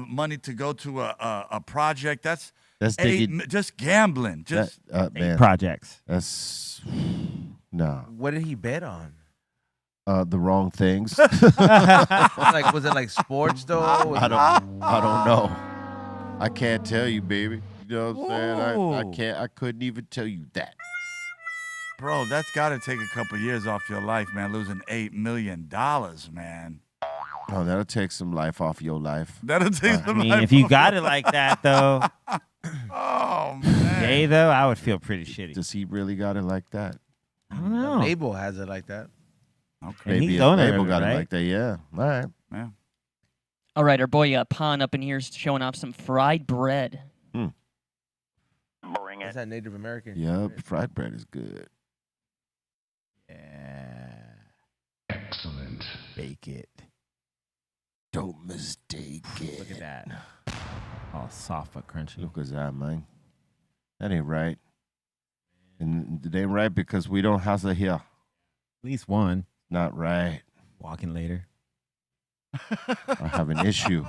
F: money to go to a project. That's just gambling. Just
A: man,
D: projects.
A: That's no.
E: What did he bet on?
A: The wrong things.
E: Like, was it like sports though?
A: I don't know. I can't tell you, baby. You know what I'm saying? I couldn't even tell you that.
F: Bro, that's got to take a couple years off your life, man. Losing $8 million, man.
A: Oh, that'll take some life off your life.
F: That'll take some
D: I mean,
F: life
D: if you
F: off
D: got
F: your
D: it like that, though,
F: Oh, man.
D: Jay, though, I would feel pretty shitty.
A: Does he really got it like that?
D: I don't know.
E: Label has it like that.
F: Okay.
D: And
A: Maybe
D: he's
A: a
D: owner
A: label
D: of it,
A: got it
D: right?
A: like that. Yeah. All right.
F: Yeah.
G: All right, our boy Pon up in here is showing off some fried bread.
I: Bring
E: That's
I: it.
E: that Native American.
A: Yep. Fried bread is good.
D: Yeah.
H: Excellent.
D: Bake it.
A: Don't mistake it.
D: Look at that. All soft but crunchy.
A: Look at that, man. That ain't right. And it ain't right because we don't have it here.
D: At least one.
A: Not right.
D: Walking later.
A: I have an issue.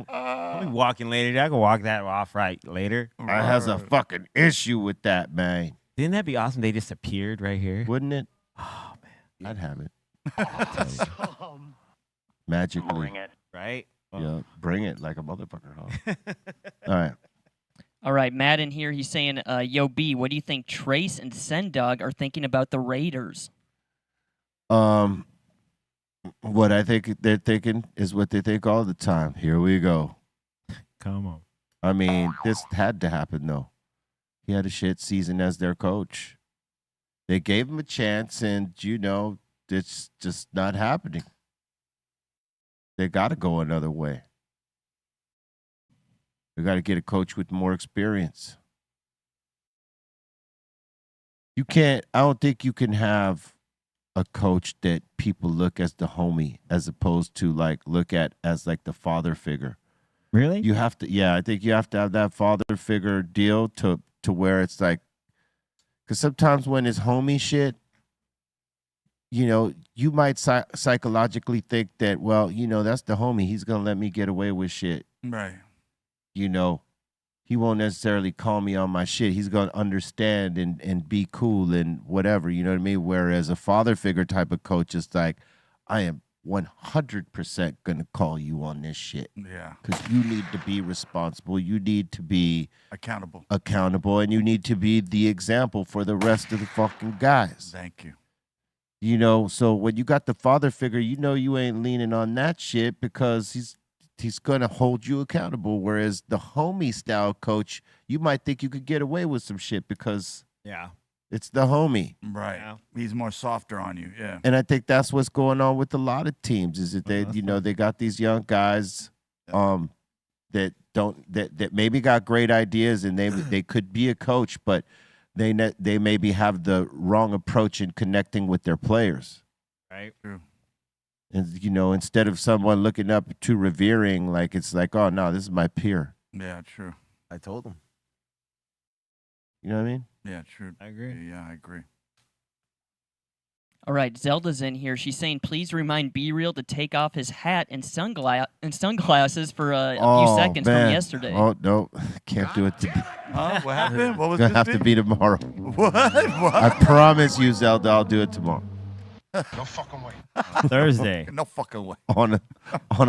D: I'll be walking later. I can walk that off right later.
A: I has a fucking issue with that, man.
D: Didn't that be awesome? They just appeared right here.
A: Wouldn't it?
D: Oh, man.
A: I'd have it. Magically.
I: Bring it.
D: Right?
A: Yeah, bring it like a motherfucker, huh? All right.
G: All right, Matt in here, he's saying, Yo, B, what do you think Trace and Sendog are thinking about the Raiders?
A: What I think they're thinking is what they think all the time. Here we go.
D: Come on.
A: I mean, this had to happen, though. He had a shit season as their coach. They gave him a chance, and, it's just not happening. They got to go another way. We got to get a coach with more experience. I don't think you can have a coach that people look as the homie as opposed to like look at as like the father figure.
D: Really?
A: You have to, I think you have to have that father figure deal to where it's like, because sometimes when it's homie shit, you might psychologically think that, well, that's the homie. He's going to let me get away with shit.
F: Right.
A: He won't necessarily call me on my shit. He's going to understand and be cool and whatever, you know what I mean? Whereas a father figure type of coach is like, I am 100% going to call you on this shit.
F: Yeah.
A: Because you need to be responsible. You need to be
F: accountable.
A: And you need to be the example for the rest of the fucking guys.
F: Thank you.
A: So when you got the father figure, you ain't leaning on that shit because he's going to hold you accountable. Whereas the homie style coach, you might think you could get away with some shit because it's the homie.
F: Right. Yeah. He's more softer on you. Yeah.
A: And I think that's what's going on with a lot of teams is that they got these young guys that maybe got great ideas and they could be a coach, but they maybe have the wrong approach in connecting with their players.
D: Right.
F: True.
A: And, instead of someone looking up to revering, like, it's like, oh, no, this is my peer.
F: Yeah, true.
E: I told him.
A: You know what I mean?
F: Yeah, true.
D: I agree.
F: Yeah, I agree.
G: All right, Zelda's in here. She's saying, please remind Be Real to take off his hat and sunglasses for a few seconds from yesterday.
A: Oh, no. Can't do it today.
F: Huh? What happened? What was
A: It's going to have to be tomorrow.
F: What?
A: I promise you, Zelda, I'll do it tomorrow.
C: No fucking way.
D: Thursday.
F: No fucking way.
A: On a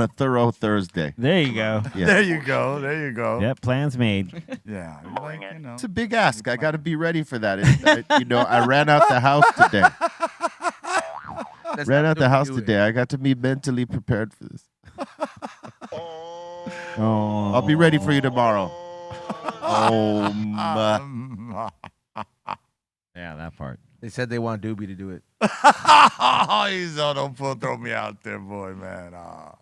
A: thorough Thursday.
D: There you go.
A: Yeah.
F: There you go. There you go.
D: Yep, plans made.
F: Yeah.
I: Bring it.
A: It's a big ask. I got to be ready for that. I ran out the house today. I got to be mentally prepared for this.
D: Oh.
A: I'll be ready for you tomorrow. Oh, my.
D: Yeah, that part.
E: They said they want Doobie to do it.
F: Don't throw me out there, boy, man.
G: All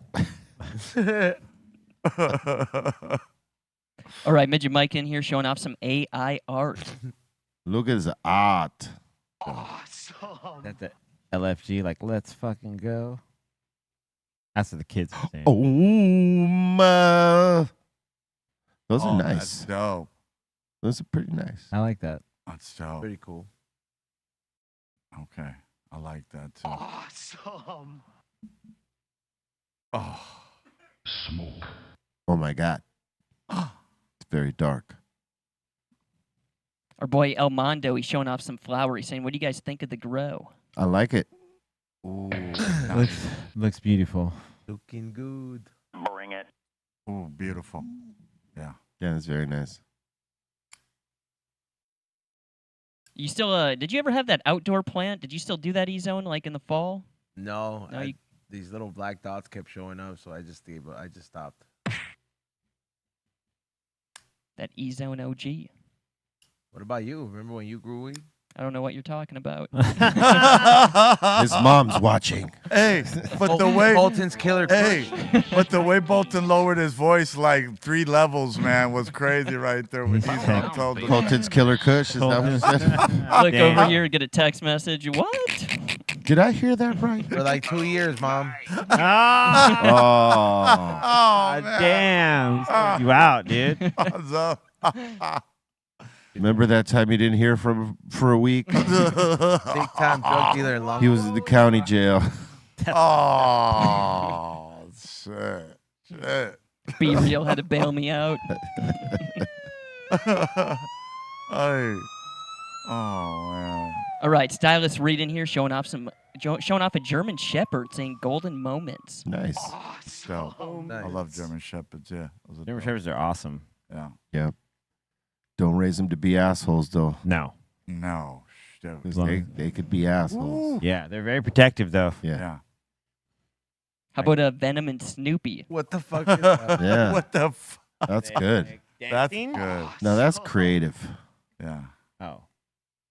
G: right, Midget Mike in here showing off some AI art.
A: Look at his art.
C: Awesome.
D: That's the LFG, like, let's fucking go. That's what the kids are saying.
A: Oh, my. Those are nice.
F: That's dope.
A: Those are pretty nice.
D: I like that.
F: That's dope.
E: Pretty cool.
F: Okay. I like that, too.
C: Awesome.
F: Oh.
H: Smoke.
A: Oh, my God. It's very dark.
G: Our boy El Mondo, he's showing off some flower. He's saying, what do you guys think of the grow?
A: I like it.
F: Ooh.
D: Looks beautiful.
E: Looking good.
I: Bring it.
F: Ooh, beautiful. Yeah.
A: Yeah, it's very nice.
G: You still, did you ever have that outdoor plant? Did you still do that E-Zone like in the fall?
E: No,
G: No,
E: these little black dots kept showing up, so I just stopped.
G: That E-Zone OG.
E: What about you? Remember when you grew weed?
G: I don't know what you're talking about.
A: His mom's watching.
F: Hey, but the way
E: Bolton's killer.
F: Hey, but the way Bolton lowered his voice like 3 levels, man, was crazy right there. When he's told him.
A: Colton's Killer Kush. Is that what you said?
G: Look over here and get a text message. What?
A: Did I hear that right?
E: For like 2 years, Mom.
A: Oh.
F: Man.
D: Damn. You out, dude.
F: What's up?
A: Remember that time you didn't hear from for a week?
E: Big time drug dealer in Long
A: He was in the county jail.
F: Oh, shit.
G: Be Real had to bail me out.
F: Hey. Oh, man.
G: All right, Stylist Reed in here showing off a German Shepherd saying golden moments.
A: Nice.
F: Dope.
E: Nice.
F: I love German Shepherds, yeah. Those are
D: German
F: dope.
D: Shepherds are awesome.
F: Yeah.
A: Yep. Don't raise them to be assholes, though.
D: No.
F: No.
A: 'Cause they could be assholes.
D: Yeah, they're very protective, though.
F: Yeah.
G: How about Venom and Snoopy?
E: What the fuck is that?
A: Yeah.
F: What the fuck?
A: That's good.
F: That's good.
A: No, that's creative.
F: Yeah.
D: Oh.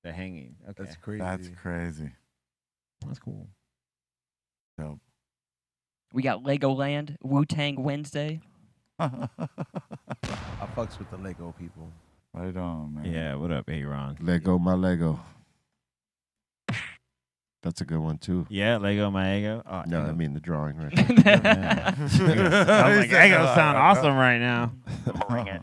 D: The hanging. Okay.
E: That's crazy.
F: That's crazy.
D: That's cool.
F: Dope.
G: We got Legoland, Wu-Tang Wednesday.
E: I fucks with the Lego people.
F: Right on, man.
D: Yeah, what up, Aaron?
A: Lego, my Lego. That's a good one too.
D: Yeah, Lego, my ego. Oh,
A: No,
D: ego.
A: I mean the drawing, right?
D: I was like, ego sound awesome right now.
I: Bring it.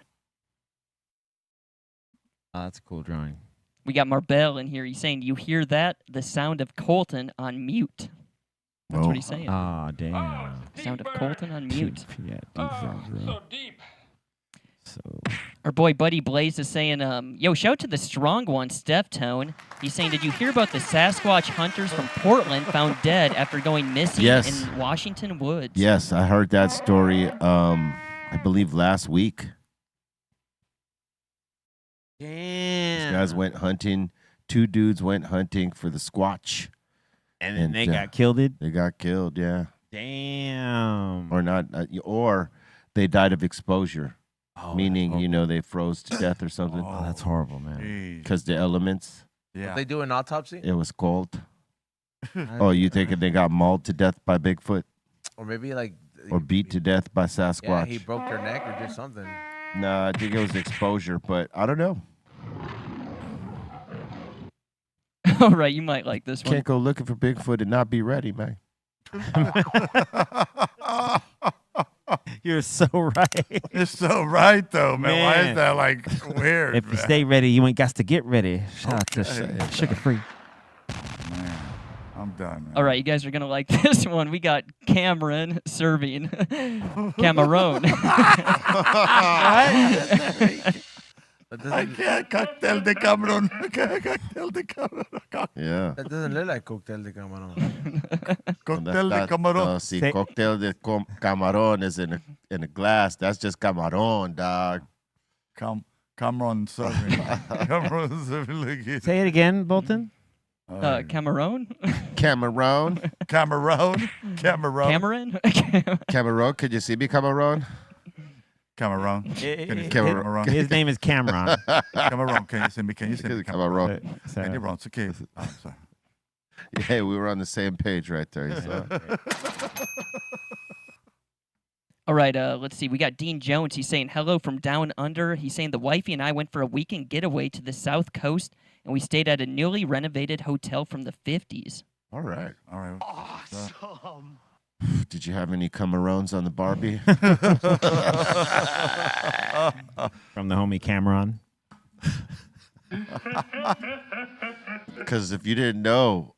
D: Oh, that's a cool drawing.
G: We got Marbell in here. He's saying, you hear that? The sound of Colton on mute. That's what he's saying.
D: Oh, damn.
G: Sound of Colton on mute.
D: Yeah,
I: So deep.
D: So
G: Our boy Buddy Blaze is saying, yo, shout to the strong one, Steph Tone. He's saying, did you hear about the Sasquatch hunters from Portland found dead after going missing
A: Yes.
G: in Washington Woods?
A: Yes, I heard that story. I believe last week.
D: damn.
A: These guys went hunting. 2 dudes went hunting for the Squatch.
D: and then
A: and,
D: they
A: uh,
D: got killed.
A: They got killed, yeah.
D: Damn.
A: Or not, or they died of exposure.
D: Oh,
A: Meaning, you know, they froze to death or something.
D: Oh, that's horrible, man.
F: Jeez.
A: Because the elements,
F: Yeah.
E: They do an autopsy,
A: it was cold. Oh, you thinking they got mauled to death by Bigfoot?
E: or maybe like
A: Or beat to death by
E: Yeah,
A: Sasquatch?
E: he broke their neck or did something.
A: No, I think it was exposure, but I don't know.
G: All right, you might like this one.
A: Can't go looking for Bigfoot and not be ready, man.
D: You're so right.
F: It's so right, though, man. Why
D: Man.
F: is that, like, weird,
D: If you
F: man?
D: stay ready, you ain't got to get ready. Shout out to Sugar Free.
F: Man, I'm done, man.
G: All right, you guys are going to like this one. We got Cameron serving Cameron.
E: That
F: I
E: doesn't,
F: can't. Cocktail de Cameron. Cocktail de Cameron.
A: Yeah.
E: that doesn't look like cocktail de camarón.
F: Cocktail de Cameron.
A: See,
D: Say-
A: cocktail de camarón is in a glass. That's just camarón, dog.
F: Cameron serving. Cameron serving. Look at
D: Say it again, Bolton.
G: Cameron?
A: Camarón.
F: Cameron. Cameron.
G: Cameron?
A: Camarón. Could you see me, Camarón?
F: Cameron.
A: Cameron.
D: His name is Cameron.
F: Cameron. Can you see me? Can you see me?
A: Camarón.
F: Can you run? It's okay. Oh, sorry.
A: Hey, we were on the same page right there. So.
G: All right, let's see. We got Dean Jones. He's saying, hello from down under. He's saying, the wifey and I went for a weekend getaway to the South Coast, and we stayed at a newly renovated hotel from the 50s.
A: All right.
F: All right.
I: Awesome.
A: Did you have any camarones on the Barbie?
D: From the homie Cameron.
A: Because if you didn't know,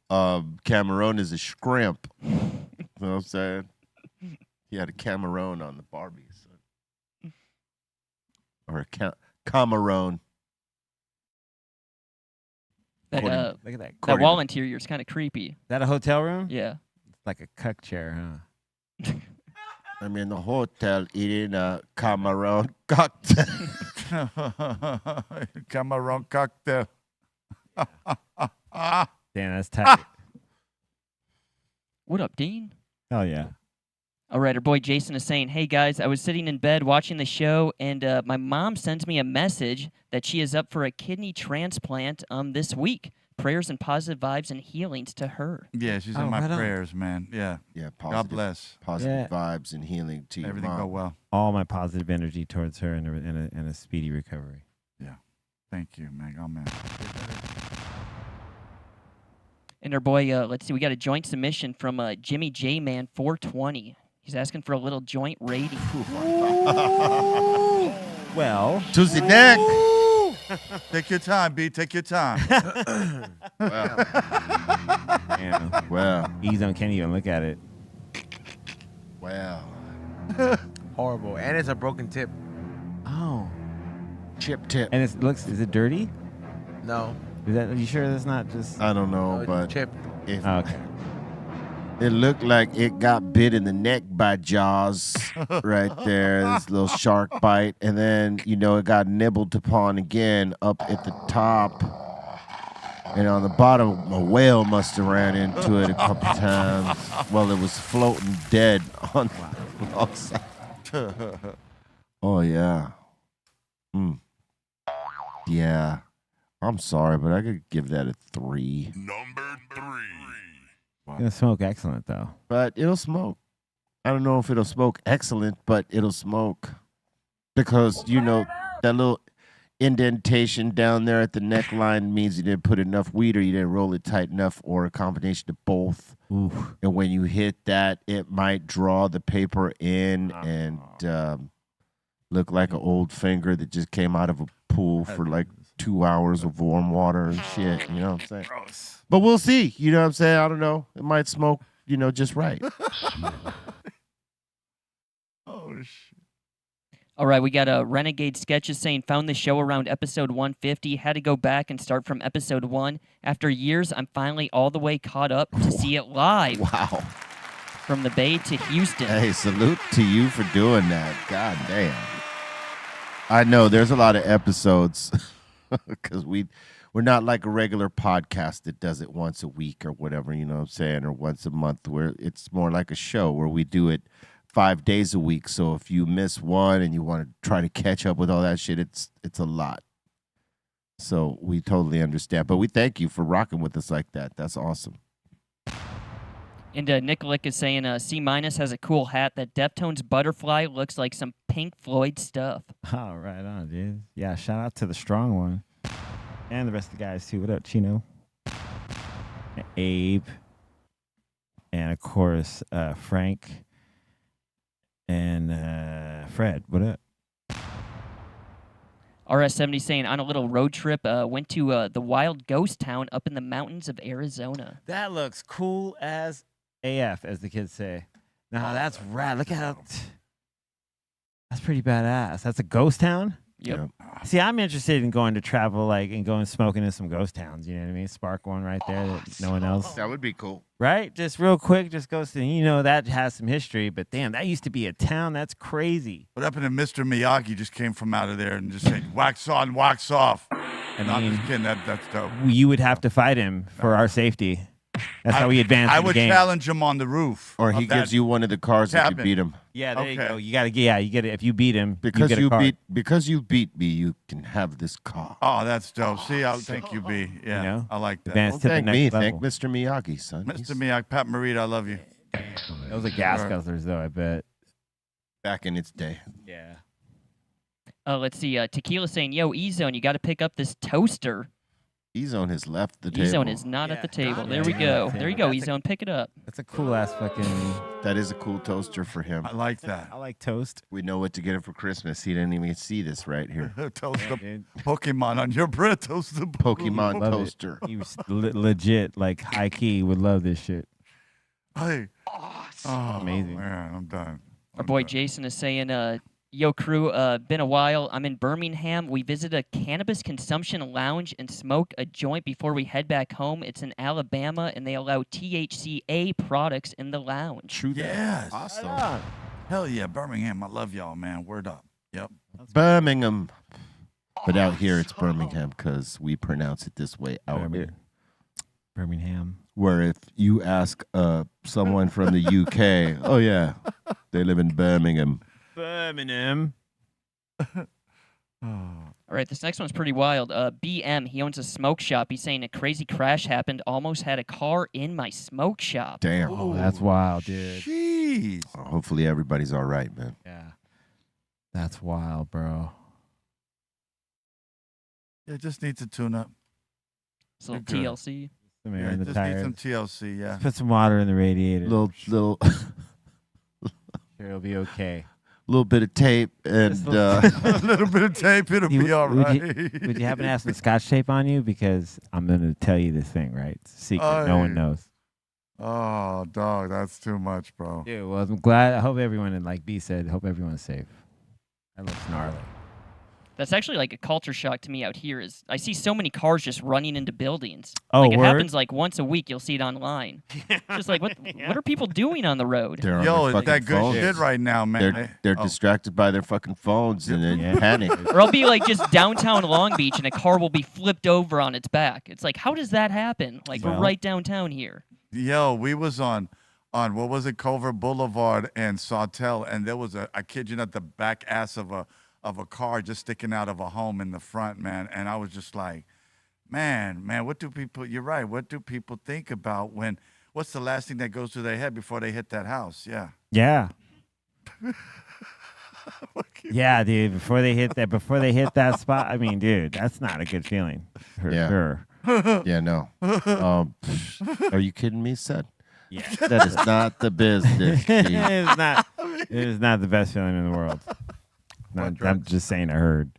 A: Cameron is a shrimp. You know what I'm saying? He had a Cameron on the Barbie. So. Or a Cameron.
G: That,
D: Look at that.
G: that
A: According
G: wall
A: to-
G: interior is kind of creepy.
D: Is that a hotel room?
G: Yeah.
D: It's like a cuck chair, huh?
A: I'm in the hotel eating a Cameron cocktail.
F: Cameron cocktail.
D: Damn, that's tight.
G: What up, Dean?
D: Hell yeah.
G: All right, our boy Jason is saying, hey guys, I was sitting in bed watching the show, and my mom sends me a message that she is up for a kidney transplant this week. Prayers and positive vibes and healings to her.
F: Yeah, she's
D: Oh,
F: in my
D: right on.
F: prayers, man. Yeah.
A: Yeah,
F: God bless.
A: Positive
D: Yeah.
A: vibes and healing to your
F: Everything
A: mom.
F: go well.
D: All my positive energy towards her and a speedy recovery.
F: Thank you, man. Oh, man.
G: And our boy, let's see, we got a joint submission from Jimmy J Man 420. He's asking for a little joint rating.
D: Well,
A: Tuesday neck.
F: Take your time, B. Take your time.
D: damn.
A: Well,
D: Ease on can't even look at it.
A: well.
E: Horrible, and it's a broken tip.
D: Oh.
A: Chip tip.
D: And is it dirty?
E: No,
D: Are you sure that's not just
A: I don't know,
E: no, it's
A: but
E: chipped.
A: if
D: oh, okay.
A: it looked like it got bit in the neck by Jaws right there, this little shark bite. And then, you know, it got nibbled upon again up at the top. And on the bottom, a whale must have ran into it a couple times while it was floating dead on the outside. Oh, yeah. Yeah. I'm sorry, but I could give that a 3.
C: Number 3.
D: Gonna smoke excellent though.
A: But it'll smoke. I don't know if it'll smoke excellent, but it'll smoke. Because, that little indentation down there at the neckline means you didn't put enough weed or you didn't roll it tight enough or a combination of both.
D: Oof.
A: And when you hit that, it might draw the paper in and look like an old finger that just came out of a pool for like 2 hours of warm water and shit. You know what I'm saying?
E: Gross.
A: But we'll see. You know what I'm saying? I don't know. It might smoke, just right.
F: Oh, shit.
G: All right, we got a Renegade Sketches saying, found the show around episode 150, had to go back and start from episode 1. After years, I'm finally all the way caught up to see it live.
A: Wow.
G: From the Bay to Houston.
A: Hey, salute to you for doing that. God damn. I know there's a lot of episodes because we're not like a regular podcast that does it once a week or whatever, you know what I'm saying, or once a month, where it's more like a show where we do it 5 days a week. So if you miss one and you want to try to catch up with all that shit, it's a lot. So we totally understand. But we thank you for rocking with us like that. That's awesome.
G: And Nikolic is saying C- has a cool hat. That Deftones butterfly looks like some Pink Floyd stuff.
D: Oh, right on, dude. Yeah, shout out to the strong one. And the rest of the guys, too. What up, Chino? And Abe. And, of course, Frank. And Fred, what up?
G: RS70 saying, on a little road trip, went to the wild ghost town up in the mountains of Arizona.
D: That looks cool as AF, as the kids say. Nah, that's rad. Look at how... That's pretty badass. That's a ghost town?
G: Yep.
D: See, I'm interested in going to travel, and going smoking in some ghost towns. You know what I mean? Spark one right there that no one else.
A: That would be cool.
D: Right? Just real quick, just go see. That has some history, but damn, that used to be a town. That's crazy.
F: What happened to Mr. Miyagi just came from out of there and just said, wax on, wax off. I'm just kidding. That's dope.
D: You would have to fight him for our safety. That's how we advance
F: I
D: in the
F: would
D: game.
F: challenge him on the roof.
A: Or he gives you one of the cars that you beat him.
D: Yeah, there you go. You got to you get it. If you beat him,
A: Because
D: you get
A: because you beat me, you can have this car.
F: Oh, that's dope. See, thank you, B. Yeah, I like that.
D: Advance to the
A: Thank
D: next
A: me.
D: level.
A: Thank Mr. Miyagi, son.
F: Mr. Miyagi, Pat Morita, I love you.
H: Excellent.
D: Those are gas guzzlers, though, I bet.
A: Back in its day.
D: Yeah.
G: Let's see. Tequila saying, yo, E-Zone, you got to pick up this toaster.
A: E-Zone has left the table.
G: E-Zone is not at the table. There we go. There you go, E-Zone. Pick it up.
D: That's a cool ass fucking.
A: That is a cool toaster for him.
F: I like that.
D: I like toast.
A: We know what to get him for Christmas. He didn't even see this right here.
F: Toast the
D: Dude.
F: Pokemon on your bread. Toast the
A: Pokemon
D: Love it.
A: toaster.
D: He was legit, high key, would love this shit.
F: Hey. Oh,
D: Amazing.
F: Man, I'm done.
G: Our boy Jason is saying, yo, crew, been a while. I'm in Birmingham. We visit a cannabis consumption lounge and smoke a joint before we head back home. It's in Alabama, and they allow THCA products in the lounge.
A: True that.
F: Yes.
A: Awesome.
F: Hell yeah, Birmingham. I love y'all, man. Word up. Yep.
A: Birmingham. But out here, it's Birmingham because we pronounce it this way out here.
D: Birmingham.
A: Where if you ask someone from the UK, oh, yeah, they live in Birmingham.
D: Birmingham.
G: All right, this next one's pretty wild. BM, he owns a smoke shop. He's saying a crazy crash happened. Almost had a car in my smoke shop.
A: Damn.
D: Oh, that's wild, dude.
F: Jeez.
A: Hopefully everybody's all right, man.
D: Yeah. That's wild, bro.
F: It just needs a tune-up.
G: It's a little
F: You're good.
G: TLC.
D: Some air
F: Yeah,
D: in the
F: just need
D: tires.
F: some TLC, yeah.
D: Put some water in the radiator.
A: Little
D: Sure, it'll be okay.
A: bit of tape and
F: a little bit of tape, it'll be all right.
D: Would you happen to have some scotch tape on you? Because I'm going to tell you this thing, right? It's a secret. No one knows.
F: Oh, dog, that's too much, bro.
D: Yeah, well, I'm glad. I hope everyone, and like B said, hope everyone's safe. That looks gnarly.
G: That's actually like a culture shock to me out here. Is I see so many cars just running into buildings.
D: Oh,
G: like it
D: word?
G: happens like once a week. You'll see it online. Just like what are people doing on the road?
A: they're on
F: Yo,
A: their
F: it's
A: fucking
F: that good
A: phones.
F: shit right now, man.
A: They're
F: Oh.
A: distracted by their fucking phones and then panic.
G: Or I'll be like just downtown Long Beach and a car will be flipped over on its back. It's like, how does that happen? Like we're
D: Well-
G: right downtown here.
F: Yo, we was on what was it, Culver Boulevard and Sawtell, and there was I kid you not, the back ass of a car just sticking out of a home in the front, man. And I was just like, man, what do people? You're right. What do people think about when? What's the last thing that goes through their head before they hit that house? Yeah.
D: Yeah. Yeah, dude. Before they hit that spot, I mean, dude, that's not a good feeling for sure.
A: Yeah, no. Are you kidding me, son?
D: Yeah,
A: That is not the business. Steve.
D: it is not the best feeling in the world. I'm just saying. I heard.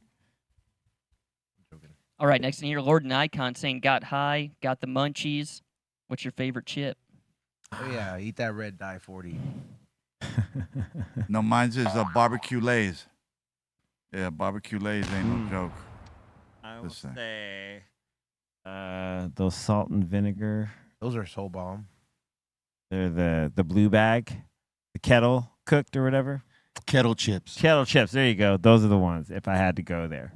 G: All right, next in here, Lord and Icon saying, got high, got the munchies. What's your favorite chip?
E: Oh, yeah. Eat that red dye 40.
F: No, mine's is barbecue Lays. Yeah, barbecue Lays ain't no joke.
D: I will say those salt and vinegar.
E: Those are so bomb.
D: They're the blue bag, the kettle cooked or whatever.
A: Kettle chips.
D: Kettle chips. There you go. Those are the ones. If I had to go there.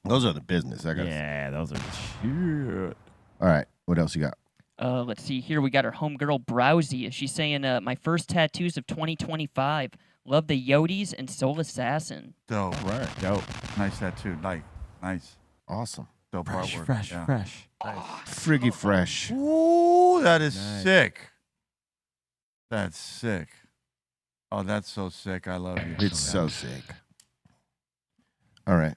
A: Those are the business.
D: Yeah, those are the shit.
A: All right. What else you got?
G: Let's see here. We got our homegirl Browsy. She's saying, my first tattoos of 2025. Love the Yodis and Soul Assassin.
F: Dope.
A: Right.
F: Dope. Nice tattoo. Like, nice.
A: Awesome.
F: Dope
D: Fresh,
F: artwork.
D: fresh,
F: Yeah.
D: fresh.
E: Nice.
A: Friggy fresh.
F: Ooh, that is
D: Nice.
F: sick. That's sick. Oh, that's so sick. I love you.
A: It's so sick. All right.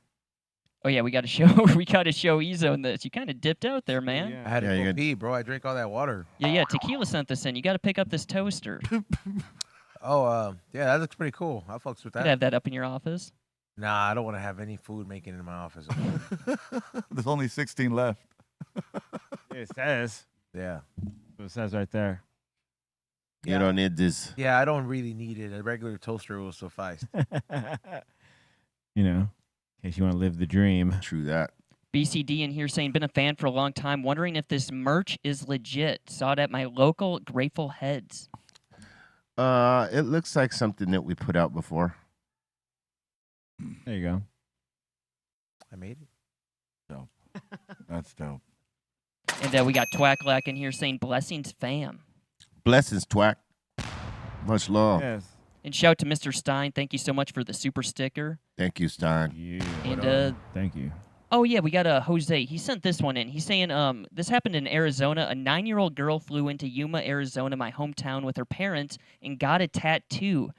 G: Oh yeah, we got to show Ezo in this. You kind of dipped out there, man.
E: I had to
A: Yeah, you
E: go
A: got-
E: pee, bro. I drank all that water.
G: Yeah. Tequila sent this in. You got to pick up this toaster.
E: Oh, yeah, that looks pretty cool. I fucks with
G: Could
E: that.
G: have that up in your office.
E: Nah, I don't want to have any food making in my office.
F: There's only 16 left.
D: It says.
E: Yeah.
D: It says right there.
A: You don't need this.
E: Yeah, I don't really need it. A regular toaster will suffice.
D: You know, in case you want to live the dream.
A: True that.
G: BCD in here saying, been a fan for a long time. Wondering if this merch is legit. Saw it at my local Grateful Heads.
A: It looks like something that we put out before.
D: There you go.
E: I made it.
F: Dope. That's dope.
G: And we got Twacklack in here saying, blessings, fam.
A: Blessings, twack. Much love.
D: Yes.
G: And shout to Mr. Stein. Thank you so much for the super sticker.
A: Thank you, Stein.
D: Yeah.
G: And
D: Thank you.
G: oh yeah, we got Jose. He sent this one in. He's saying this happened in Arizona. A 9-year-old girl flew into Yuma, Arizona, my hometown, with her parents and got a tattoo.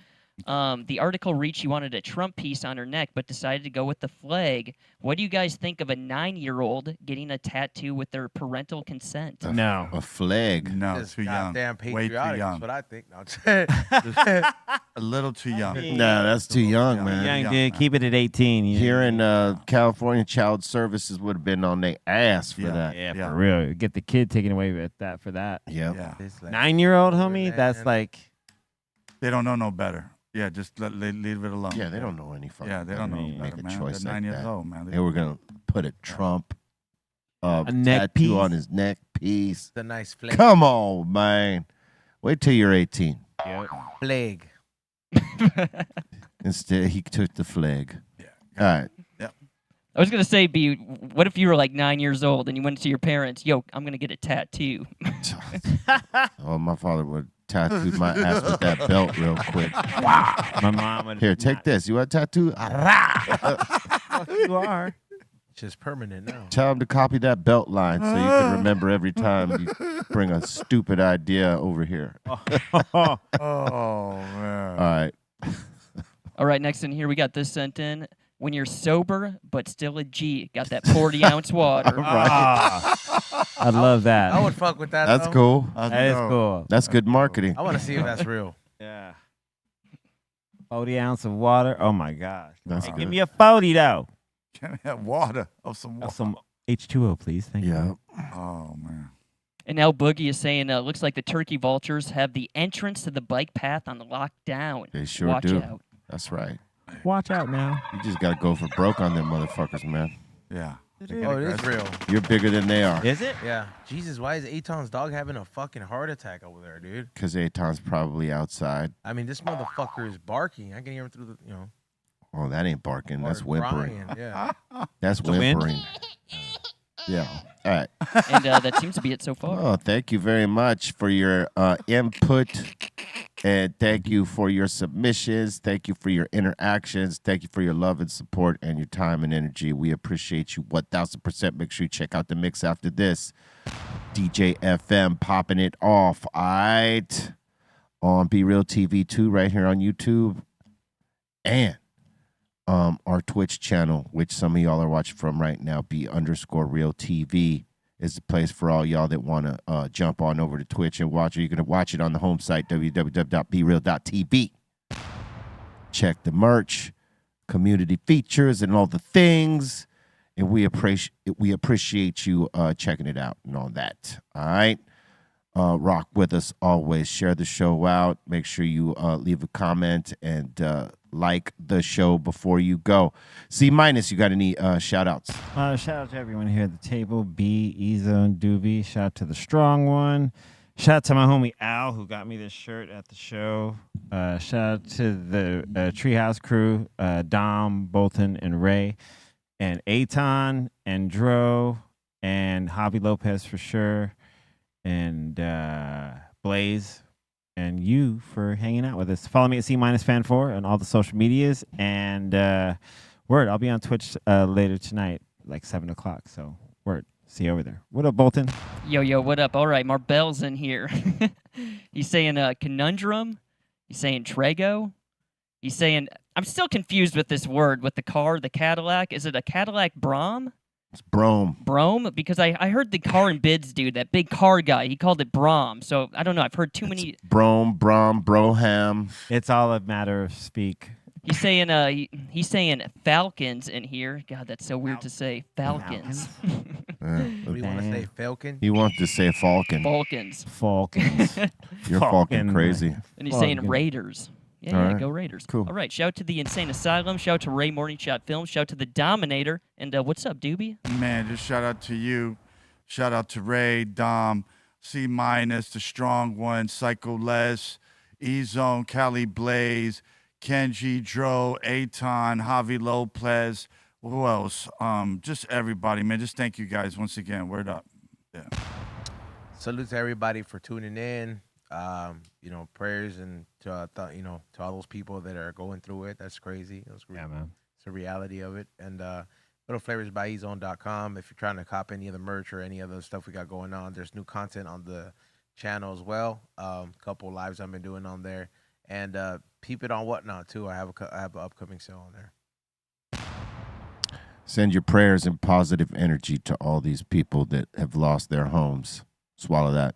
G: The article reached she wanted a Trump piece on her neck, but decided to go with the flag. What do you guys think of a 9-year-old getting a tattoo with their parental consent?
D: No.
A: A flag.
F: No,
E: Just
F: too young.
E: goddamn
F: Way too
E: patriotic.
F: young.
E: That's what I think. No,
F: A little too young.
A: No, that's too young, man.
D: Young
F: young,
D: dude,
F: man.
D: keep it at 18. You
A: Here in California, Child Services would have been on their ass for
F: Yeah.
A: that.
D: yeah,
F: Yeah.
D: for real. Get the kid taken away with that for that.
A: Yep.
F: Yeah.
D: 9-year-old homie, that's
E: Man.
D: like
F: They don't know no better. Yeah, just leave it alone.
A: Yeah, they don't know any fucking.
F: Yeah, they don't know
D: Make
F: better,
A: a
F: man.
A: choice
F: They're
A: like
F: 9 years
A: that.
F: old, man.
A: They were gonna put a Trump
D: A neck
A: tattoo
D: piece?
A: on his neck piece.
E: The nice flag.
A: Come on, man. Wait till you're 18.
E: Flag.
A: Instead, he took the flag.
F: Yeah.
A: All right.
G: I was gonna say, B, what if you were like 9 years old and you went to your parents? Yo, I'm gonna get a tattoo.
A: Oh, my father would tattoo my ass with that belt real quick.
D: my mom would.
A: Here, take this. You want a tattoo?
D: You are.
E: It's just permanent now.
A: Tell him to copy that belt line so you can remember every time you bring a stupid idea over here.
F: Oh, man.
A: All right.
G: All right, next in here we got this sent in. When you're sober but still a G, got that 40-ounce water.
D: I love that.
E: I would fuck with that.
A: That's
E: though.
A: cool.
D: That is cool.
A: That's good marketing.
E: I want to see if that's real.
D: Yeah. 40 ounce of water. Oh my gosh.
A: That's
D: Hey,
A: good.
D: give me a 40 though.
F: Can we have water? Oh, some water.
D: Some H2O, please. Thank
A: Yeah.
D: you.
F: Oh, man.
G: And now Boogie is saying, looks like the turkey vultures have the entrance to the bike path on lockdown.
A: They sure
G: Watch
A: do.
G: out.
A: That's right.
D: Watch out now.
A: You just got to go for broke on them motherfuckers, man.
F: Yeah.
E: Oh, it is real.
A: You're bigger than they are.
D: Is it?
E: Yeah. Jesus, why is Aton's dog having a fucking heart attack over there, dude?
A: Because Aton's probably outside.
E: I mean, this motherfucker is barking. I can hear him through the,
A: Oh, that ain't barking. That's
E: or
A: whimpering.
E: crying, Yeah.
A: That's
D: The wind?
A: whimpering. Yeah. All right.
G: And that seems to be it so far.
A: Oh, thank you very much for your input. And thank you for your submissions. Thank you for your interactions. Thank you for your love and support and your time and energy. We appreciate you 1000%. Make sure you check out the mix after this. DJ FM popping it off. All right. On BREALTV 2 right here on YouTube. And our Twitch channel, which some of y'all are watching from right now, B_REALTV is the place for all y'all that want to jump on over to Twitch and watch it. You're going to watch it on the home site, www.BREAL.TV. Check the merch, community features, and all the things. And we appreciate you checking it out and all that. All right. Rock with us always. Share the show out. Make sure you leave a comment and like the show before you go. C-, you got any shout outs?
D: Shout out to everyone here at the table. B, Ezo, and Doobie. Shout out to the strong one. Shout out to my homie Al, who got me this shirt at the show. Shout out to the Treehouse crew, Dom, Bolton, and Ray, and Eaton, and Dro, and Javi Lopez for sure, and Blaze, and you for hanging out with us. Follow me at C-Fan4 on all the social medias. And word, I'll be on Twitch later tonight, like 7 o'clock. So word, see you over there. What up, Bolton?
G: Yo, what up? All right, Marbell's in here. He's saying conundrum. He's saying Trego. He's saying, I'm still confused with this word, with the car, the Cadillac. Is it a Cadillac Brom?
A: It's Brome.
G: Brome? Because I heard the car and bids dude, that big car guy, he called it Brom. So I don't know. I've heard too many.
A: Brome, Brom, Broham.
D: It's all a matter of speak.
G: He's saying he's saying Falcons in here. God, that's so weird to say. Falcons.
E: What do you want to say, Falcon?
A: He wants to say Falcon.
G: Falcons.
A: You're Falcon crazy.
G: And he's saying Raiders. Yeah,
A: All right.
G: Go Raiders.
A: Cool.
G: All right, shout out to the Insane Asylum. Shout out to Ray Morning Shot Films. Shout out to the Dominator. And what's up, Doobie?
F: Man, just shout out to you. Shout out to Ray, Dom, C-, the Strong One, Psycho Les, E-Zone, Cali Blaze, Kenji, Dro, Aton, Javi Lopez. Who else? Just everybody, man. Just thank you guys once again. Word up. Yeah.
E: Salute to everybody for tuning in. Prayers and to to all those people that are going through it. That's crazy.
D: Yeah, man.
E: It's the reality of it. And littleflavorsbyezone.com. If you're trying to cop any of the merch or any other stuff we got going on, there's new content on the channel as well. Couple lives I've been doing on there, and peep it on Whatnot too. I have an upcoming sale on there.
A: Send your prayers and positive energy to all these people that have lost their homes. Swallow that.